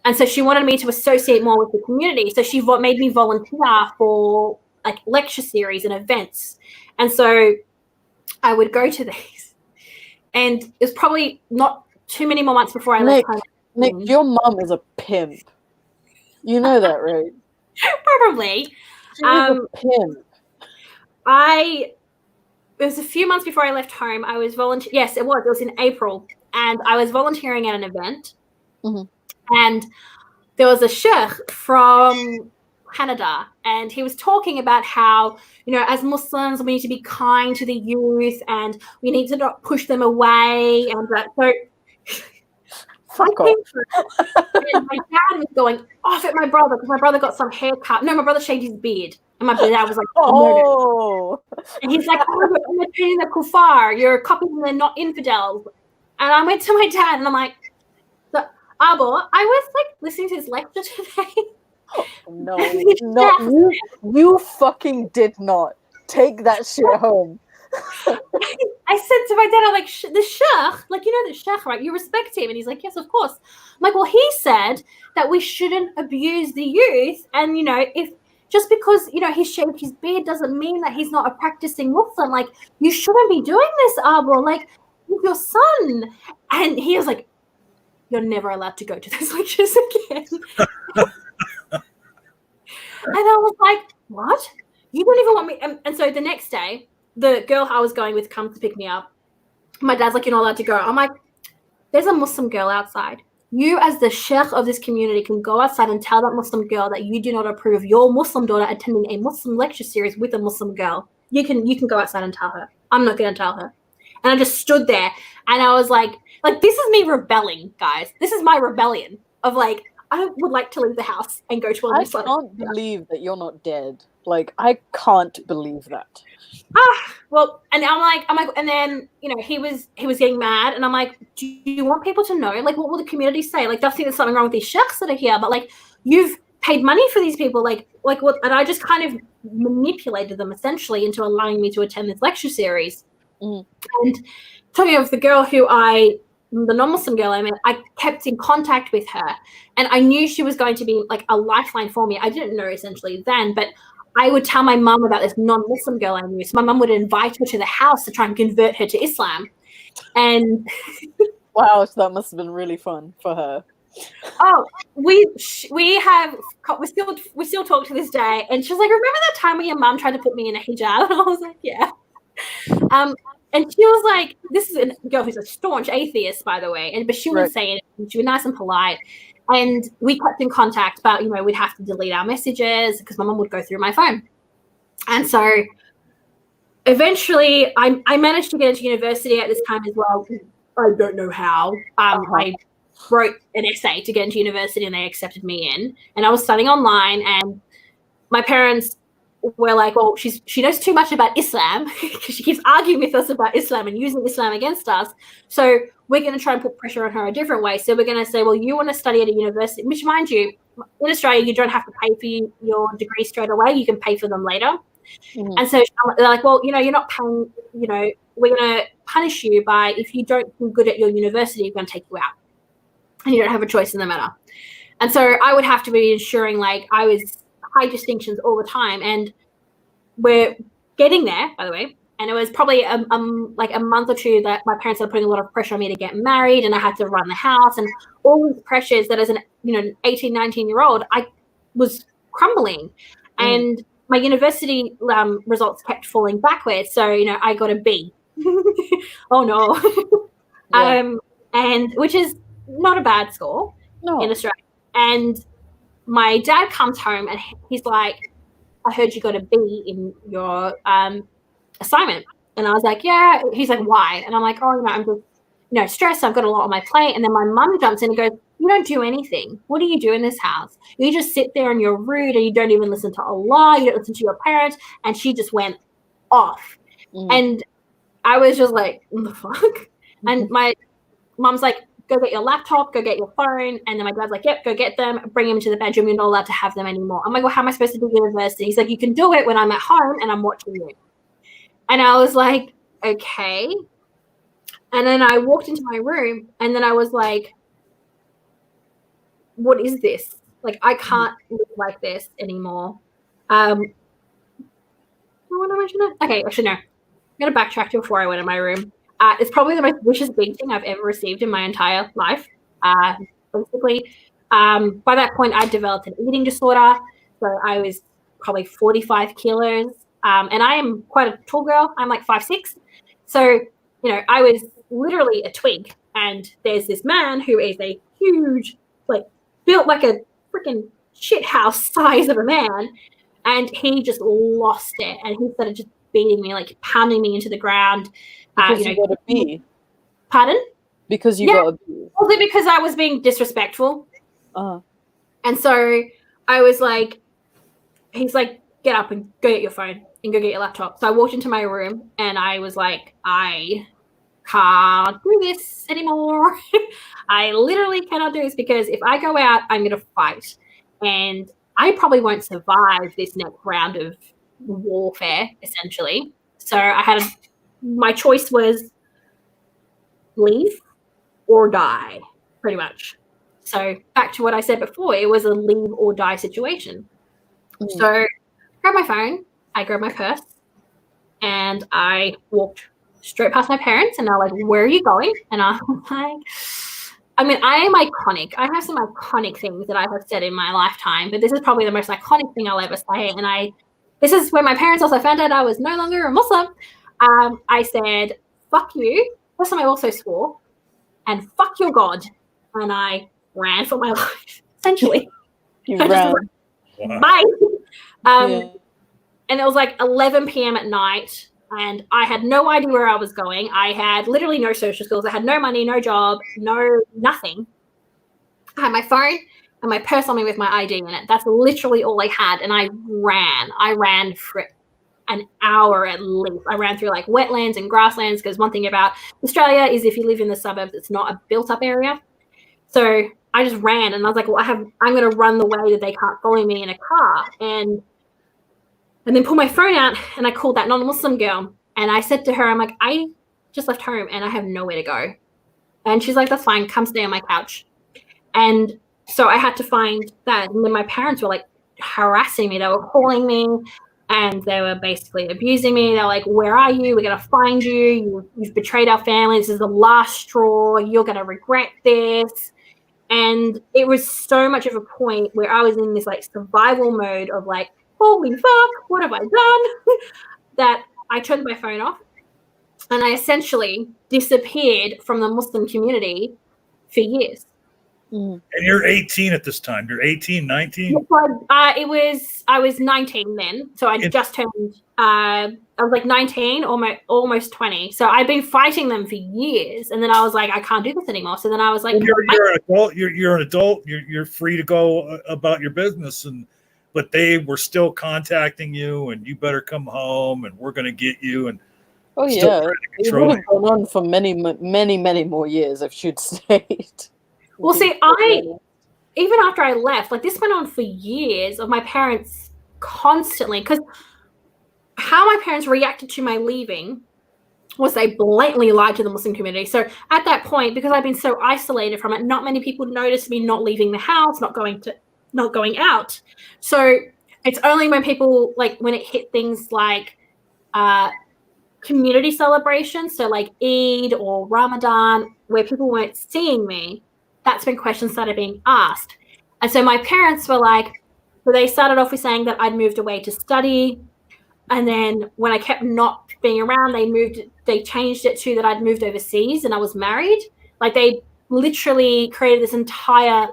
[SPEAKER 3] And so she wanted me to associate more with the community. So she made me volunteer for like lecture series and events. And so I would go to these. And it was probably not too many more months before I left home.
[SPEAKER 2] Nick, your mum is a pimp. You know that, right?
[SPEAKER 3] Probably.
[SPEAKER 2] She was a pimp.
[SPEAKER 3] It was a few months before I left home. I was volunteering. Yes, it was. It was in April. And I was volunteering at an event.
[SPEAKER 2] Mhm.
[SPEAKER 3] And there was a sheikh from Canada. And he was talking about how, as Muslims, we need to be kind to the youth and we need to not push them away. And so
[SPEAKER 2] Fuck off.
[SPEAKER 3] and my dad was going off at my brother because my brother got some haircut. No, my brother shaved his beard. And my dad was like,
[SPEAKER 2] oh.
[SPEAKER 3] And he's like, oh, you're treating the kuffar. You're copying them, not infidels. And I went to my dad and I'm like, Abo, I was like listening to his lecture today.
[SPEAKER 2] No, you fucking did not take that shit home.
[SPEAKER 3] I said to my dad, I'm like, the sheikh, like, the sheikh, right? You respect him. And he's like, yes, of course. I'm like, well, he said that we shouldn't abuse the youth. And, if just because, he shaved his beard doesn't mean that he's not a practicing Muslim. Like, you shouldn't be doing this, Abu. Like, with your son. And he was like, you're never allowed to go to those lectures again. And I was like, what? You don't even want me? And so the next day, the girl I was going with comes to pick me up. My dad's like, you're not allowed to go. I'm like, there's a Muslim girl outside. You, as the sheikh of this community, can go outside and tell that Muslim girl that you do not approve of your Muslim daughter attending a Muslim lecture series with a Muslim girl. You can go outside and tell her. I'm not going to tell her. And I just stood there, and I was like, this is me rebelling, guys. This is my rebellion of like, I would like to leave the house and go to a Muslim.
[SPEAKER 2] I can't believe that you're not dead. Like, I can't believe that.
[SPEAKER 3] Well, and I'm like, and then, he was getting mad, and I'm like, do you want people to know? Like, what will the community say? Like, they'll think there's something wrong with these sheikhs that are here, but like, you've paid money for these people, like what? And I just kind of manipulated them essentially into allowing me to attend this lecture series. And talking of the girl the non-Muslim girl I met, I kept in contact with her, and I knew she was going to be like a lifeline for me. I didn't know essentially then, but I would tell my mum about this non-Muslim girl I knew. So my mum would invite her to the house to try and convert her to Islam. And
[SPEAKER 2] wow, so that must have been really fun for her.
[SPEAKER 3] Oh, we still talk to this day. And she's like, remember that time when your mum tried to put me in a hijab? And I was like, yeah. And she was like, this is a girl who's a staunch atheist, by the way. But she would say it. She was nice and polite. And we kept in contact, but, we'd have to delete our messages because my mum would go through my phone. And so eventually I managed to get into university at this time as well. I don't know how. I wrote an essay to get into university and they accepted me in. And I was studying online, and my parents were like, well, she knows too much about Islam because she keeps arguing with us about Islam and using Islam against us. So we're going to try and put pressure on her a different way. So we're going to say, well, you want to study at a university, which, mind you, in Australia, you don't have to pay for your degree straight away. You can pay for them later. Mm-hmm. And so they're like, well, you're not paying, we're going to punish you by, if you don't do good at your university, we're going to take you out. And you don't have a choice in the matter. And so I would have to be ensuring like I was high distinctions all the time. And we're getting there, by the way. And it was probably like a month or two that my parents were putting a lot of pressure on me to get married, and I had to run the house and all these pressures that as an 18, 19-year-old, I was crumbling. And my university results kept falling backwards. So, I got a B. Oh, no. Yeah. And which is not a bad score in Australia. And my dad comes home and he's like, I heard you got a B in your assignment. And I was like, yeah. He's like, why? And I'm like, oh, I'm just, stressed. I've got a lot on my plate. And then my mum jumps in and goes, you don't do anything. What do you do in this house? You just sit there and you're rude and you don't even listen to Allah. You don't listen to your parents. And she just went off. And I was just like, what the fuck? And my mom's like, go get your laptop, go get your phone. And then my dad's like, yep, go get them, bring them to the bedroom. You're not allowed to have them anymore. I'm like, well, how am I supposed to do university? He's like, you can do it when I'm at home and I'm watching you. And I was like, okay. And then I walked into my room and then I was like, what is this? Like, I can't live like this anymore. I want to mention it. Okay, actually, no. I'm going to backtrack to before I went in my room. It's probably the most vicious big thing I've ever received in my entire life. Basically, By that point, I developed an eating disorder. So I was probably 45 kilos. And I am quite a tall girl. I'm like 5'6". So, I was literally a twig. And there's this man who is a huge, like, built like a freaking shithouse size of a man. And he just lost it. And he started just beating me, like pounding me into the ground.
[SPEAKER 2] Because you got a B.
[SPEAKER 3] Pardon?
[SPEAKER 2] Because you got a B.
[SPEAKER 3] Was it because I was being disrespectful?
[SPEAKER 2] Uh-huh.
[SPEAKER 3] And so I was like, he's like, get up and go get your phone and go get your laptop. So I walked into my room and I was like, I can't do this anymore. I literally cannot do this because if I go out, I'm going to fight. And I probably won't survive this next round of warfare, essentially. So my choice was leave or die, pretty much. So back to what I said before, it was a leave or die situation. So I grabbed my phone, I grabbed my purse, and I walked straight past my parents, and they're like, where are you going? And I was like, I am iconic. I have some iconic things that I have said in my lifetime, but this is probably the most iconic thing I'll ever say. And this is when my parents also found out I was no longer a Muslim. I said, fuck you. First time I also swore, and fuck your God. And I ran for my life, essentially.
[SPEAKER 2] You ran.
[SPEAKER 1] Wow.
[SPEAKER 3] Bye.
[SPEAKER 2] Yeah.
[SPEAKER 3] And it was like 11 p.m. at night, and I had no idea where I was going. I had literally no social skills. I had no money, no job, nothing. I had my phone and my purse on me with my ID in it. That's literally all I had, and I ran. I ran for an hour at least. I ran through like wetlands and grasslands because one thing about Australia is if you live in the suburbs, it's not a built-up area. So I just ran, and I was like, well, I'm going to run the way that they can't follow me in a car. And then pull my phone out, and I called that non-Muslim girl. And I said to her, I'm like, I just left home, and I have nowhere to go. And she's like, that's fine. Come stay on my couch. And so I had to find that. And then my parents were like harassing me. They were calling me, and they were basically abusing me. They're like, where are you? We're going to find you. You've betrayed our family. This is the last straw. You're going to regret this. And it was so much of a point where I was in this like survival mode of like, holy fuck, what have I done? That I turned my phone off, and I essentially disappeared from the Muslim community for years.
[SPEAKER 1] And you're 18 at this time. You're 18, 19?
[SPEAKER 3] I was 19 then. So I just turned, I was like 19, almost 20. So I'd been fighting them for years. And then I was like, I can't do this anymore. So then I was like,
[SPEAKER 1] you're an adult. You're an adult. You're free to go about your business. But they were still contacting you, and you better come home, and we're going to get you. And
[SPEAKER 2] oh yeah, it would have gone on for many, many, many more years if she'd stayed.
[SPEAKER 3] Well, see, even after I left, like this went on for years of my parents constantly, because how my parents reacted to my leaving was they blatantly lied to the Muslim community. So at that point, because I've been so isolated from it, not many people noticed me not leaving the house, not going out. So it's only when people, like when it hit things like community celebrations, so like Eid or Ramadan, where people weren't seeing me, that's when questions started being asked. And so my parents were like, so they started off with saying that I'd moved away to study. And then when I kept not being around, they changed it to that I'd moved overseas and I was married. Like they literally created this entire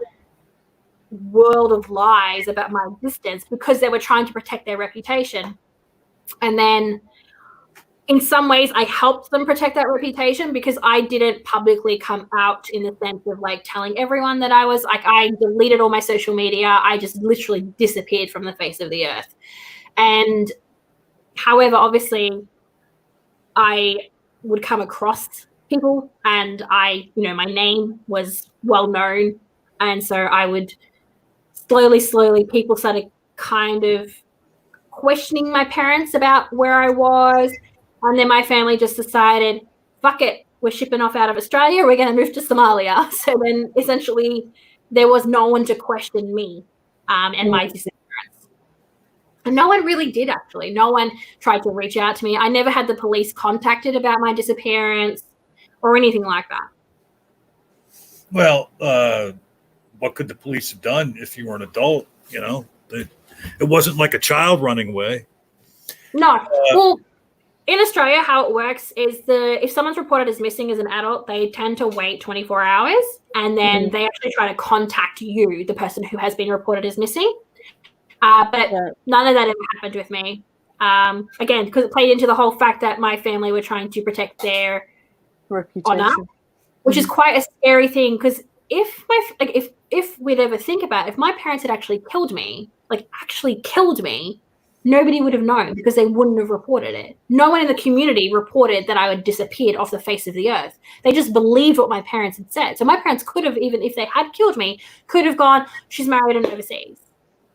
[SPEAKER 3] world of lies about my existence because they were trying to protect their reputation. And then in some ways I helped them protect that reputation because I didn't publicly come out in the sense of like telling everyone that I was like, I deleted all my social media. I just literally disappeared from the face of the earth. And however, obviously I would come across people and my name was well known. And so I would slowly people started kind of questioning my parents about where I was. And then my family just decided, fuck it, we're shipping off out of Australia. We're going to move to Somalia. So then essentially there was no one to question me and my disappearance. And no one really did, actually. No one tried to reach out to me. I never had the police contacted about my disappearance or anything like that.
[SPEAKER 1] Well, what could the police have done if you were an adult? You know, it wasn't like a child running away.
[SPEAKER 3] No. Well, in Australia, how it works is if someone's reported as missing as an adult, they tend to wait 24 hours and then they actually try to contact you, the person who has been reported as missing. But none of that ever happened with me. Again, because it played into the whole fact that my family were trying to protect their
[SPEAKER 2] reputation,
[SPEAKER 3] honor, which is quite a scary thing. Because if we'd ever think about it, if my parents had actually killed me, nobody would have known because they wouldn't have reported it. No one in the community reported that I had disappeared off the face of the earth. They just believed what my parents had said. So my parents could have, even if they had killed me, could have gone, she's married and overseas.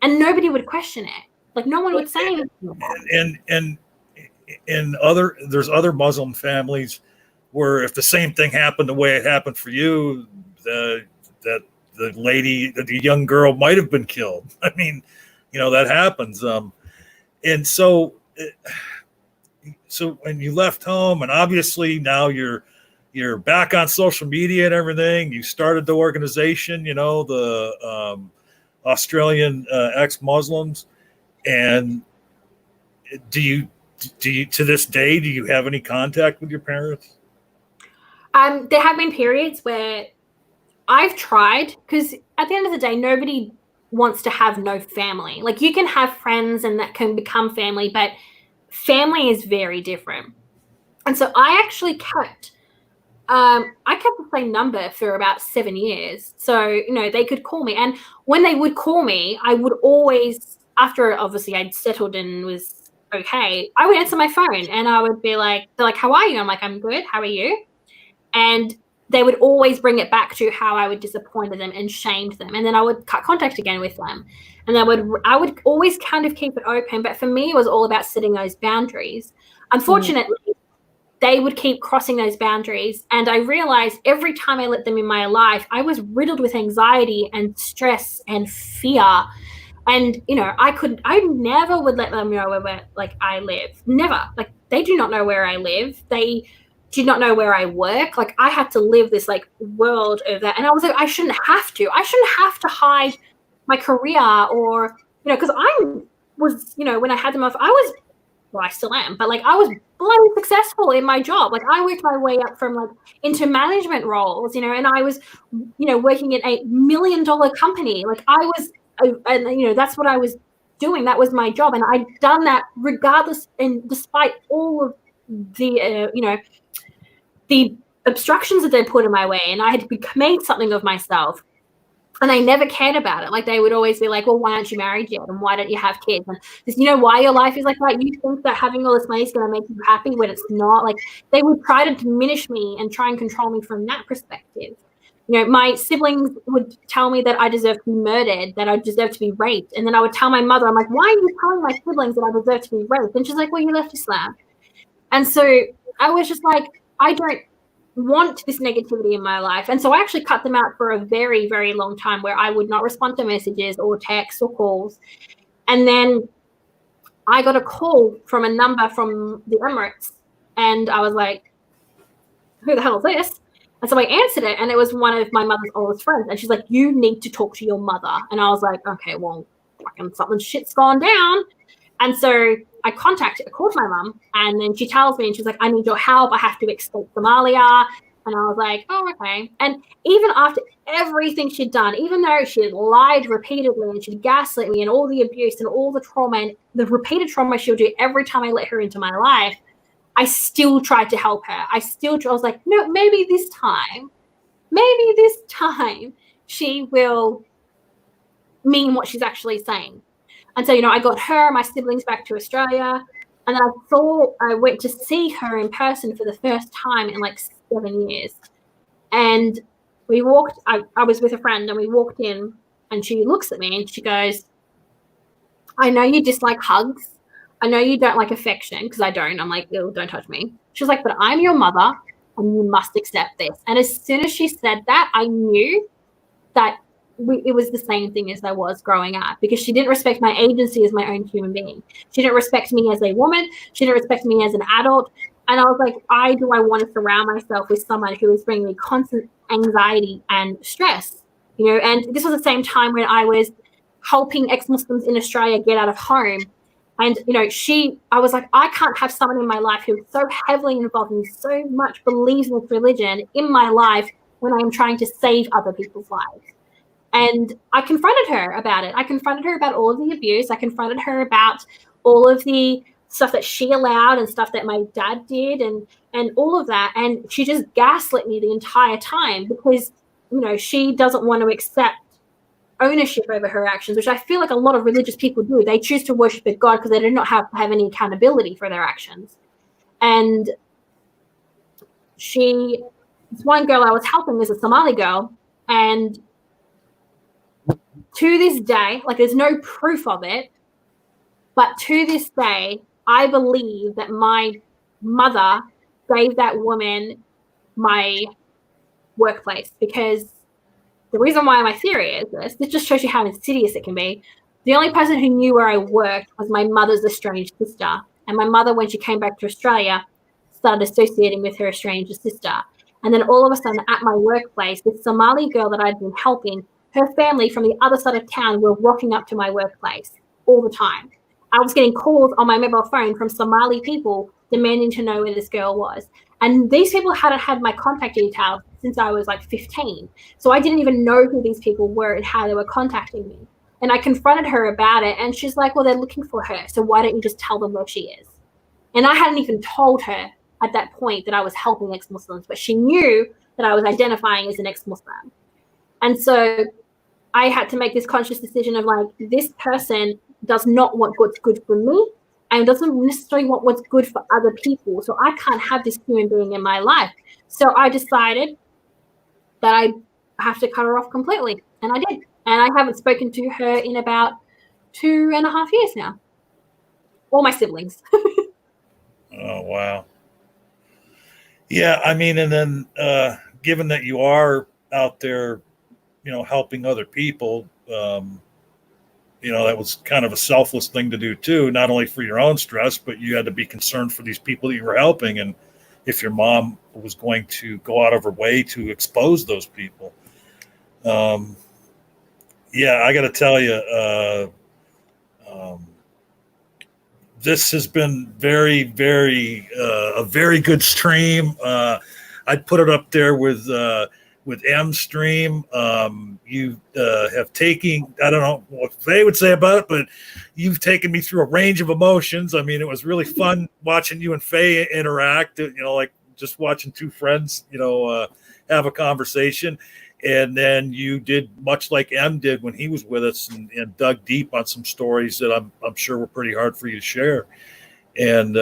[SPEAKER 3] And nobody would question it. Like, no one would say anything.
[SPEAKER 1] And there's other Muslim families where if the same thing happened the way it happened for you, the young girl might have been killed. I mean, you know, that happens. And so when you left home, and obviously now you're back on social media and everything, you started the organization, you know, the Australian exMuslims. And do you to this day, do you have any contact with your parents?
[SPEAKER 3] There have been periods where I've tried, because at the end of the day, nobody wants to have no family. Like, you can have friends and that can become family, but family is very different. And so I actually kept the same number for about 7 years. So, you know, they could call me. And when they would call me, I would always, after obviously I'd settled and was okay, I would answer my phone and I would be like, they're like, how are you? I'm like, I'm good. How are you? And they would always bring it back to how I would disappointed them and shamed them. And then I would cut contact again with them. And I would always kind of keep it open. But for me, it was all about setting those boundaries. Unfortunately, they would keep crossing those boundaries. And I realized every time I let them in my life, I was riddled with anxiety and stress and fear. And, you know, I never would let them know where, like, I live. Never. Like, they do not know where I live. They do not know where I work. Like, I had to live this, like, world of that. And I was like, I shouldn't have to hide my career, or, you know, because when I had them off, I still am, but, like, I was bloody successful in my job. Like, I worked my way up from, like, into management roles, you know, and I was, you know, working in $1 million company. Like, and, you know, that's what I was doing. That was my job. And I'd done that regardless and despite all of the, you know, the obstructions that they put in my way, and I had made something of myself, and I never cared about it. Like, they would always be like, well, why aren't you married yet? And why don't you have kids? And you know why your life is like that? You think that having all this money is going to make you happy when it's not. Like, they would try to diminish me and try and control me from that perspective. You know, my siblings would tell me that I deserve to be murdered, that I deserve to be raped. And then I would tell my mother, I'm like, why are you telling my siblings that I deserve to be raped? And she's like, well, you left Islam. And so I was just like, I don't want this negativity in my life. And so I actually cut them out for a very, very long time, where I would not respond to messages or texts or calls. And then I got a call from a number from the Emirates, and I was like, who the hell is this? And so I answered it, and it was one of my mother's oldest friends. And she's like, you need to talk to your mother. And I was like, okay, well, fucking something shit's gone down. And so I called my mum, and then she tells me, and she's like, I need your help. I have to escape Somalia. And I was like, oh, okay. And even after everything she'd done, even though she had lied repeatedly and she'd gaslit me and all the abuse and all the trauma and the repeated trauma she would do every time I let her into my life, I still tried to help her. I was like, no, maybe this time she will mean what she's actually saying. And so, you know, I got her, my siblings back to Australia. And then I went to see her in person for the first time in like 7 years. And I was with a friend, and we walked in, and she looks at me and she goes, I know you dislike hugs. I know you don't like affection, because I don't. I'm like, ew, don't touch me. She's like, but I'm your mother and you must accept this. And as soon as she said that, I knew that it was the same thing as I was growing up, because she didn't respect my agency as my own human being. She didn't respect me as a woman. She didn't respect me as an adult. And I was like, I want to surround myself with someone who is bringing me constant anxiety and stress. And this was the same time when I was helping ex-Muslims in Australia get out of home. And, I was like, I can't have someone in my life who is so heavily involved and so much believes in this religion in my life when I'm trying to save other people's lives. And I confronted her about it. I confronted her about all of the abuse. I confronted her about all of the stuff that she allowed and stuff that my dad did and all of that. And she just gaslit me the entire time because, she doesn't want to accept ownership over her actions, which I feel like a lot of religious people do. They choose to worship a God because they do not have any accountability for their actions. And this one girl I was helping is a Somali girl, and to this day, like there's no proof of it, but to this day, I believe that my mother gave that woman my workplace, because the reason why my theory is this just shows you how insidious it can be. The only person who knew where I worked was my mother's estranged sister. And my mother, when she came back to Australia, started associating with her estranged sister. And then all of a sudden at my workplace, this Somali girl that I'd been helping, her family from the other side of town were rocking up to my workplace all the time. I was getting calls on my mobile phone from Somali people demanding to know where this girl was. And these people hadn't had my contact details since I was like 15. So I didn't even know who these people were and how they were contacting me. And I confronted her about it, and she's like, well, they're looking for her, so why don't you just tell them where she is? And I hadn't even told her at that point that I was helping ex-Muslims, but she knew that I was identifying as an ex-Muslim. And so I had to make this conscious decision of like, this person does not want what's good for me and doesn't necessarily want what's good for other people. So I can't have this human being in my life. So I decided that I have to cut her off completely. And I did. And I haven't spoken to her in about 2.5 years now. All my siblings.
[SPEAKER 1] Oh, wow. Yeah, I mean, and then given that you are out there, helping other people, that was kind of a selfless thing to do too, not only for your own stress, but you had to be concerned for these people that you were helping. And if your mom was going to go out of her way to expose those people. Yeah, I got to tell you, this has been very, very, a very good stream. I'd put it up there with M's stream. You have taken, I don't know what they would say about it, but you've taken me through a range of emotions. I mean, it was really fun watching you and Faye interact, like just watching two friends, have a conversation. And then you did much like M did when he was with us and dug deep on some stories that I'm sure were pretty hard for you to share. And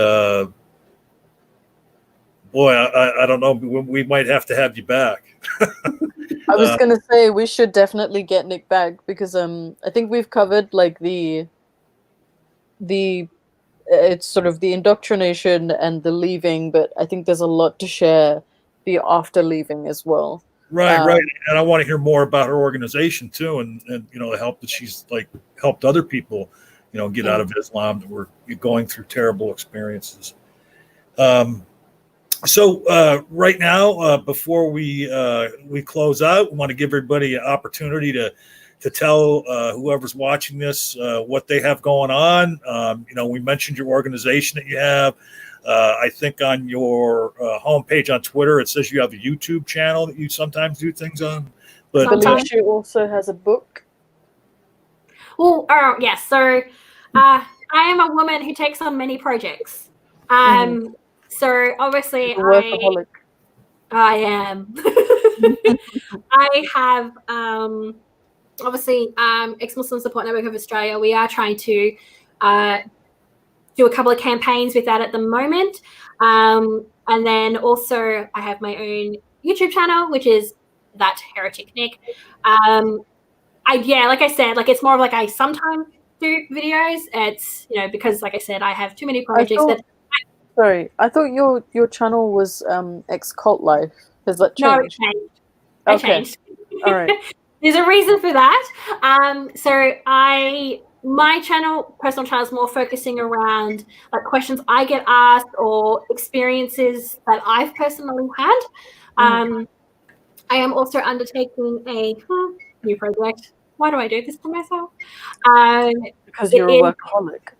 [SPEAKER 1] boy, I don't know, we might have to have you back.
[SPEAKER 2] I was going to say we should definitely get Nick back because I think we've covered like the it's sort of the indoctrination and the leaving, but I think there's a lot to share the after leaving as well.
[SPEAKER 1] Right. And I want to hear more about her organization too, and the help that she's like helped other people, get out of Islam that were going through terrible experiences. So right now, before we close out, we want to give everybody an opportunity to tell whoever's watching this what they have going on. We mentioned your organization that you have. I think on your homepage on Twitter, it says you have a YouTube channel that you sometimes do things on. But
[SPEAKER 2] I believe she also has a book.
[SPEAKER 3] Well, yes. So I am a woman who takes on many projects. So obviously
[SPEAKER 2] workaholic.
[SPEAKER 3] I am. I have obviously ex-Muslim Support Network of Australia. We are trying to do a couple of campaigns with that at the moment. And then also I have my own YouTube channel, which is That Heretic Nick. Like I said, like it's more of like I sometimes do videos. It's, because like I said, I have too many projects
[SPEAKER 2] Sorry, I thought your channel was ex-Cult Life. Has that changed?
[SPEAKER 3] No, it changed. I changed.
[SPEAKER 2] All right.
[SPEAKER 3] There's a reason for that. So my personal channel is more focusing around like questions I get asked or experiences that I've personally had. I am also undertaking new project. Why do I do this to myself?
[SPEAKER 2] Because you're a workaholic.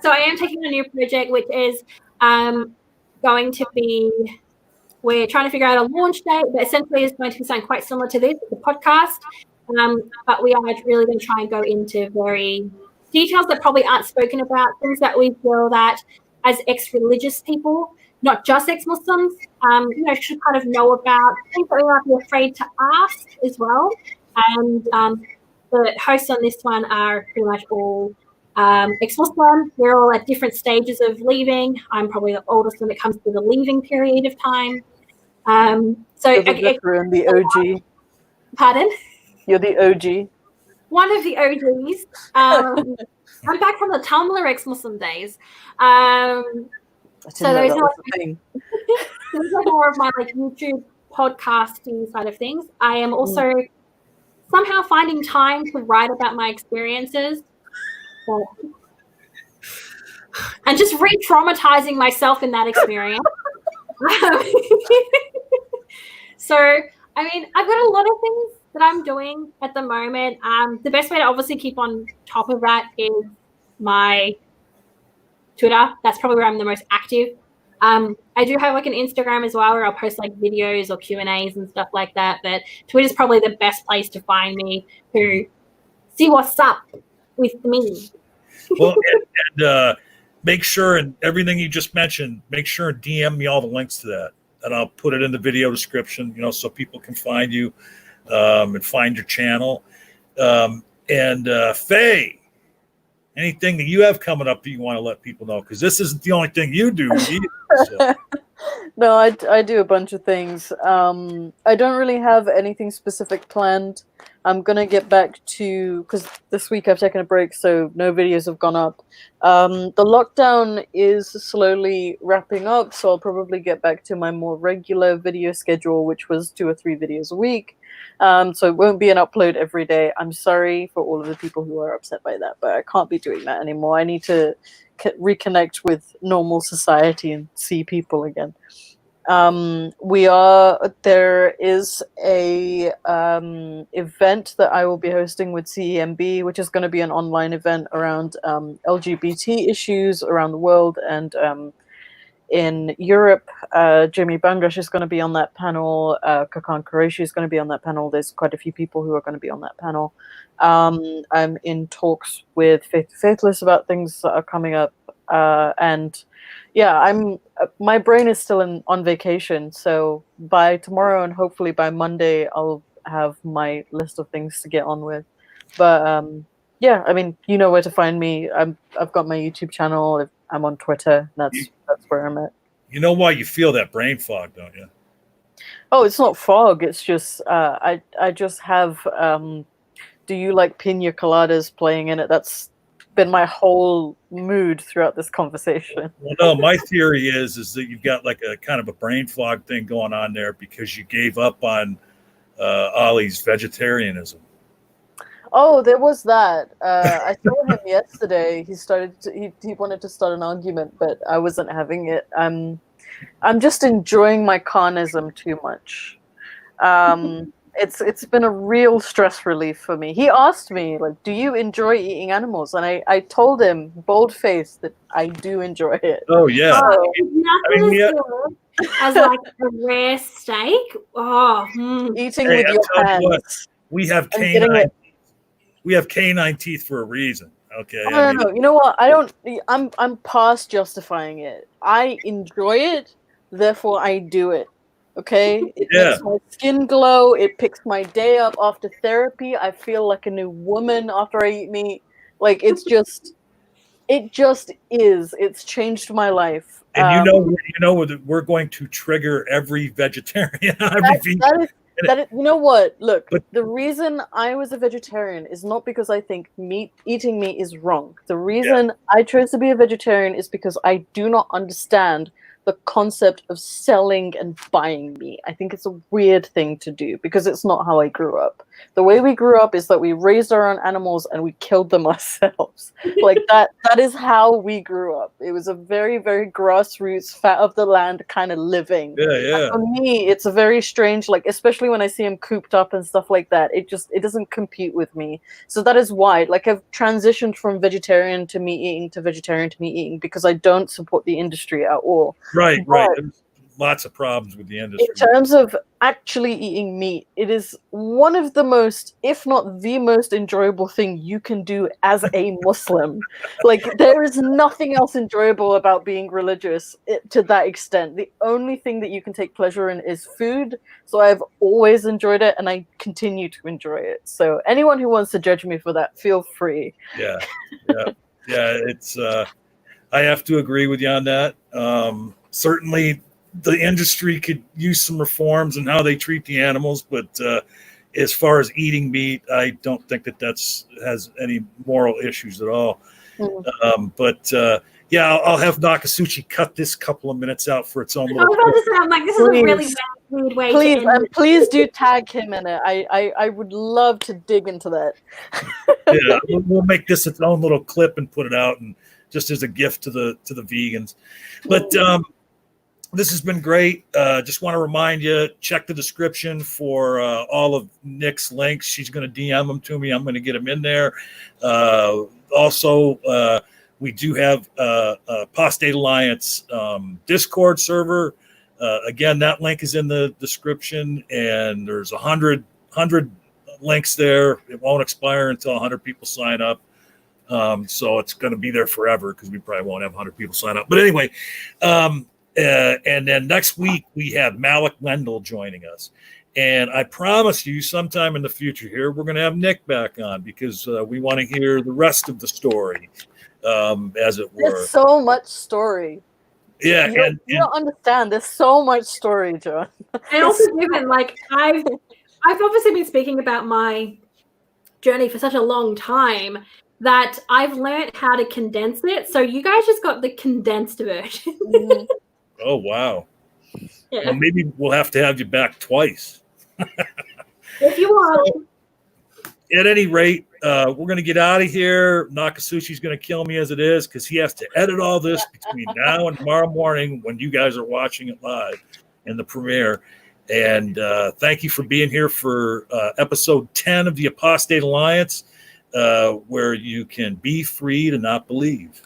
[SPEAKER 3] So I am taking on a new project, which is going to be, we're trying to figure out a launch date, but essentially it's going to be something quite similar to this, the podcast. But we are really going to try and go into very details that probably aren't spoken about, things that we feel that as ex-religious people, not just ex-Muslims, should kind of know about, things that we might be afraid to ask as well. And the hosts on this one are pretty much all ex-Muslim. We're all at different stages of leaving. I'm probably the oldest when it comes to the leaving period of time.
[SPEAKER 2] You're the veteran, the OG.
[SPEAKER 3] Pardon?
[SPEAKER 2] You're the OG.
[SPEAKER 3] One of the OGs. I'm back from the Tumblr ex-Muslim days. So those are more of my YouTube podcasting side of things. I am also somehow finding time to write about my experiences and just re-traumatizing myself in that experience. So, I mean, I've got a lot of things that I'm doing at the moment. The best way to obviously keep on top of that is my Twitter. That's probably where I'm the most active. I do have like an Instagram as well where I'll post like videos or Q&As and stuff like that. But Twitter's probably the best place to find me, to see what's up with me.
[SPEAKER 1] Well, and make sure, and everything you just mentioned, make sure and DM me all the links to that. And I'll put it in the video description, so people can find you and find your channel. And Faye, anything that you have coming up that you want to let people know? Because this isn't the only thing you do either, so.
[SPEAKER 2] No, I do a bunch of things. I don't really have anything specific planned. I'm going to get back to, because this week I've taken a break, so no videos have gone up. The lockdown is slowly wrapping up, so I'll probably get back to my more regular video schedule, which was 2 or 3 videos a week. So it won't be an upload every day. I'm sorry for all of the people who are upset by that, but I can't be doing that anymore. I need to reconnect with normal society and see people again. There is a event that I will be hosting with CEMB, which is going to be an online event around LGBT issues around the world, and in Europe, Jamie Bangash is going to be on that panel. Kakan Qureshi is going to be on that panel. There's quite a few people who are going to be on that panel. I'm in talks with Faith to Faithless about things that are coming up, and yeah, my brain is still on vacation. So by tomorrow and hopefully by Monday, I'll have my list of things to get on with. But yeah, I mean, you know where to find me. I've got my YouTube channel. I'm on Twitter. That's where I'm at.
[SPEAKER 1] You know why you feel that brain fog, don't you?
[SPEAKER 2] Oh, it's not fog. It's just I just have Do You Like Pina Coladas playing in it. That's been my whole mood throughout this conversation.
[SPEAKER 1] Well, no, my theory is that you've got like a kind of a brain fog thing going on there because you gave up on Ollie's vegetarianism.
[SPEAKER 2] Oh, there was that. I saw him yesterday. He wanted to start an argument, but I wasn't having it. I'm just enjoying my carnism too much. It's been a real stress relief for me. He asked me, like, do you enjoy eating animals? And I told him, bold-faced, that I do enjoy it.
[SPEAKER 1] Oh, yeah.
[SPEAKER 3] As like a rare steak.
[SPEAKER 2] Eating with your hands.
[SPEAKER 1] We have canine. We have canine teeth for a reason. Okay.
[SPEAKER 2] No. You know what? I'm past justifying it. I enjoy it, therefore I do it. Okay? It makes my skin glow. It picks my day up after therapy. I feel like a new woman after I eat meat. Like, it just is. It's changed my life.
[SPEAKER 1] And we're going to trigger every vegetarian.
[SPEAKER 2] You know what? Look, the reason I was a vegetarian is not because I think eating meat is wrong. The reason I chose to be a vegetarian is because I do not understand the concept of selling and buying meat. I think it's a weird thing to do because it's not how I grew up. The way we grew up is that we raised our own animals and we killed them ourselves. Like that is how we grew up. It was a very, very grassroots, fat of the land kind of living.
[SPEAKER 1] Yeah.
[SPEAKER 2] And for me, it's a very strange, like, especially when I see them cooped up and stuff like that, it doesn't compute with me. So that is why, like, I've transitioned from vegetarian to meat eating to vegetarian to meat eating, because I don't support the industry at all.
[SPEAKER 1] Right.
[SPEAKER 2] But
[SPEAKER 1] There's lots of problems with the industry.
[SPEAKER 2] in terms of actually eating meat, it is one of the most, if not the most enjoyable thing you can do as a Muslim. Like, there is nothing else enjoyable about being religious to that extent. The only thing that you can take pleasure in is food. So I've always enjoyed it, and I continue to enjoy it. So anyone who wants to judge me for that, feel free.
[SPEAKER 1] Yeah. It's I have to agree with you on that. Certainly the industry could use some reforms in how they treat the animals, but as far as eating meat, I don't think that has any moral issues at all. Yeah, I'll have Nakasuchi cut this couple of minutes out for its own
[SPEAKER 3] I was about to say, I'm like, this is a really weird way to end it.
[SPEAKER 2] Please do tag him in it. I would love to dig into that.
[SPEAKER 1] Yeah, we'll make this its own little clip and put it out, and just as a gift to the vegans. But this has been great. Just want to remind you, check the description for all of Nick's links. She's going to DM them to me. I'm going to get them in there. Also, we do have Apostate Alliance Discord server. Again, that link is in the description, and there's 100 links there. It won't expire until 100 people sign up. So it's going to be there forever, because we probably won't have 100 people sign up. But anyway, and then next week we have Malik Wendell joining us. And I promise you, sometime in the future here, we're going to have Nick back on, because we want to hear the rest of the story, as it were.
[SPEAKER 2] There's so much story.
[SPEAKER 1] Yeah.
[SPEAKER 2] You don't understand. There's so much story, John.
[SPEAKER 3] And also, given, like, I've obviously been speaking about my journey for such a long time that I've learned how to condense it. So you guys just got the condensed version.
[SPEAKER 1] Oh, wow.
[SPEAKER 3] Yeah.
[SPEAKER 1] Well, maybe we'll have to have you back twice.
[SPEAKER 3] If you want.
[SPEAKER 1] So, at any rate, we're going to get out of here. Nakasushi's going to kill me as it is, because he has to edit all this between now and tomorrow morning when you guys are watching it live in the premiere. And thank you for being here for episode 10 of the Apostate Alliance, where you can be free to not believe.